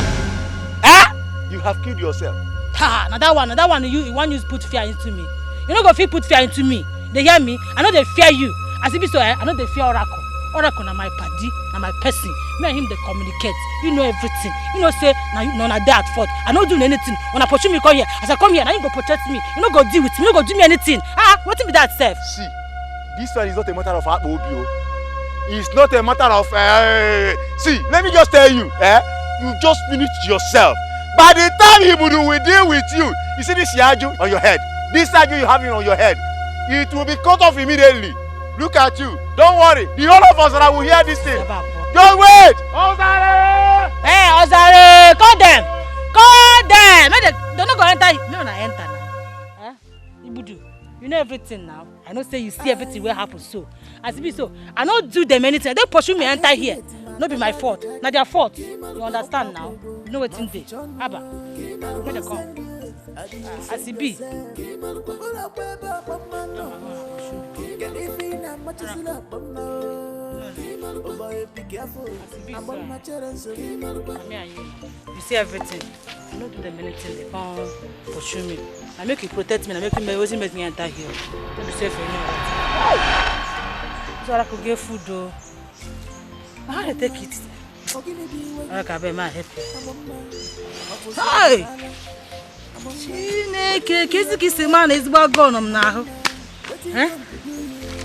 S5: You have killed yourself.
S2: Now that one, you want you put fear into me. You know go fit put fear into me. They hear me. I know they fear you. As it be so, I know they fear Oracle. Oracle na my paddy, na my person. Me and him they communicate. You know everything. You know say na day at fault. I don't do anything. When I pursue me come here, as I come here, now you go protect me. You know go deal with me. You know go do me anything. What be that self?
S5: See, this one is not a matter of Obio. It's not a matter of see, let me just tell you, you just finished yourself. By the time he will deal with you, you see this yaju on your head. This yaju you have on your head, it will be cut off immediately. Look at you. Don't worry. The whole of us that will hear this thing. Just wait. Ozare!
S2: Hey, Ozare! Call them. They don't go enter. No, na enter now. Ibudu, you know everything now. I know say you see everything will happen so. As it be so, I don't do them anything. They pursue me enter here. No be my fault. Not their fault. You understand now? You know what's in there. Abba, where they come? As it be. You see everything. I don't do them anything. They come pursue me. I make you protect me. I make you always make me enter here. Don't be safe for me. So I could get food though. How do I take it? I can be my help. Hi! Chineke, kisi man is about gone now.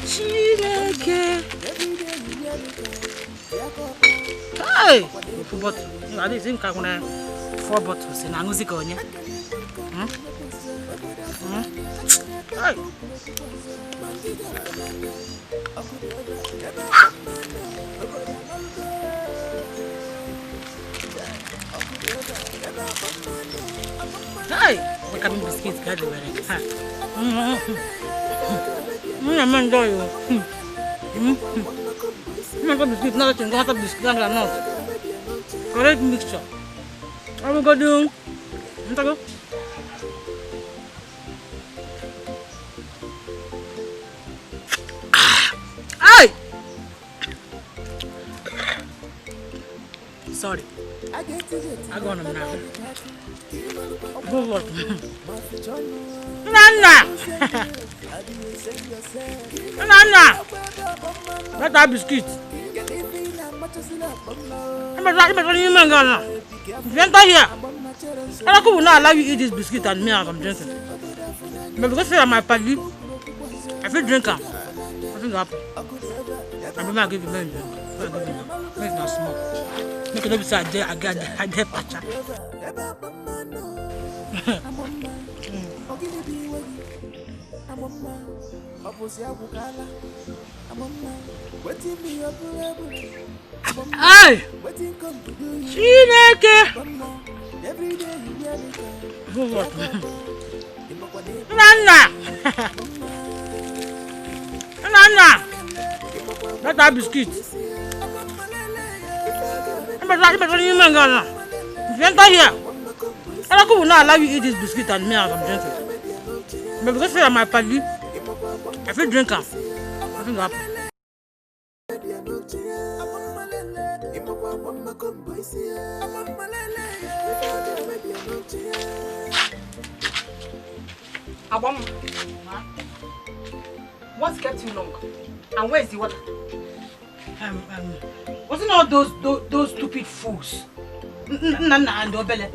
S2: Chineke. Hey! But I didn't think I want 4 bottles in music on you. Hey! Hey! Look at me biscuits everywhere. I'm enjoying you. I'm going to biscuits, not to have biscuits, not. Correct mixture. What are we going to do? Hey! Sorry. I go on now. Good luck. Nana! That's our biscuit. If you enter here, I will not allow you to eat this biscuit and me as I'm drinking. But because you're my party, if you drink them, nothing will happen. I'm going to give you money. Make it not small. Make it not be so I get patcha. Ay! Chineke! Nana! Nana! That's our biscuit. If you enter here, I will not allow you to eat this biscuit and me as I'm drinking. But because you're my party, I feel drink them. Nothing happen.
S3: Abom, what's kept you long? And where is the water?
S2: Wasn't all those stupid fools? Nana and Obele.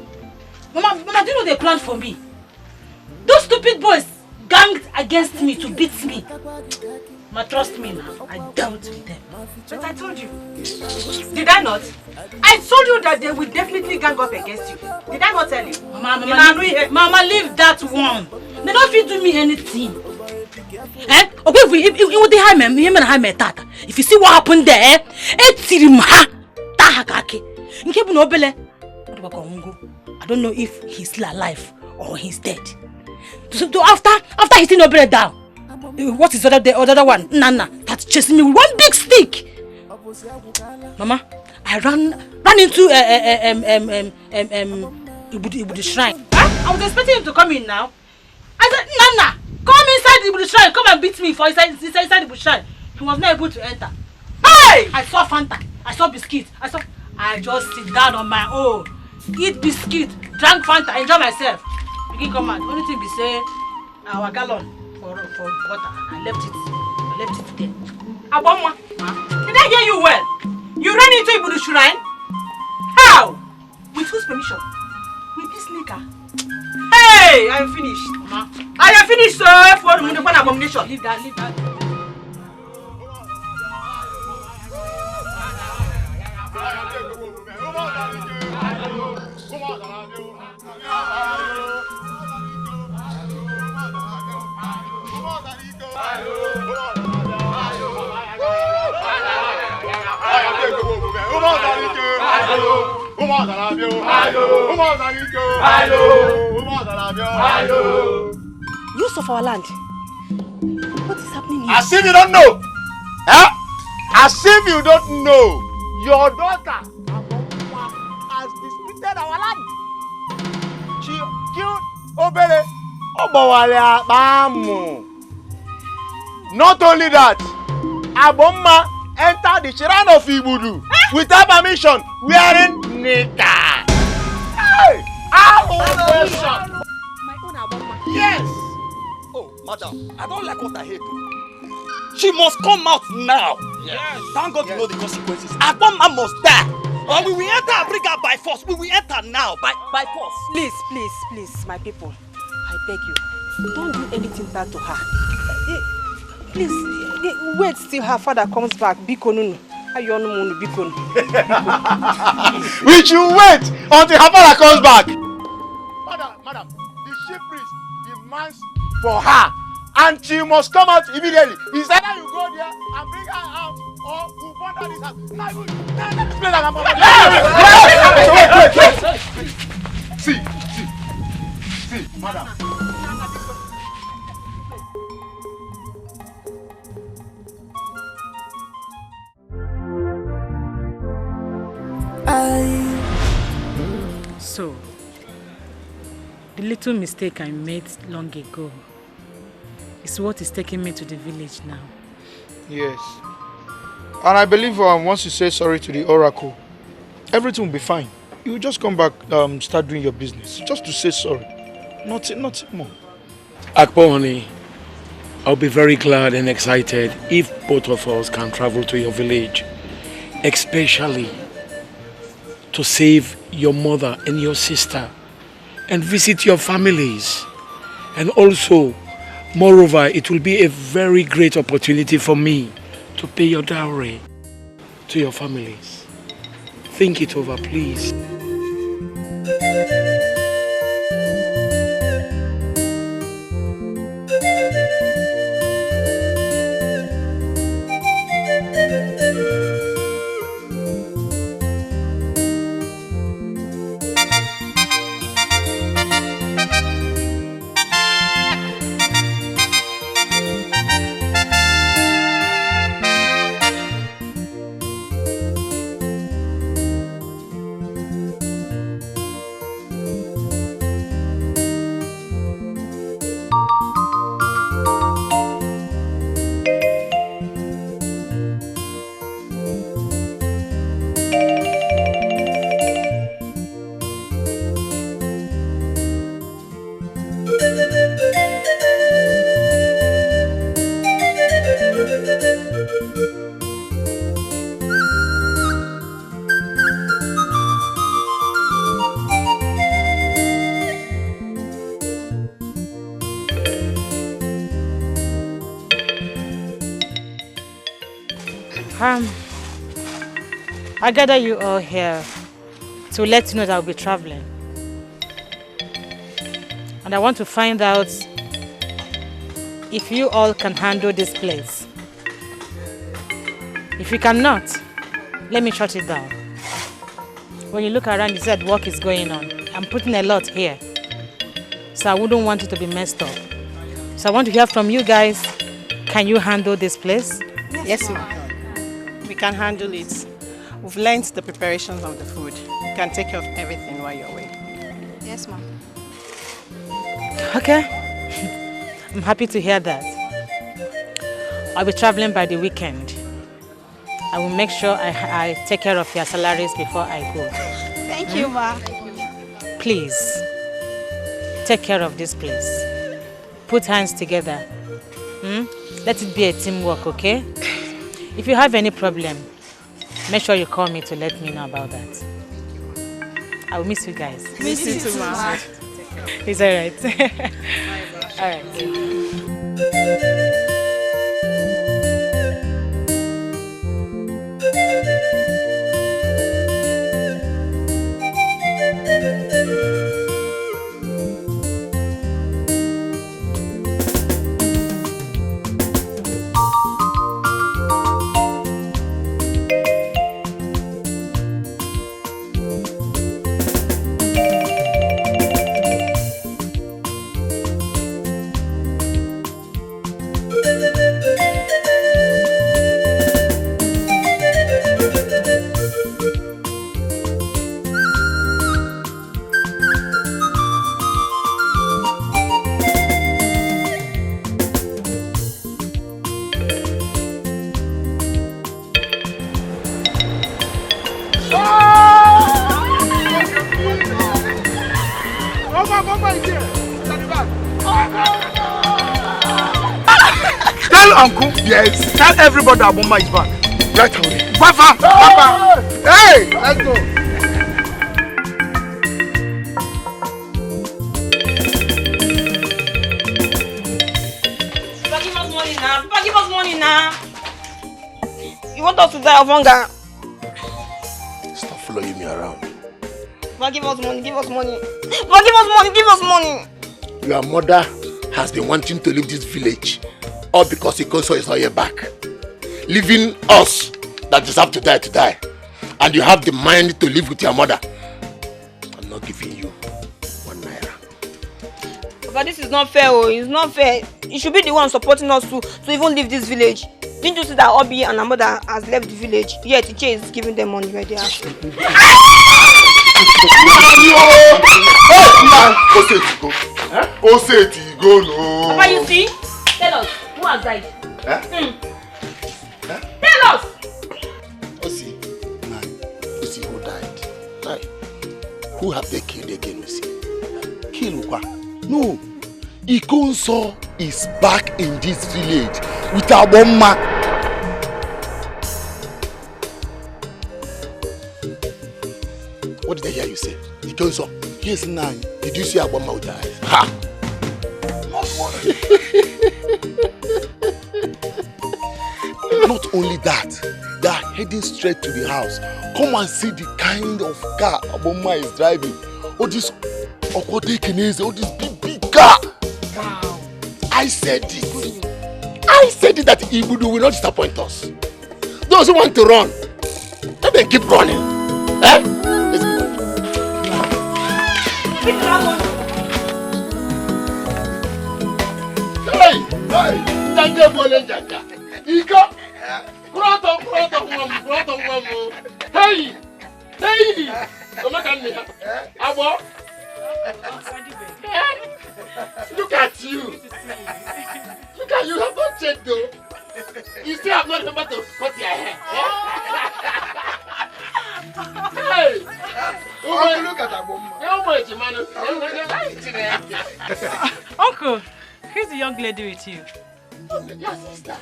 S2: Mama, do you know they planned for me? Those stupid boys ganged against me to beat me. Ma, trust me now, I dealt with them.
S3: But I told you. Did I not? I told you that they will definitely gang up against you. Did I not tell you?
S2: Mama, leave that one. They don't fit do me anything. Eh? Okay, if they hire me, if you see what happened there, I don't know if he's still alive or he's dead. So after hitting Obele down, what is the other one? Nana, that's chasing me with one big stick. Mama, I ran into the shrine. Huh? I was expecting him to come in now. I said, Nana, come inside the shrine, come and beat me for inside the shrine. He was not able to enter. Hey! I saw Fanta, I saw biscuit, I just sit down on my own, eat biscuit, drank Fanta, enjoy myself. Begin come out. Only thing be say, our gallon for water. I left it there.
S3: Aboma, did I hear you well? You ran into Ibudu shrine? How? With whose permission? With this nigga? Hey, I am finished. I am finished, sir, for the one abomination.
S2: Leave that.
S3: Use of our land. What is happening here?
S5: As if you don't know. Eh? As if you don't know. Your daughter has disputed our land. She killed Obele. Obawale Abamu. Not only that, Aboma entered the shrine of Ibudu without permission, wearing nika. Hey!
S3: My own Aboma.
S5: Yes!
S18: Oh, madam, I don't like what I hear. She must come out now. Yes. Thank God you know the consequences. Aboma must die. Or we will enter and bring her by force. We will enter now by force.
S3: Please, my people. I beg you. Don't do anything bad to her. Please, wait till her father comes back. Bikonunu. Bikonu.
S5: We should wait until her father comes back. Madam, the chief priest demands for her. And she must come out immediately. It's either you go there and bring her out or we'll burn down this house. Wait. See, madam.
S2: So, the little mistake I made long ago is what is taking me to the village now.
S12: Yes. And I believe once you say sorry to the oracle, everything will be fine. You will just come back, start doing your business. Just to say sorry. Nothing more.
S1: Akpo honey, I'll be very glad and excited if both of us can travel to your village. Especially to save your mother and your sister and visit your families. And also, moreover, it will be a very great opportunity for me to pay your dowry to your families. Think it over, please.
S2: I gather you all here to let you know that I'll be traveling. And I want to find out if you all can handle this place. If you cannot, let me shut it down. When you look around, you said work is going on. I'm putting a lot here. So I wouldn't want it to be messed up. So I want to hear from you guys. Can you handle this place?
S14: Yes, ma'am. We can handle it. We've learned the preparations of the food. You can take care of everything while you're away.
S9: Yes, ma'am.
S2: Okay. I'm happy to hear that. I'll be traveling by the weekend. I will make sure I take care of your salaries before I go.
S14: Thank you, ma.
S2: Please, take care of this place. Put hands together. Let it be a teamwork, okay? If you have any problem, make sure you call me to let me know about that. I will miss you guys.
S14: Miss you too, ma.
S2: It's alright. Alright.
S16: Tell Uncle. Yes. Tell everybody that Mama is back. Right away. Papa! Papa! Hey! Let's go.
S6: Papa, give us money now. Papa, give us money now. You want us to die of hunger?
S16: Stop following me around.
S6: Papa, give us money. Give us money. Papa, give us money. Give us money.
S16: Your mother has been wanting to leave this village. All because Ikonso is not yet back. Leaving us that deserve to die. And you have the mind to live with your mother. I'm not giving you 1 naira.
S6: Papa, this is not fair. Oh, it's not fair. You should be the one supporting us to even leave this village. Didn't you see that Obi and her mother has left the village? Yet Iche is giving them money right there.
S16: No.
S6: Papa, you see? Tell us, who has died? Tell us!
S16: Osi, who died? Right. Who have they killed again, Osi? Kill Ukwa? No. Ikonso is back in this village with our mama. What did I hear you say? Ikonso? Yes, now. Did you see our mama with her eyes? Ha! Not only that, they are heading straight to the house. Come and see the kind of car Aboma is driving. All this Okodekeneze, all this big car. Wow. I said it. I said it that Ibudu will not disappoint us. Those who want to run, let them keep running. Eh? Let's go. Hey! Janja bole janja. Iko! Kroto mwamu. Hey! Omakani. Abo. Look at you. Look at you. Have not checked though. You still have not remembered to cut your hair. Hey! Uncle, look at that woman.
S2: Uncle, who's the young lady with you?
S16: Your sister.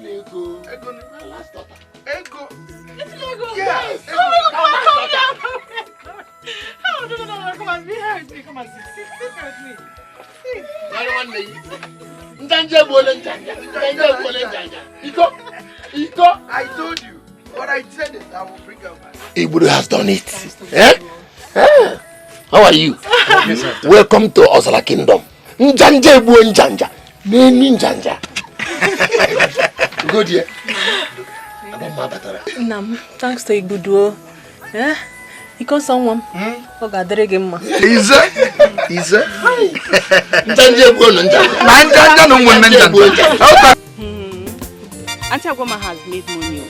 S16: Ego, my last daughter. Ego.
S2: It's Ego.
S16: Yes.
S2: Oh, no. Come on, be here with me. Come on, sit with me.
S16: I don't want to. Njanja bole njanja. Iko. I told you. But I said it, I will bring her back.
S11: Ibudu has done it. Eh? How are you? Welcome to Osala Kingdom. Njanja ebu njanja. Neni njanja. Good year.
S3: Nam, thanks to Ibudu. Eh? He calls someone. Oga Dregema.
S16: Isa?
S11: Njanja ebu njanja.
S16: Njanja no mo njanja.
S3: Auntie Agoma has made money.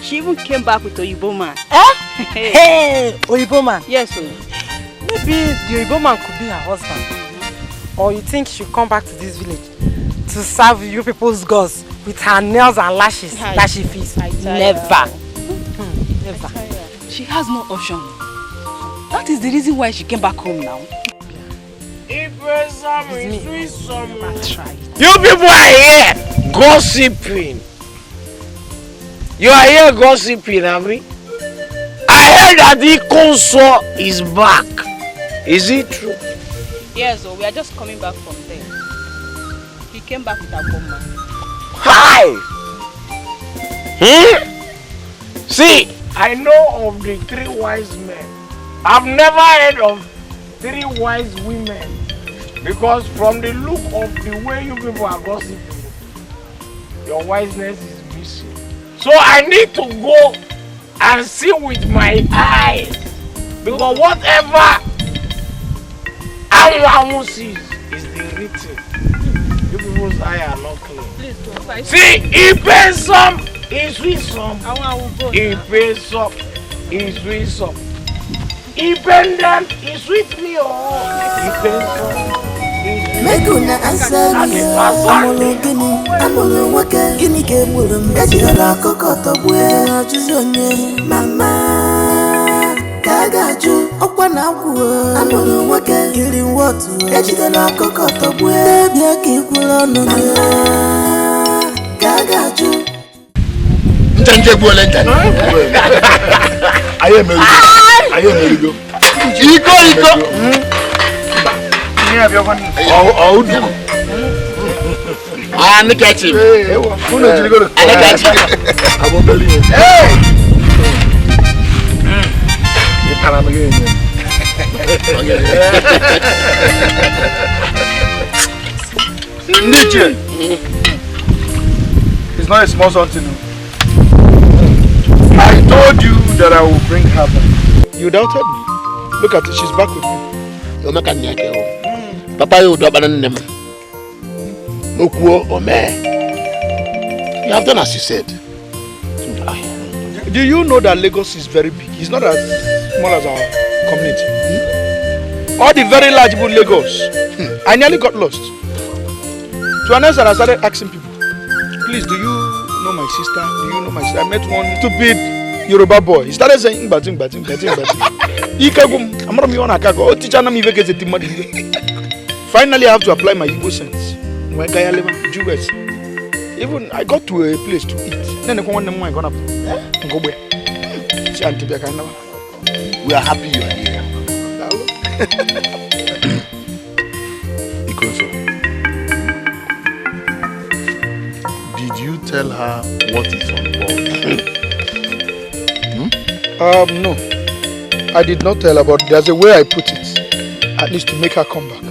S3: She even came back with Oyibo man.
S2: Hey, Oyibo man.
S3: Yes, sir.
S2: Maybe the Oyibo man could be her husband. Or you think she'll come back to this village to serve you people's gods with her nails and lashes that she feeds?
S3: Never. Never. She has no option. That is the reason why she came back home now.
S11: You people are here gossiping. You are here gossiping, Abi. I heard that the console is back. Is it true?
S3: Yes, so we are just coming back from there. He came back with a woman.
S11: Hi! See, I know of the 3 wise men. I've never heard of 3 wise women. Because from the look of the way you people are gossiping, your wiseness is missing. So I need to go and see with my eyes. Because whatever Amu sees is the written. You people's eyes are not clean.
S3: Please go.
S11: See, he pays some, he sweet some. He pays some, he sweet some. He pays them, he sweet me all. He pays some.
S4: Make una answer me, amolo wake, gini ke mulum, ejidala kokoto bwe, ajuzonye, mama, kagaju, okwana kuo, amolo wake, gili watu, ejidala kokoto bwe, nebia kikulo no, mama, kagaju.
S11: Njanje bwole njanje.
S16: Aye merigo.
S11: Iko.
S16: Oh,
S11: I look at him. I look at him.
S16: I won't believe it. Hey! Nietzsche. It's not a small something. I told you that I will bring her back. You doubted me. Look at it, she's back with me.
S11: Papa, you do banana. Okuo Ome. You have done as you said.
S12: Do you know that Lagos is very big? It's not as small as our community. All the very large people in Lagos. I nearly got lost. To an answer, I started asking people, please, do you know my sister? Do you know my sister? I met one stupid Yoruba boy. He started saying, bating. Finally, I have to apply my Igbo sense. Even I got to a place to eat. Then I go back.
S11: We are happy you are here.
S16: Ikonso, did you tell her what is on board?
S12: No. I did not tell her, but there's a way I put it. At least to make her come back.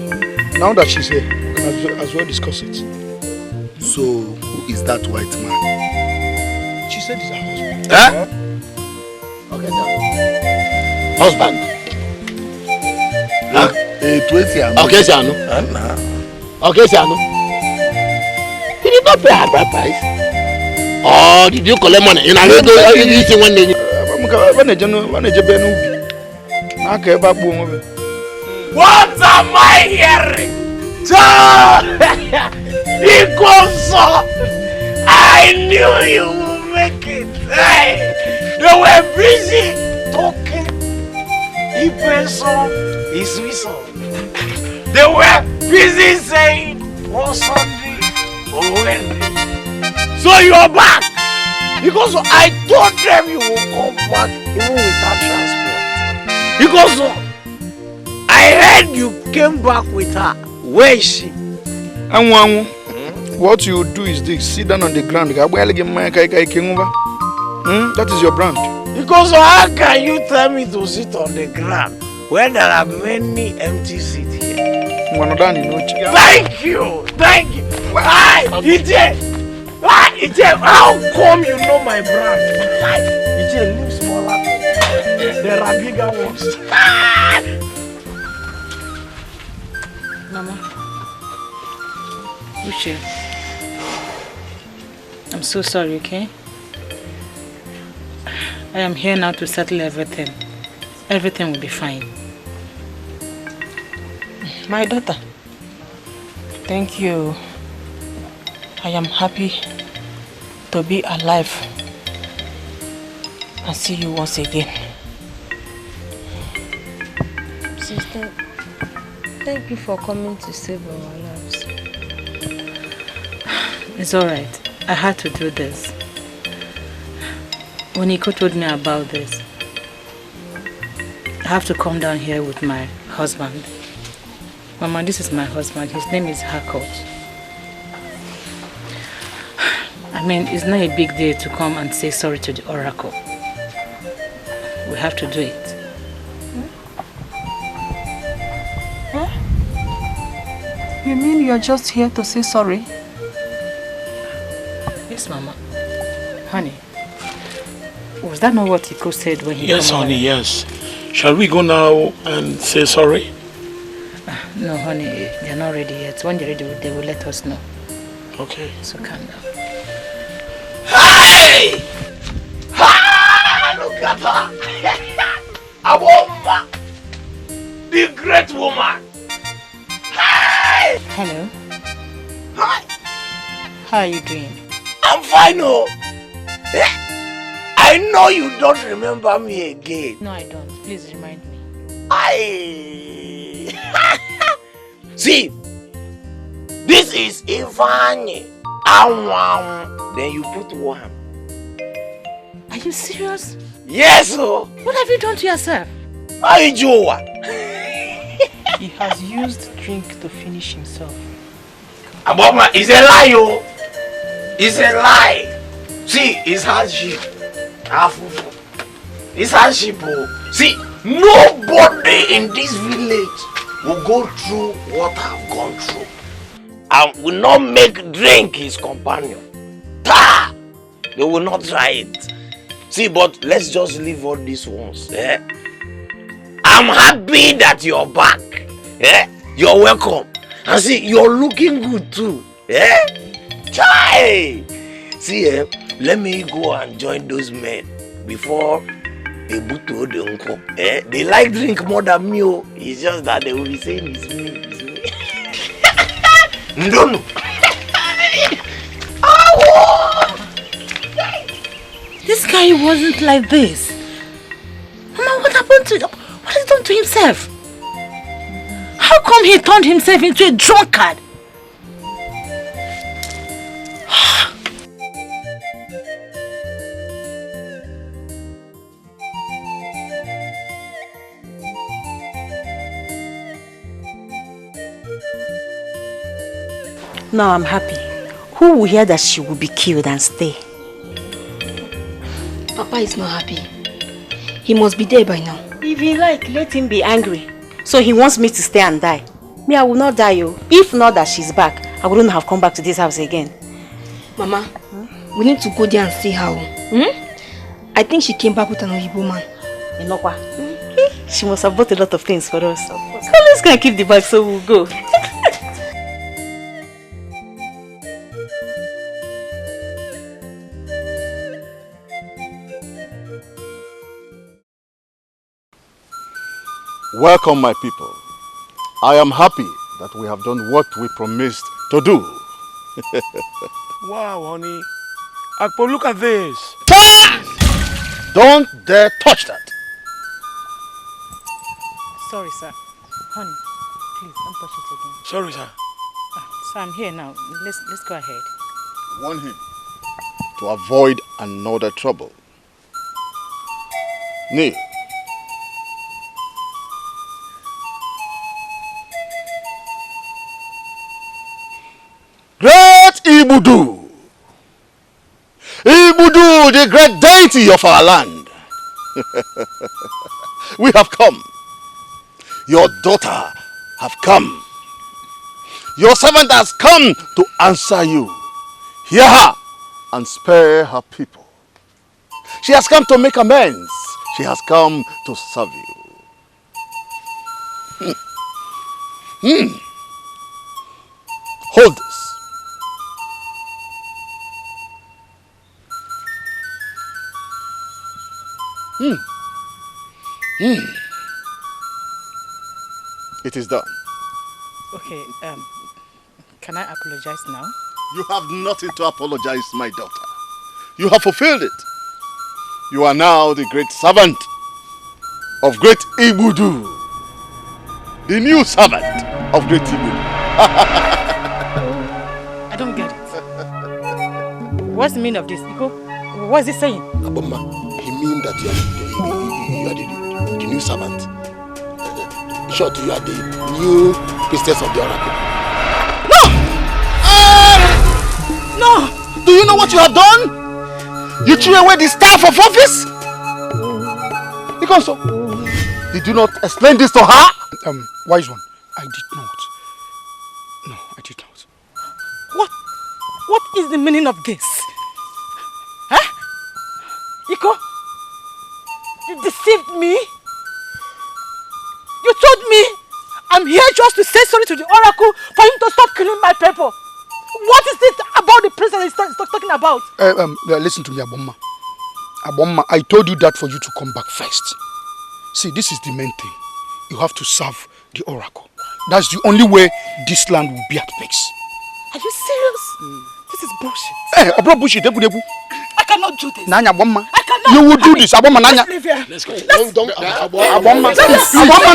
S12: Now that she's here, we can as well discuss it.
S16: So, who is that white man?
S12: She said it's her husband.
S11: Huh? Okay, sir. Husband. Huh? Okay, sir. Okay, sir. Did you not pay her bride price? Or did you collect money? You know, you eating one day. What am I hearing? Ikonso, I knew you would make it. Hey, they were busy talking. Ipenso is whistle. They were busy saying, oh Sunday, oh Wednesday. So you're back. Because I told them you will come back even without transport. Because I heard you came back with her. Where is she?
S12: Anwangu. What you do is this: sit down on the ground. That is your brand.
S11: Because how can you tell me to sit on the ground when there are many empty seats here? Thank you! Thank you! Hi, Ije! Hi, Ije! How come you know my brand? Hi, Ije, leave smaller. There are bigger ones.
S2: Mama. Uche. I'm so sorry, okay? I am here now to settle everything. Everything will be fine. My daughter, thank you. I am happy to be alive and see you once again.
S6: Sister, thank you for coming to save our lives.
S2: It's alright. I had to do this. When Iko told me about this, I have to come down here with my husband. Mama, this is my husband. His name is Hakot. I mean, it's not a big deal to come and say sorry to the oracle. We have to do it.
S14: Huh? You mean you're just here to say sorry?
S2: Yes, Mama. Honey, was that not what Iko said when he came?
S1: Yes, honey, yes. Shall we go now and say sorry?
S2: No, honey, they're not ready yet. When they're ready, they will let us know.
S1: Okay.
S2: So calm down.
S11: Hey! Ha! Look at her! A woman! The great woman! Hey!
S2: Hello.
S11: Hi!
S2: How are you doing?
S11: I'm fine, oh! I know you don't remember me again.
S2: No, I don't. Please remind me.
S11: See, this is Ivani. Then you put one.
S2: Are you serious?
S11: Yes, oh.
S2: What have you done to yourself?
S11: I do what?
S14: He has used drink to finish himself.
S11: Aboma, it's a lie, oh. It's a lie. See, it's hardship. It's hardship, oh. See, nobody in this village will go through what I've gone through and will not make drink his companion. Ta! They will not try it. See, but let's just leave all these ones. I'm happy that you're back. You're welcome. And see, you're looking good too. Chai! See, let me go and join those men before they boot to the uncle. They like drink more than me. Oh. It's just that they will be saying it's me. It's me. No.
S2: This guy wasn't like this. Mama, what happened to him? What has he done to himself? How come he turned himself into a drunkard?
S3: Now I'm happy. Who will hear that she will be killed and stay?
S6: Papa is not happy. He must be there by now.
S3: If he like, let him be angry. So he wants me to stay and die. Me, I will not die, yo. If not that she's back, I wouldn't have come back to this house again.
S6: Mama, we need to go there and see how. I think she came back with an Oyibo man.
S3: Inokwa. She must have bought a lot of things for us. So let's go and keep the bag so we'll go.
S16: Welcome, my people. I am happy that we have done what we promised to do.
S1: Wow, honey. Akpo, look at this.
S16: Don't dare touch that.
S2: Sorry, sir. Honey, please don't touch it again.
S1: Sorry, sir.
S2: So I'm here now. Let's go ahead.
S16: Warn him to avoid another trouble. Kneel. Great
S13: Ibudu. Ibudu, the great deity of our land. We have come. Your daughter have come. Your servant has come to answer you. Hear her and spare her people. She has come to make amends. She has come to serve you. Hold this. It is done.
S2: Okay, can I apologize now?
S13: You have nothing to apologize, my daughter. You have fulfilled it. You are now the great servant of great Ibudu. The new servant of great Ibudu.
S2: I don't get it. What's the meaning of this, Iko? What is he saying?
S16: Aboma, he means that you are the new servant. In short, you are the new priestess of the oracle.
S13: No! Do you know what you have done? You threw away the staff of office? Because so, did you not explain this to her?
S12: Wise one, I did not. No, I did not.
S2: What is the meaning of this? Huh? Iko? You deceived me? You told me I'm here just to say sorry to the oracle for him to stop killing my people. What is this about the priest that he's talking about?
S12: Listen to me, Aboma. Aboma, I told you that for you to come back first. See, this is the main thing. You have to serve the oracle. That's the only way this land will be at peace.
S2: Are you serious? This is bullshit.
S12: I brought bullshit.
S2: I cannot do this.
S12: Nanya, Aboma.
S2: I cannot.
S12: You will do this, Aboma, Nanya.
S2: Let's leave here.
S16: Let's go.
S12: Aboma, Aboma,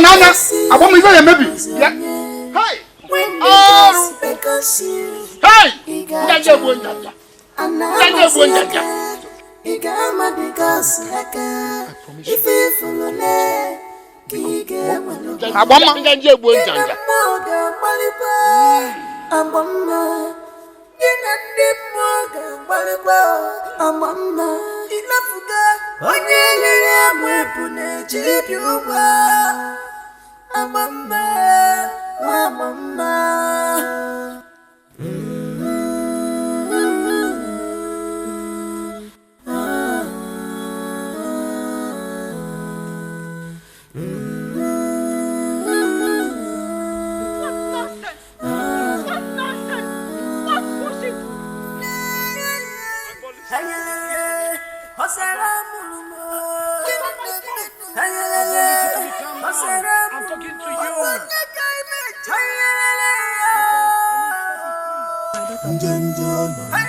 S12: Nanya. Aboma, you maybe. Yeah.
S16: Hey!
S2: I'm talking to you.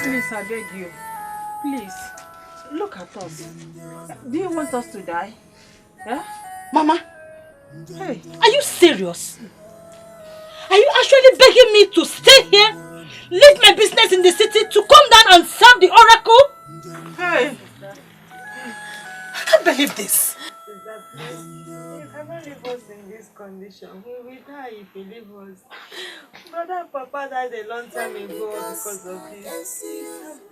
S2: Please, I beg you. Please, look at us. Do you want us to die? Yeah? Mama? Hey, are you serious? Are you actually begging me to stay here, leave my business in the city, to come down and serve the oracle? Hey, I can't believe this.
S14: You cannot leave us in this condition. We will die if you leave us. Brother and Papa died a long time ago because of this.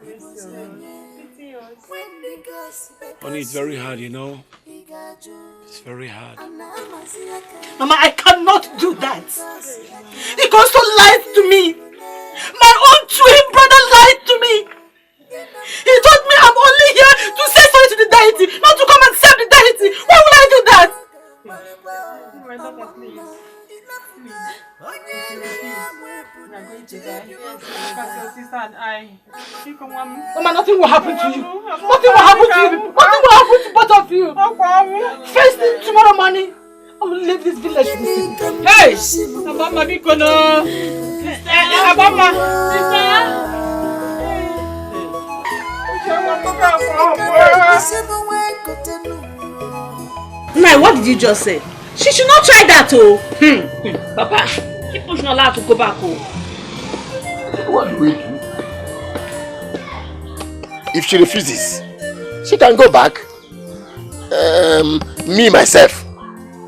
S14: Pity us.
S1: Honey, it's very hard, you know. It's very hard.
S2: Mama, I cannot do that. He also lied to me. My own twin brother lied to me. He told me I'm only here to say sorry to the deity, not to come and serve the deity. Why would I do that?
S14: My daughter, please. We are going to die. Because your sister and I.
S2: Mama, nothing will happen to you. Nothing will happen to you. Nothing will happen to both of you. First thing tomorrow morning, I will leave this village with you. Hey! Abama, Bikono! Abama! Sister!
S3: Now, what did you just say? She should not try that, oh. Papa, keep pushing her to go back, oh.
S16: What do we do? If she refuses, she can go back. Me, myself,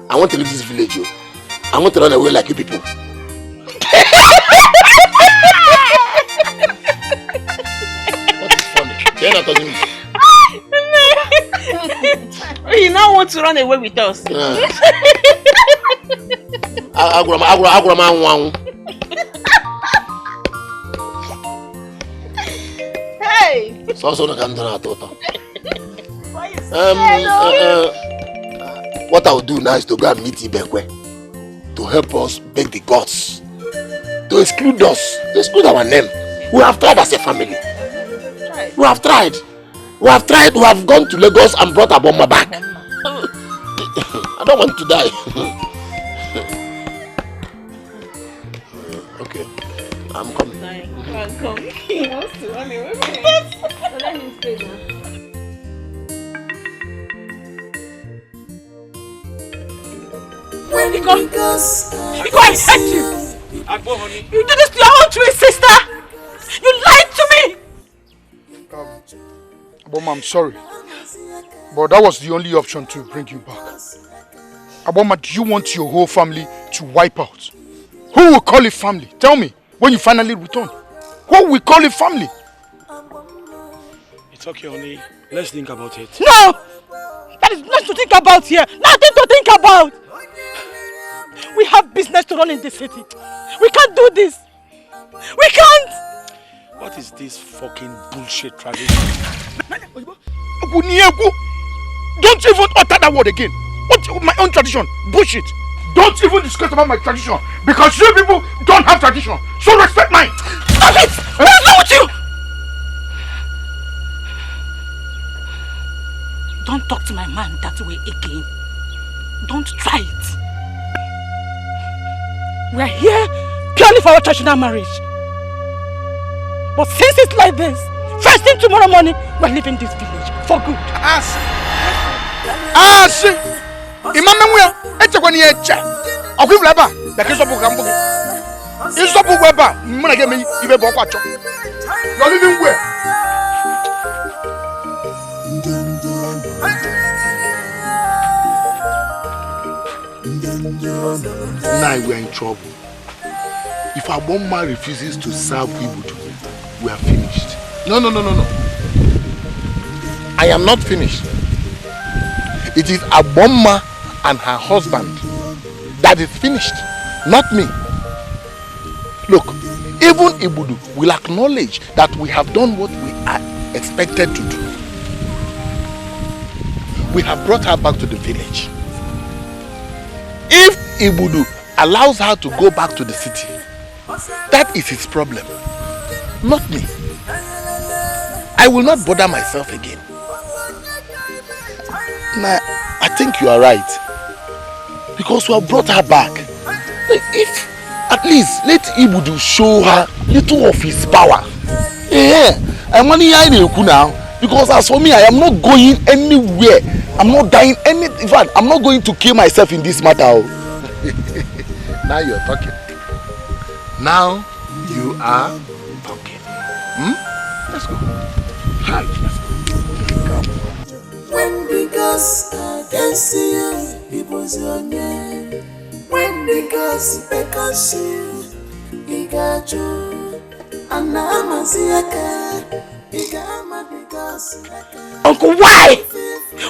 S16: I want to leave this village, oh. I want to run away like you people.
S14: run away with us. Hey!
S16: What I will do now is to go and meet Ibekwe to help us beg the gods to exclude us, to exclude our name. We have tried as a family. We have tried. We have gone to Lagos and brought Aboma back. I don't want to die. Okay, I'm coming.
S14: Come. He wants to run away with us. So let him stay now.
S2: Because I hate you. You did this to your own twin sister. You lied to me.
S12: Aboma, I'm sorry, but that was the only option to bring you back. Aboma, do you want your whole family to wipe out? Who will call it family? Tell me, when you finally return. Who will call it family?
S1: It's okay, honey. Let's think about it.
S2: No! That is nothing to think about here. Nothing to think about. We have business to run in this city. We can't do this. We can't.
S1: What is this fucking bullshit tradition?
S12: Don't even utter that word again. What? My own tradition? Bullshit. Don't even discuss about my tradition, because you people don't have tradition. So respect mine.
S2: Stop it! What is wrong with you? Don't talk to my man that way again. Don't try it. We are here purely for our traditional marriage. But since it's like this, first thing tomorrow morning, we're leaving this village for good.
S12: You're living where?
S16: Now we are in trouble. If our Aboma refuses to serve Ibudu, we are finished. No. I am not finished. It is Aboma and her husband that is finished, not me. Look, even Ibudu will acknowledge that we have done what we are expected to do. We have brought her back to the village. If Ibudu allows her to go back to the city, that is his problem, not me. I will not bother myself again. Nah, I think you are right. Because we have brought her back. If at least let Ibudu show her little of his power. Yeah, I'm only here now. Because as for me, I am not going anywhere. I'm not dying any. In fact, I'm not going to kill myself in this matter. Now you're talking. Now you are talking. Let's go. Hi. Let's go.
S4: When the gods against you, it was your name. When the gods beckons you, he got you. And I'm a siaka.
S2: Uncle, why?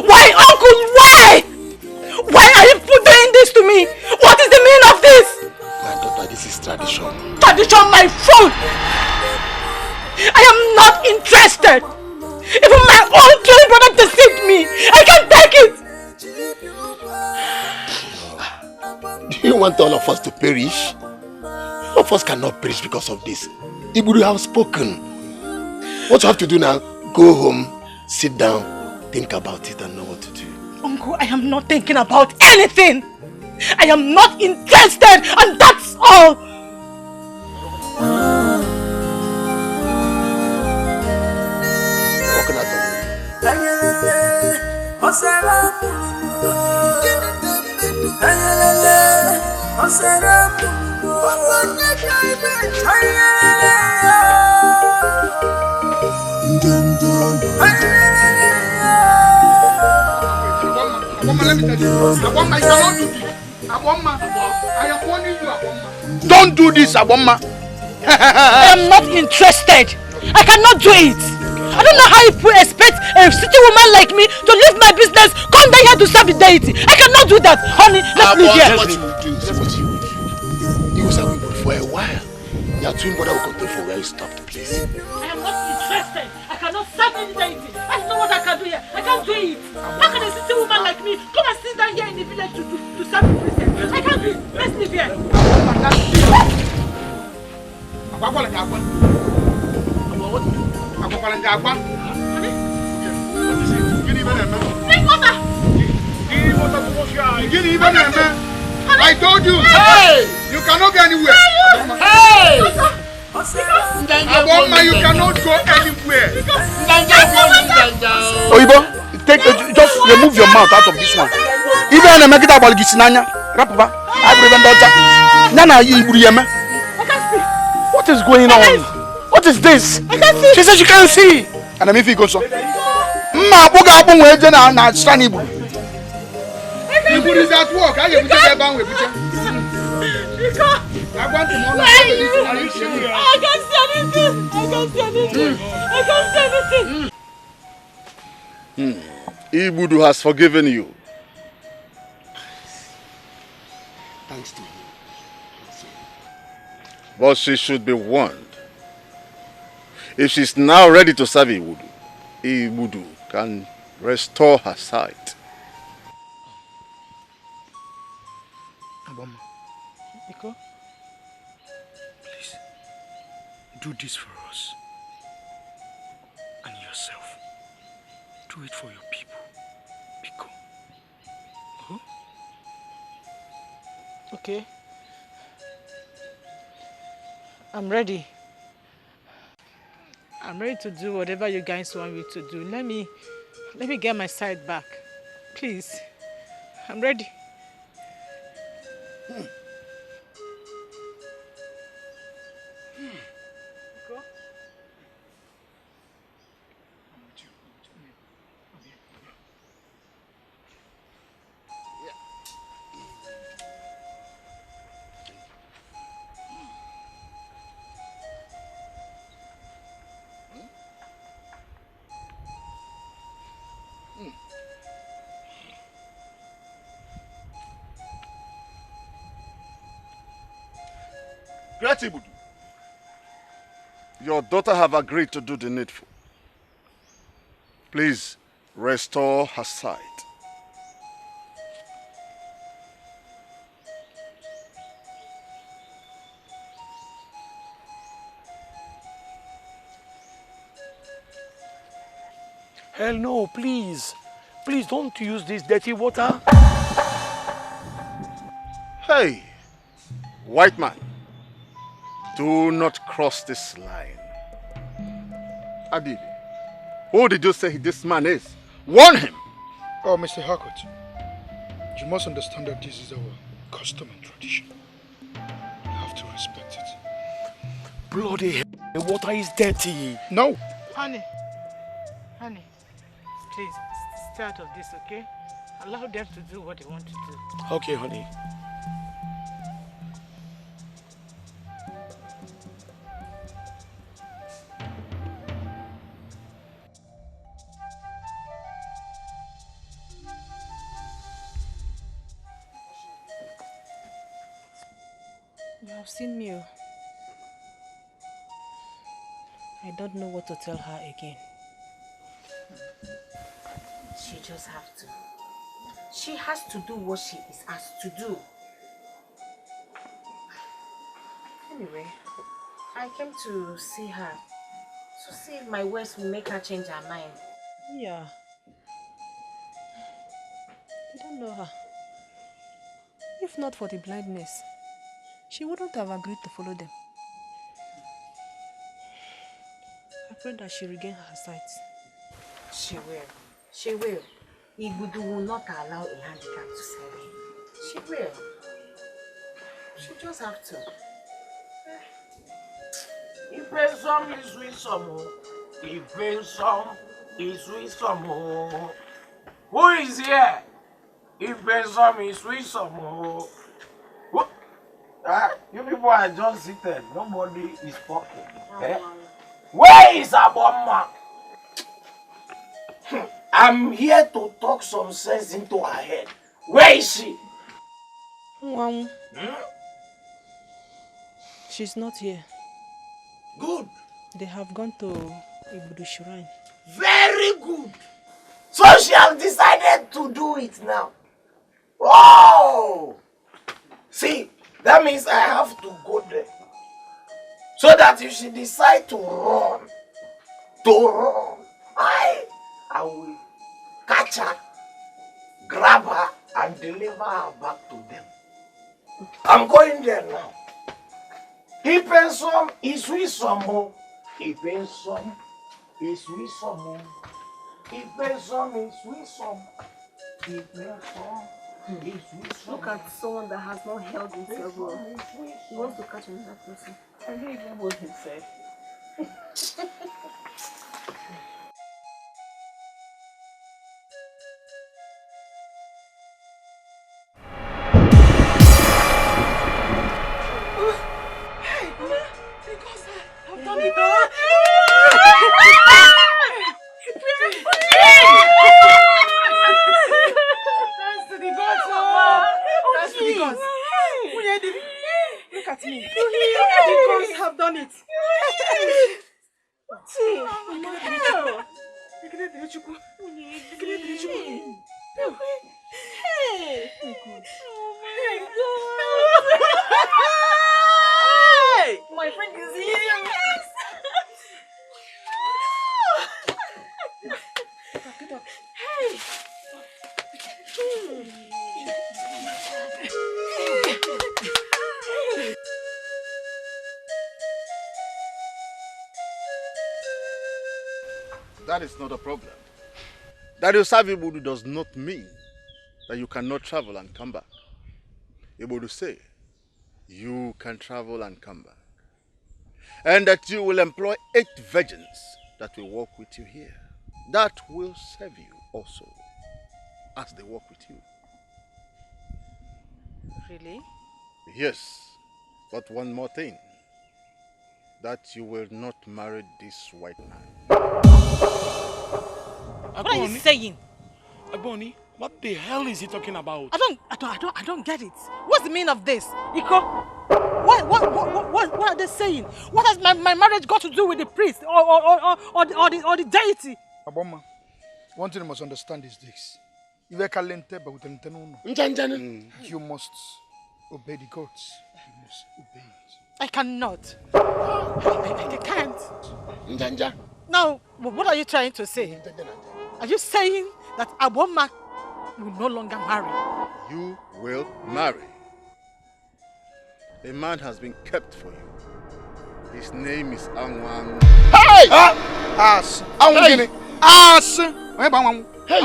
S2: Why, Uncle, why? Why are you doing this to me? What is the meaning of this?
S16: My daughter, this is tradition.
S2: Tradition, my food! I am not interested! Even my own twin brother deceived me! I can't take it!
S16: Do you want all of us to perish? All of us cannot perish because of this. Ibudu have spoken. What you have to do now, go home, sit down, think about it and know what to do.
S2: Uncle, I am not thinking about anything. I am not interested, and that's all.
S12: Let me tell you, Aboma, you cannot do this. Aboma, I am warning you, Aboma. Don't do this, Aboma.
S2: I am not interested. I cannot do it. I don't know how you expect a city woman like me to leave my business, come down here to serve the deity. I cannot do that, honey. Let's leave here.
S16: What you will do is what you will do. You will serve him for a while. Your twin brother will complain for where you stopped, please.
S2: I am not interested. I cannot serve any deity. I know what I can do here. I can't do it. How can a city woman like me come and sit down here in the village to serve the priestess? I can't do it. Let's leave here.
S16: I told you! Hey! You cannot go anywhere! Hey! Aboma, you cannot go anywhere!
S5: Oyibo, just remove your mouth out of this one. Even a make it about Gisinanya, Rapapa, I remember that. Nana, what is going on? What is this? She says you can't see. And I'm if you go so. Ma, Boga Abung Wejana and Stanibu.
S16: Ibu is at work. I want to know.
S2: Are you sure? I can't see anything. I can't see anything.
S13: Ibudu has forgiven you.
S16: Thanks to you.
S13: But she should be warned. If she's now ready to serve Ibudu can restore her sight.
S12: Aboma, please, do this for us and yourself. Do it for your people. Biko. Huh?
S2: Okay. I'm ready. I'm ready to do whatever you guys want me to do. Let me get my sight back. Please. I'm ready.
S13: Your daughter have agreed to do the needful. Please restore her sight.
S11: Hell no, please. Please don't use this dirty water.
S13: Hey, white man, do not cross this line. Adibi, who did you say this man is? Warn him!
S12: Oh, Mr. Harcourt, you must understand that this is our custom and tradition. You have to respect it.
S11: Bloody hell, the water is dirty.
S12: No.
S2: Honey, please stay out of this, okay? Allow them to do what they want to do.
S11: Okay, honey.
S2: You have seen me. I don't know what to tell her again.
S3: She just have to. She has to do what she is asked to do. Anyway, I came to see her. To see if my words will make her change her mind.
S2: Yeah. I don't know her. If not for the blindness, she wouldn't have agreed to follow them. I pray that she regain her sight.
S3: She will. She will. Ibudu will not allow a handicap to serve him. She will. She just have to.
S11: If there's some is with some, if there's some is with some. Who is here? If there's some is with some. You people are just sitting. Nobody is talking. Eh? Where is Aboma? I'm here to talk some sense into her head. Where is she?
S3: Mom. She's not here.
S11: Good.
S3: They have gone to Ibudu Shrine.
S11: Very good. So she has decided to do it now. Oh! See, that means I have to go there. So that if she decides to run, I will catch her, grab her, and deliver her back to them. I'm going there now. Ipensom is with some more. Ipensom is with some more. Ipensom is with some. Ipensom is with some.
S6: Look at someone that has not held himself well. He wants to catch another person.
S11: I don't even know himself.
S3: Look at me. The gods have done it.
S6: My friend is here.
S3: Get up.
S13: That is not a problem. That you serve Ibudu does not mean that you cannot travel and come back. Ibudu say, you can travel and come back. And that you will employ 8 virgins that will walk with you here. That will serve you also as they walk with you.
S3: Really?
S13: Yes, but one more thing. That you will not marry this white man.
S2: What are you saying?
S1: Agboni, what the hell is he talking about?
S2: I don't get it. What's the meaning of this? Iko? What are they saying? What has my marriage got to do with the priest or the deity?
S12: Aboma, one thing you must understand is this. You must obey the gods. You must obey it.
S2: I cannot. I can't.
S1: Njanja.
S2: Now, what are you trying to say? Are you saying that Aboma will no longer marry?
S13: You will marry. A man has been kept for you. His name is Anwang.
S12: Hey! Ass. Anwang. Ass. Hey.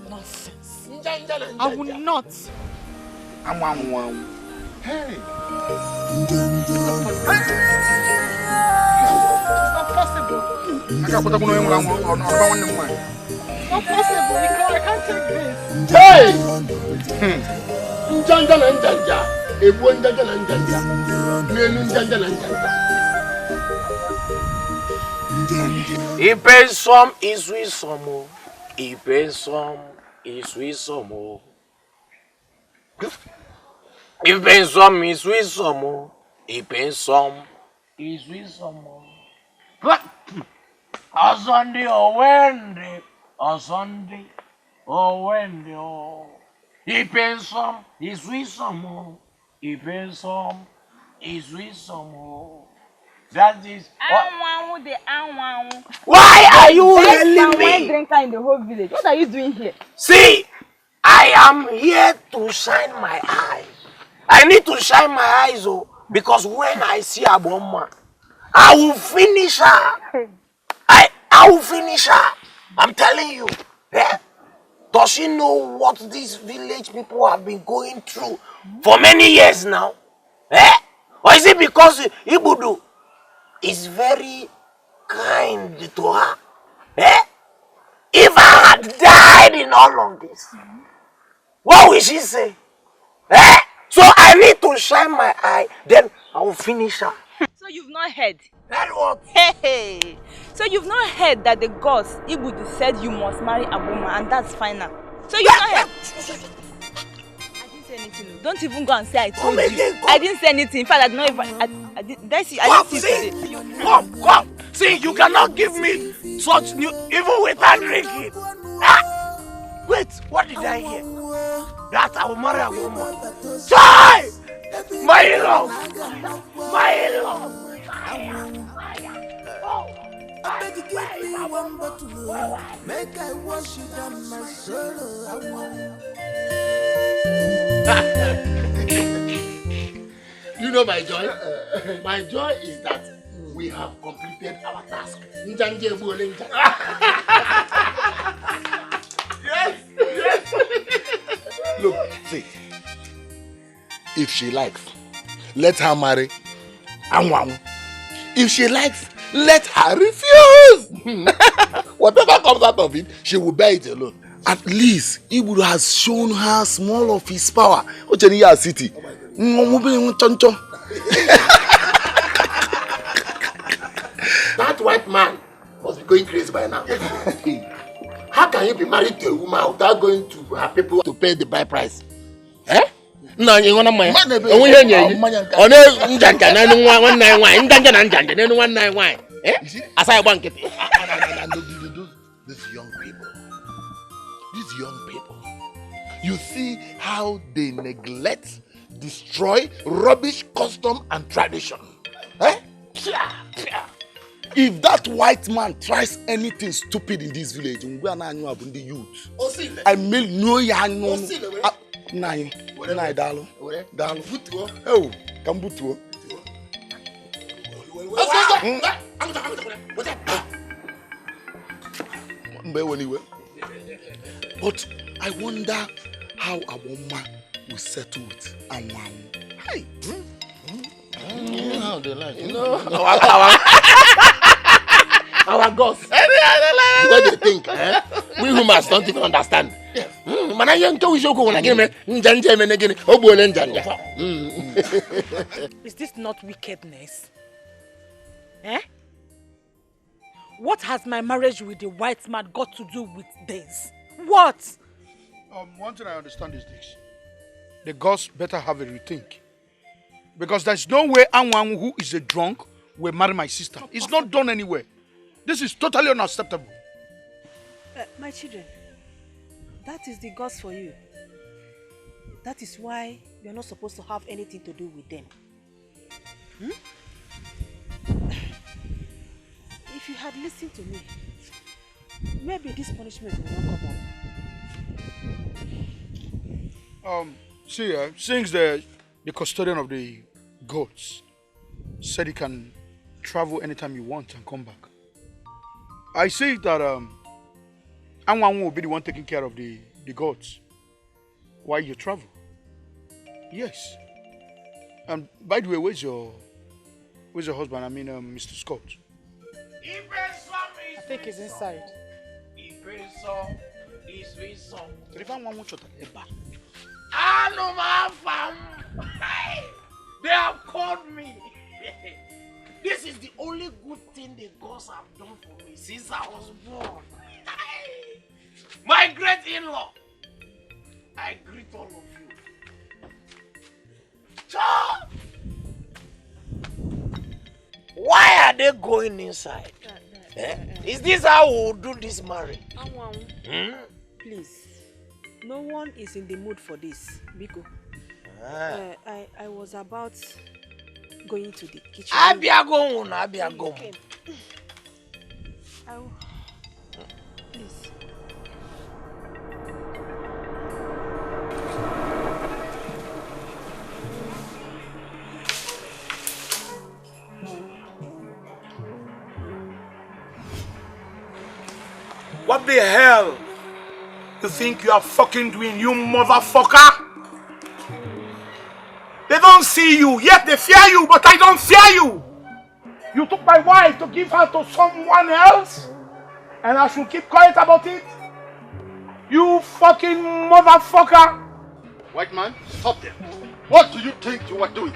S2: Nonsense. I will not.
S12: Hey.
S2: It's not possible. It's not possible. I can't take this.
S1: Hey! Njanja na njanja. Ebu njanja na njanja. Nenu njanja na njanja.
S11: Ipensom is with some. Ipensom is with some. Ipensom is with some. Ipensom is with some. On Sunday or Wednesday, on Sunday or Wednesday, oh. Ipensom is with some. Ipensom is with some. That is. Why are you telling me?
S6: Drinker in the whole village. What are you doing here?
S11: See, I am here to shine my eyes. I need to shine my eyes, oh, because when I see Aboma, I will finish her. I will finish her. I'm telling you. Eh? Does she know what these village people have been going through for many years now? Eh? Or is it because Ibudu is very kind to her? Eh? If I had died in all of this, what will she say? Eh? So I need to shine my eye, then I will finish her.
S6: So you've
S3: not heard.
S11: Heard what?
S3: Hey. So you've not heard that the gods, Ibudu said you must marry a woman and that's final. So you've not heard. I didn't say anything. Don't even go and say I told you. I didn't say anything. In fact, I didn't even. I didn't see today.
S11: Come. See, you cannot give me such news even without drinking. Ah! Wait, what did I hear? That I will marry a woman. Try! My love! My love!
S4: I beg you give me one bottle, make I wash you down my sorrow.
S16: You know my joy? My joy is that we have completed our task. Yes.
S13: Look, see. If she likes, let her marry Anwangu. If she likes, let her refuse. Whatever comes out of it, she will bear it alone. At least, Ibu has shown her small of his power. Ocheniya City.
S16: That white man must be going crazy by now. How can you be married to a woman without going to her people to pay the bride price? Eh? No, you want to marry.
S13: These young people, you see how they neglect, destroy, rubbish custom and tradition. Eh? If that white man tries anything stupid in this village, we are not the youth. I may know ya no. Nai dalo. Oh, kambutuo. But I wonder how Aboma will settle with Anwangu. Hey.
S16: How they like, you know. Our gods. What do you think? Eh? We humans don't even understand.
S2: Is this not wickedness? Eh? What has my marriage with the white man got to do with this? What?
S12: One thing I understand is this. The gods better have a rethink. Because there's no way Anwangu, who is a drunk, will marry my sister. It's not done anywhere. This is totally unacceptable.
S3: My children, that is the gods for you. That is why you're not supposed to have anything to do with them. If you had listened to me, maybe this punishment will not come up.
S12: See, since the custodian of the gods said he can travel anytime you want and come back, I see that Anwangu will be the one taking care of the gods while you travel. Yes. And by the way, where's your husband? I mean, Mr. Scott.
S2: I think he's inside.
S11: They have called me. This is the only good thing the gods have done for me since I was born. My great-in-law, I greet all of you. Why are they going inside? Is this how we will do this marriage?
S3: Please, no one is in the mood for this, Biko. I was about going to the kitchen.
S11: Abiago.
S3: Please.
S5: What the hell you think you are fucking doing, you motherfucker? They don't see you, yet they fear you, but I don't fear you. You took my wife to give her to someone else, and I should keep quiet about it? You fucking motherfucker!
S16: White man, stop there. What do you think you are doing?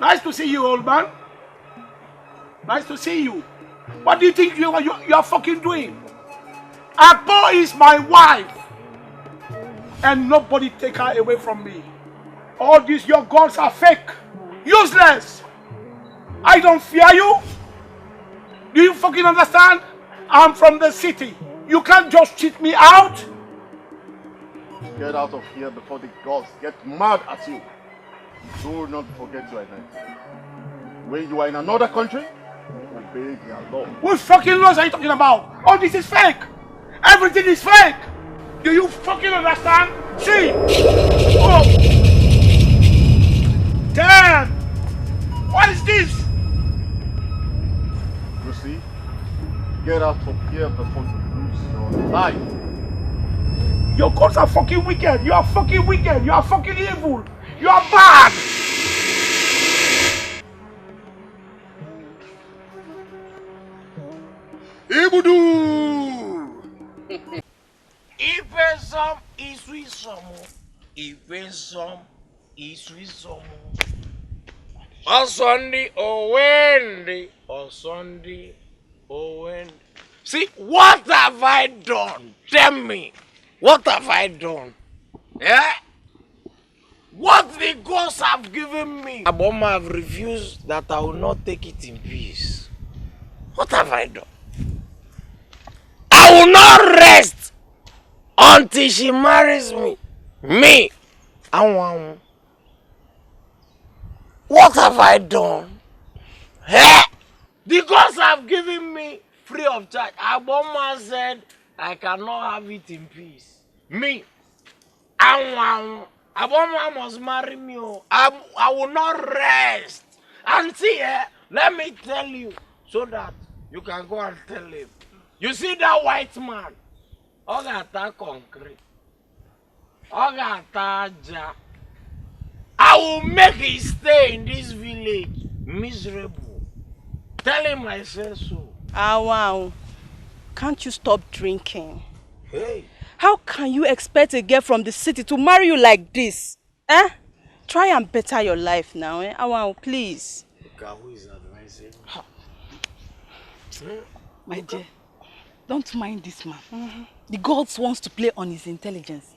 S1: Nice to see you, old man. Nice to see you. What do you think you are fucking doing? Akpo is my wife. And nobody take her away from me. All these your gods are fake. Useless. I don't fear you. Do you fucking understand? I'm from the city. You can't just cheat me out.
S5: Get out of here before the gods get mad at you. Do not forget you are in Nigeria. When you are in another country, obey their law.
S1: What fucking laws are you talking about? All this is fake. Everything is fake. Do you fucking understand? See? Oh. Damn. What is this?
S5: You see? Get out of here before you lose your life.
S1: Your gods are fucking wicked. You are fucking wicked. You are fucking evil. You are bad.
S11: Ibudu! Ipesom iswisomo. Ipesom iswisomo. Osondi Owendi. Osondi Owendi. See, what have I done? Tell me. What have I done? Yeah? What the gods have given me? Aboma have refused that I will not take it in peace. What have I done? I will not rest until she marries me. Me. What have I done? Eh? The gods have given me free of charge. Aboma said I cannot have it in peace. Me. Aboma must marry me. I will not rest. And see, let me tell you so that you can go and tell him. You see that white man? Ogata concrete. Ogata ja. I will make him stay in this village miserable. Tell him I said so.
S3: Wow. Can't you stop drinking?
S11: Hey.
S3: How can you expect a girl from the city to marry you like this? Eh? Try and better your life now, eh? Wow, please.
S11: Look at who is advising.
S3: My dear, don't mind this man. The gods wants to play on his intelligence.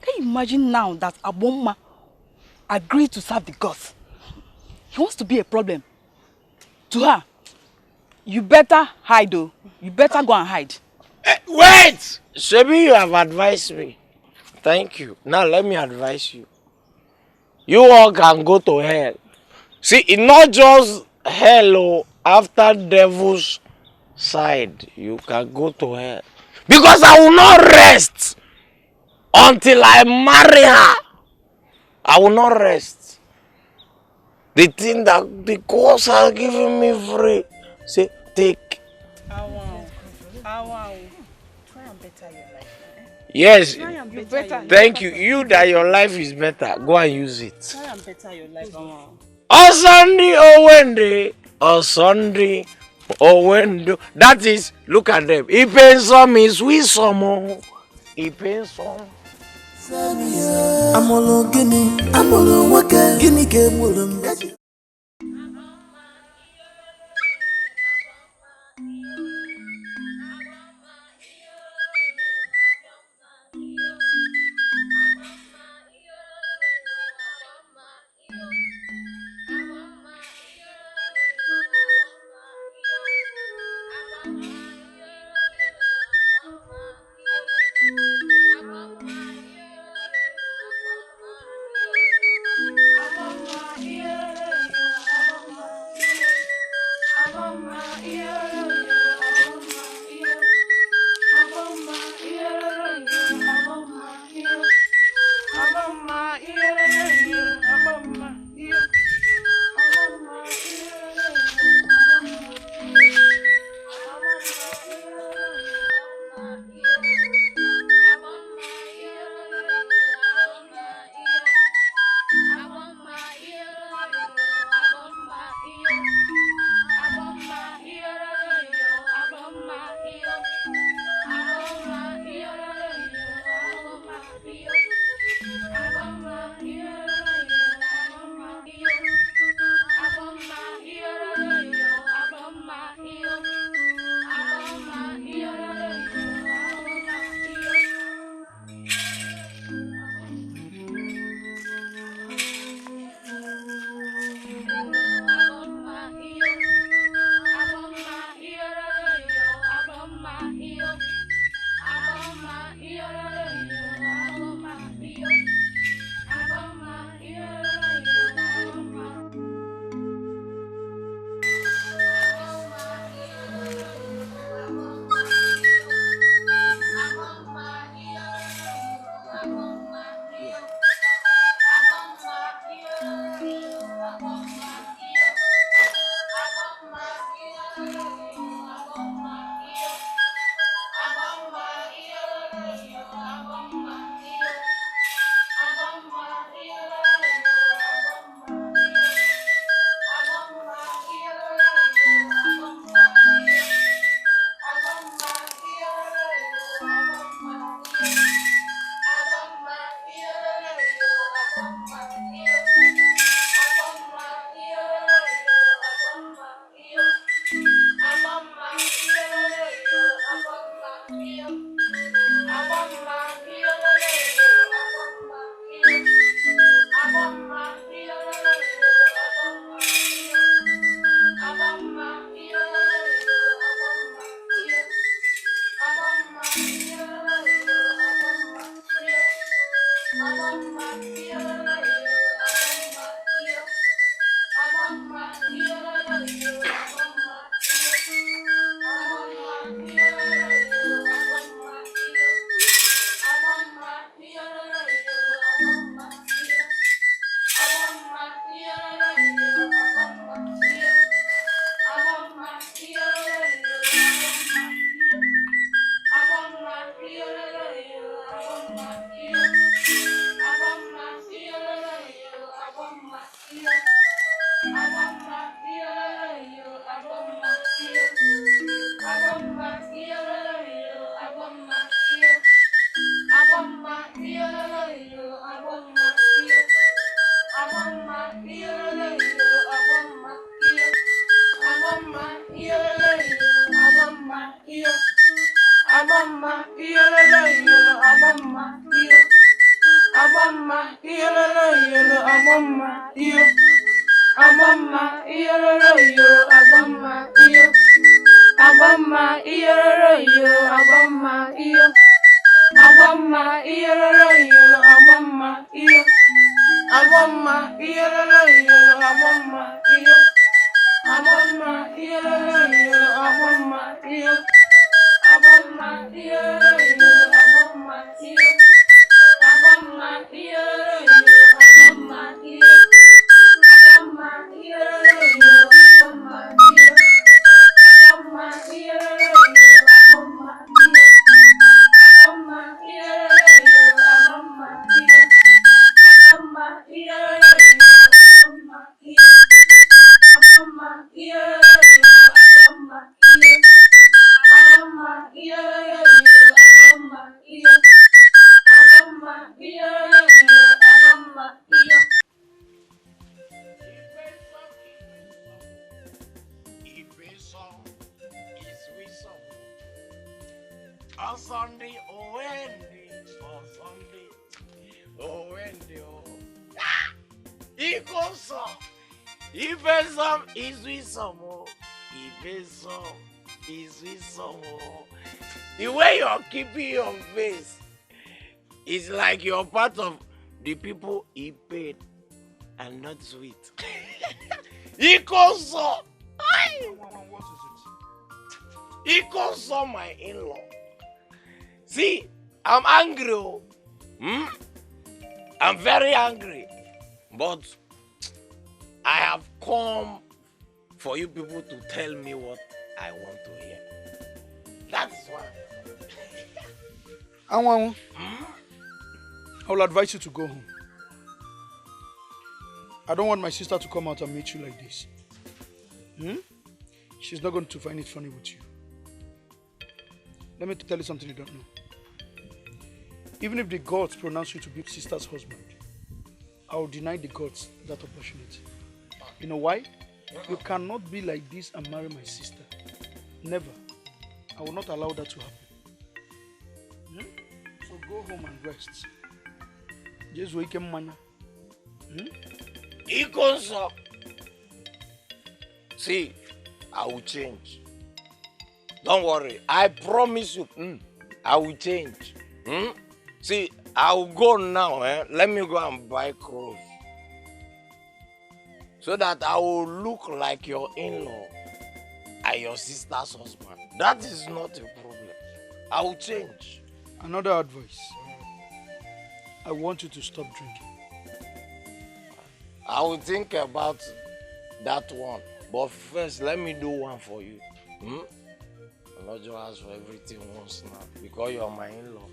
S3: Can you imagine now that Aboma agreed to serve the gods? He wants to be a problem to her. You better hide though. You better go and hide.
S11: Wait! Shebi, you have advised me. Thank you. Now let me advise you. You all can go to hell. See, it's not just hell after devil's side. You can go to hell. Because I will not rest until I marry her. I will not rest. The thing that the gods are giving me free. Say, take.
S3: Try and better your life.
S11: Yes.
S3: Thank
S11: you. You that your life is better. Go and use it.
S3: Try and better your life.
S11: Osandi Owende. Osandi Owendo. That is, look at them. Ipensom is wisomo. Ipensom.
S4: Amolo gini, amolo wake, gini ke mulum.
S19: Yeah.
S11: The way you're keeping your face is like you're part of the people he paid and not sweet. Ikoso!
S12: What is it?
S11: Ikoso, my in-law. See, I'm angry. I'm very angry. But I have come for you people to tell me what I want to hear. That's why.
S12: Anwanwu, I will advise you to go home. I don't want my sister to come out and meet you like this. She's not going to find it funny with you. Let me tell you something you don't know. Even if the gods pronounce you to be sister's husband, I will deny the gods that opportunity. You know why? You cannot be like this and marry my sister. Never. I will not allow that to happen. So go home and rest. Just wake up, man.
S11: Ikonso. See, I will change. Don't worry. I promise you, I will change. See, I will go now. Let me go and buy clothes. So that I will look like your in-law and your sister's husband. That is not a problem. I will change.
S12: Another advice. I want you to stop drinking.
S11: I will think about that one. But first, let me do one for you. I'm not just ask for everything once now. Because you're my in-law.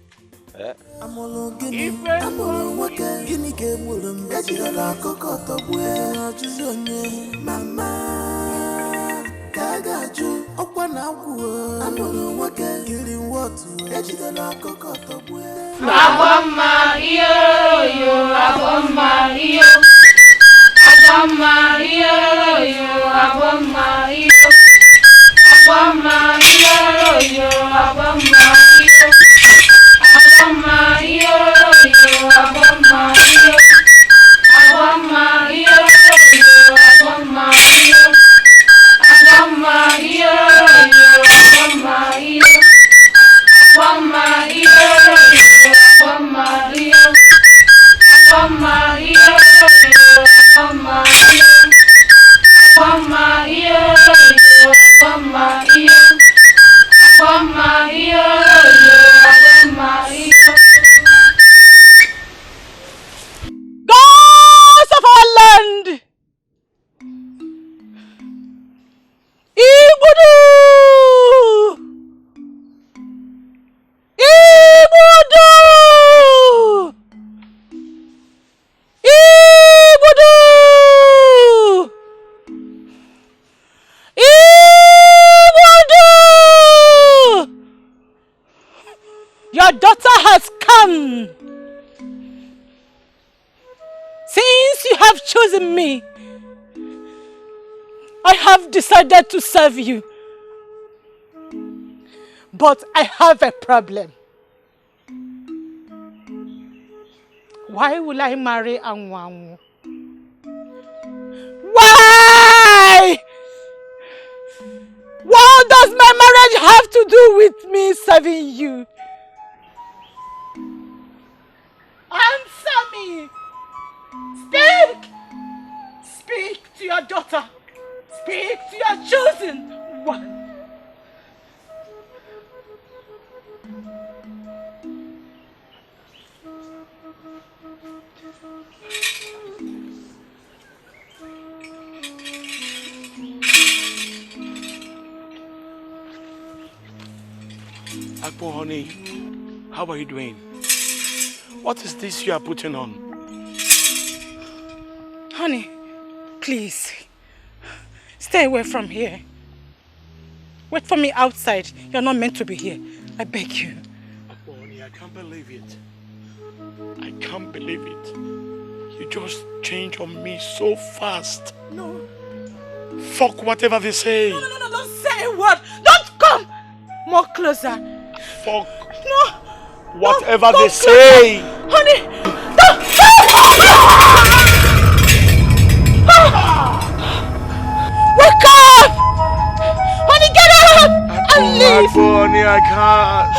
S19: Maria.
S2: Your daughter has come. Since you have chosen me, I have decided to serve you. But I have a problem. Why will I marry Anwanwu? Why? What does my marriage have to do with me serving you? Answer me! Speak! Speak to your daughter. Speak to your chosen one.
S1: Akpo, honey, how are you doing? What is this you are putting on?
S2: Honey, please, stay away from here. Wait for me outside. You're not meant to be here. I beg you.
S1: Akpo, honey, I can't believe it. I can't believe it. You just changed on me so fast.
S2: No.
S1: Fuck whatever they say.
S2: No, don't say a word. Don't come more closer.
S1: Fuck.
S2: No.
S1: Whatever they say.
S2: Honey, don't. Wake up! Honey, get up and leave.
S1: Honey, I can't.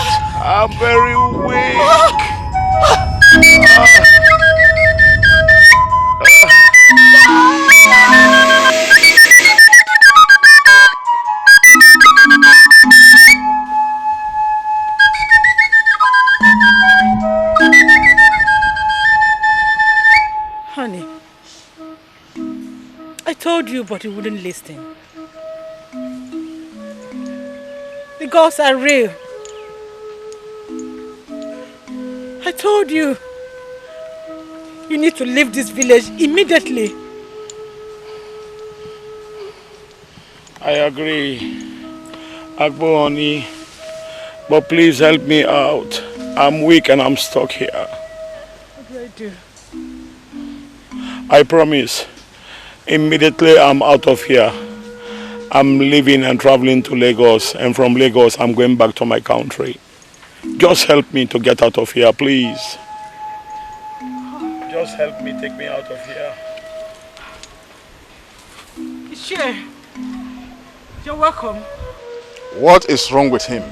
S1: I'm very weak.
S2: Honey, I told you, but you wouldn't listen. The gods are real. I told you, you need to leave this village immediately.
S1: I agree, Akpo, honey, but please help me out. I'm weak and I'm stuck here.
S2: What do I do?
S1: I promise, immediately I'm out of here. I'm leaving and traveling to Lagos, and from Lagos I'm going back to my country. Just help me to get out of here, please. Just help me, take me out of here.
S2: Sure. You're welcome.
S13: What is wrong with him?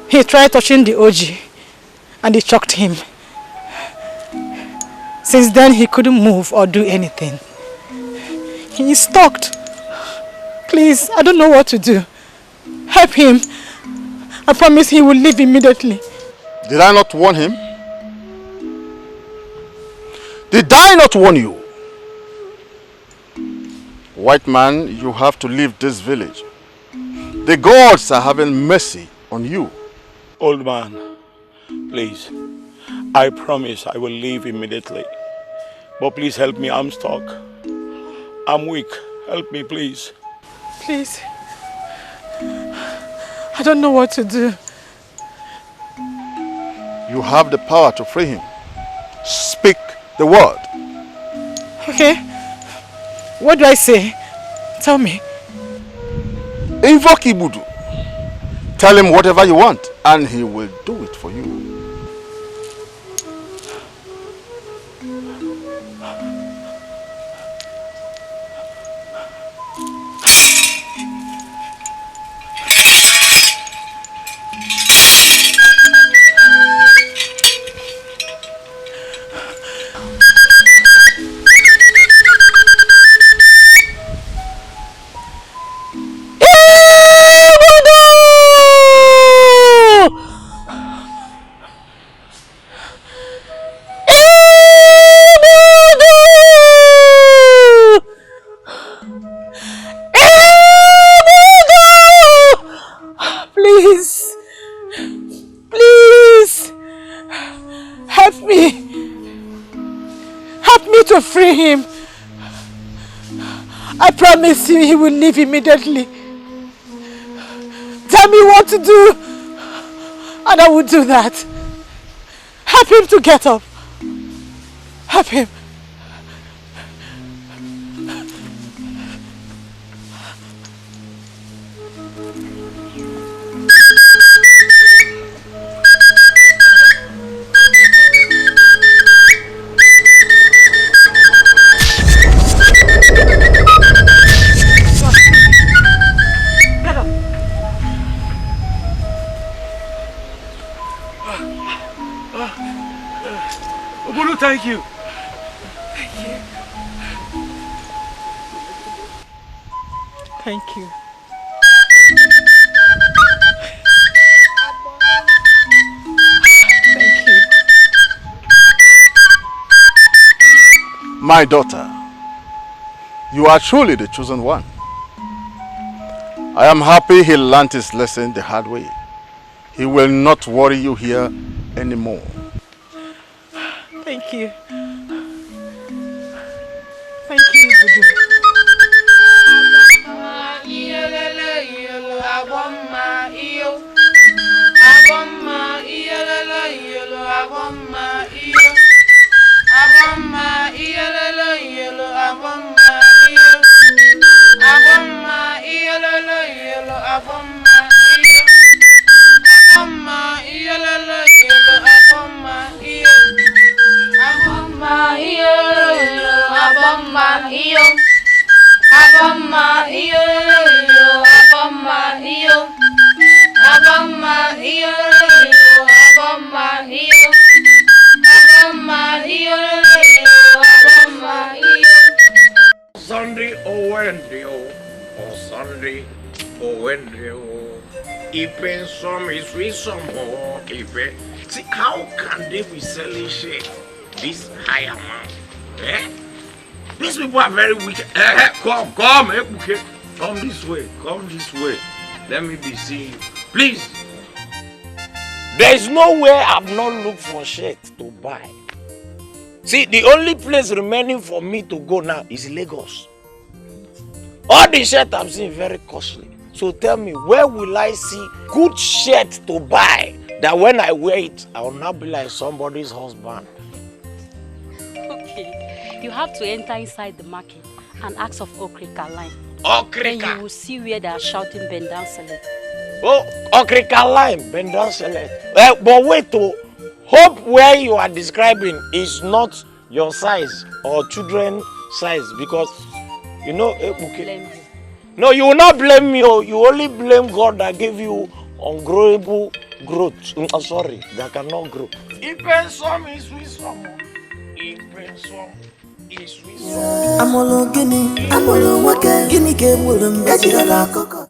S2: He tried touching the OG and it shocked him. Since then he couldn't move or do anything. He is stuck. Please, I don't know what to do. Help him. I promise he will leave immediately.
S13: Did I not warn him? Did I not warn you? White man, you have to leave this village. The gods are having mercy on you.
S1: Old man, please, I promise I will leave immediately. But please help me, I'm stuck. I'm weak. Help me, please.
S2: Please. I don't know what to do.
S13: You have the power to free him. Speak the word.
S2: Okay. What do I say? Tell me.
S13: Invoke Ibudu. Tell him whatever you want and he will do it for you.
S2: to free him. I promise you he will leave immediately. Tell me what to do. And I will do that. Help him to get up. Help him.
S11: Thank you.
S2: Thank you. Thank you.
S13: My daughter, you are truly the chosen one. I am happy he learnt his lesson the hard way. He will not worry you here anymore.
S2: Thank you. Thank you, Budu.
S11: Sunday or Wednesday or Sunday or Wednesday or even some is with some more even. See how can they be selling shit this high amount? Eh? These people are very wicked. Come, okay. Come this way. Let me be seeing you. Please. There is nowhere I've not looked for shit to buy. See, the only place remaining for me to go now is Lagos. All the shirt I'm seeing very costly. So tell me, where will I see good shirt to buy that when I wear it, I will not be like somebody's husband?
S19: Okay, you have to enter inside the market and ask of Okrika line.
S11: Okrika?
S19: Then you will see where they are shouting bend down select.
S11: Oh, Okrika line, bend down select. But wait, hope where you are describing is not your size or children's size because you know. No, you will not blame me. You only blame God that gave you ungrowable growth. I'm sorry, that cannot grow. Even some is with some. Even some is with some.
S4: Amolo gini, amolo wake, gini ke mulum bejira la koko.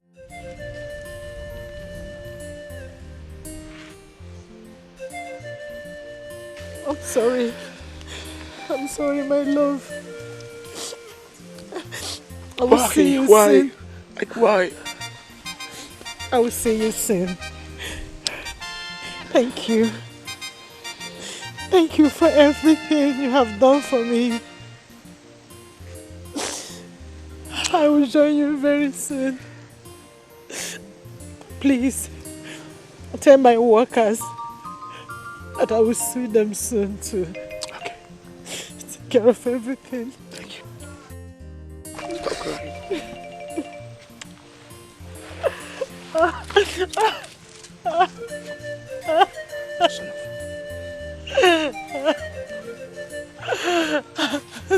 S2: I'm sorry, my love. I will see you soon.
S1: Why?
S2: I will see you soon. Thank you. Thank you for everything you have done for me. I will join you very soon. Please, tell my workers that I will see them soon too.
S1: Okay.
S2: Take care of everything.
S1: Thank you. Stop crying.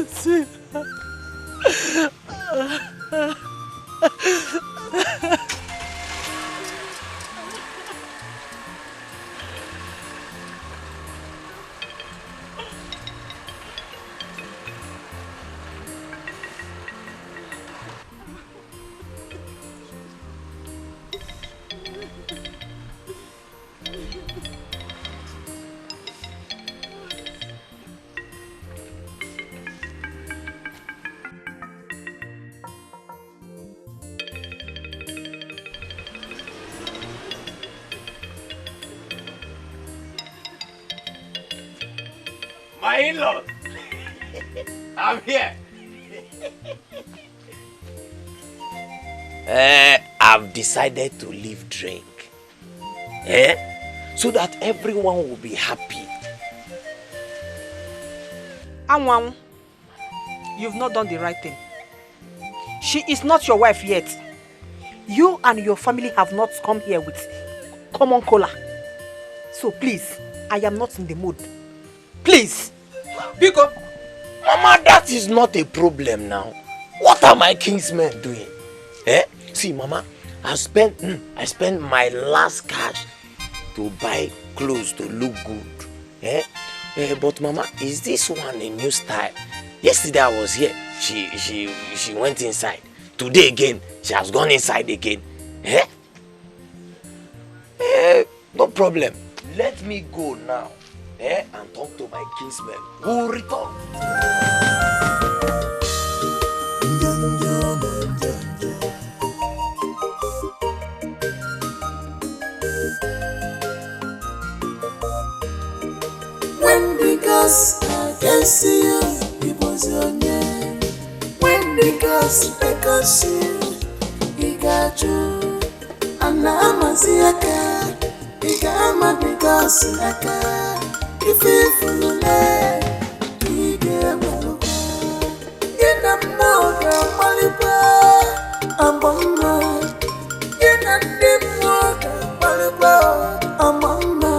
S2: See.
S11: My in-laws, I'm here. I've decided to leave drink.
S20: so that everyone will be happy.
S3: Anwang, you've not done the right thing. She is not your wife yet. You and your family have not come here with common cola. So please, I am not in the mood. Please.
S20: Because, Mama, that is not a problem now. What are my kinsmen doing? See, Mama, I spent my last cash to buy clothes to look good. But Mama, is this one a new style? Yesterday I was here. She went inside. Today again, she has gone inside again. No problem. Let me go now. And talk to my kinsmen who will return.
S4: When the girls can see you, it was your name. When the girls can see you, he got you. And I'm a siaka, he got my because if you follow me, he gave me. Get a mother, Malibu, I'm on my. Get a deep water, Malibu, I'm on my.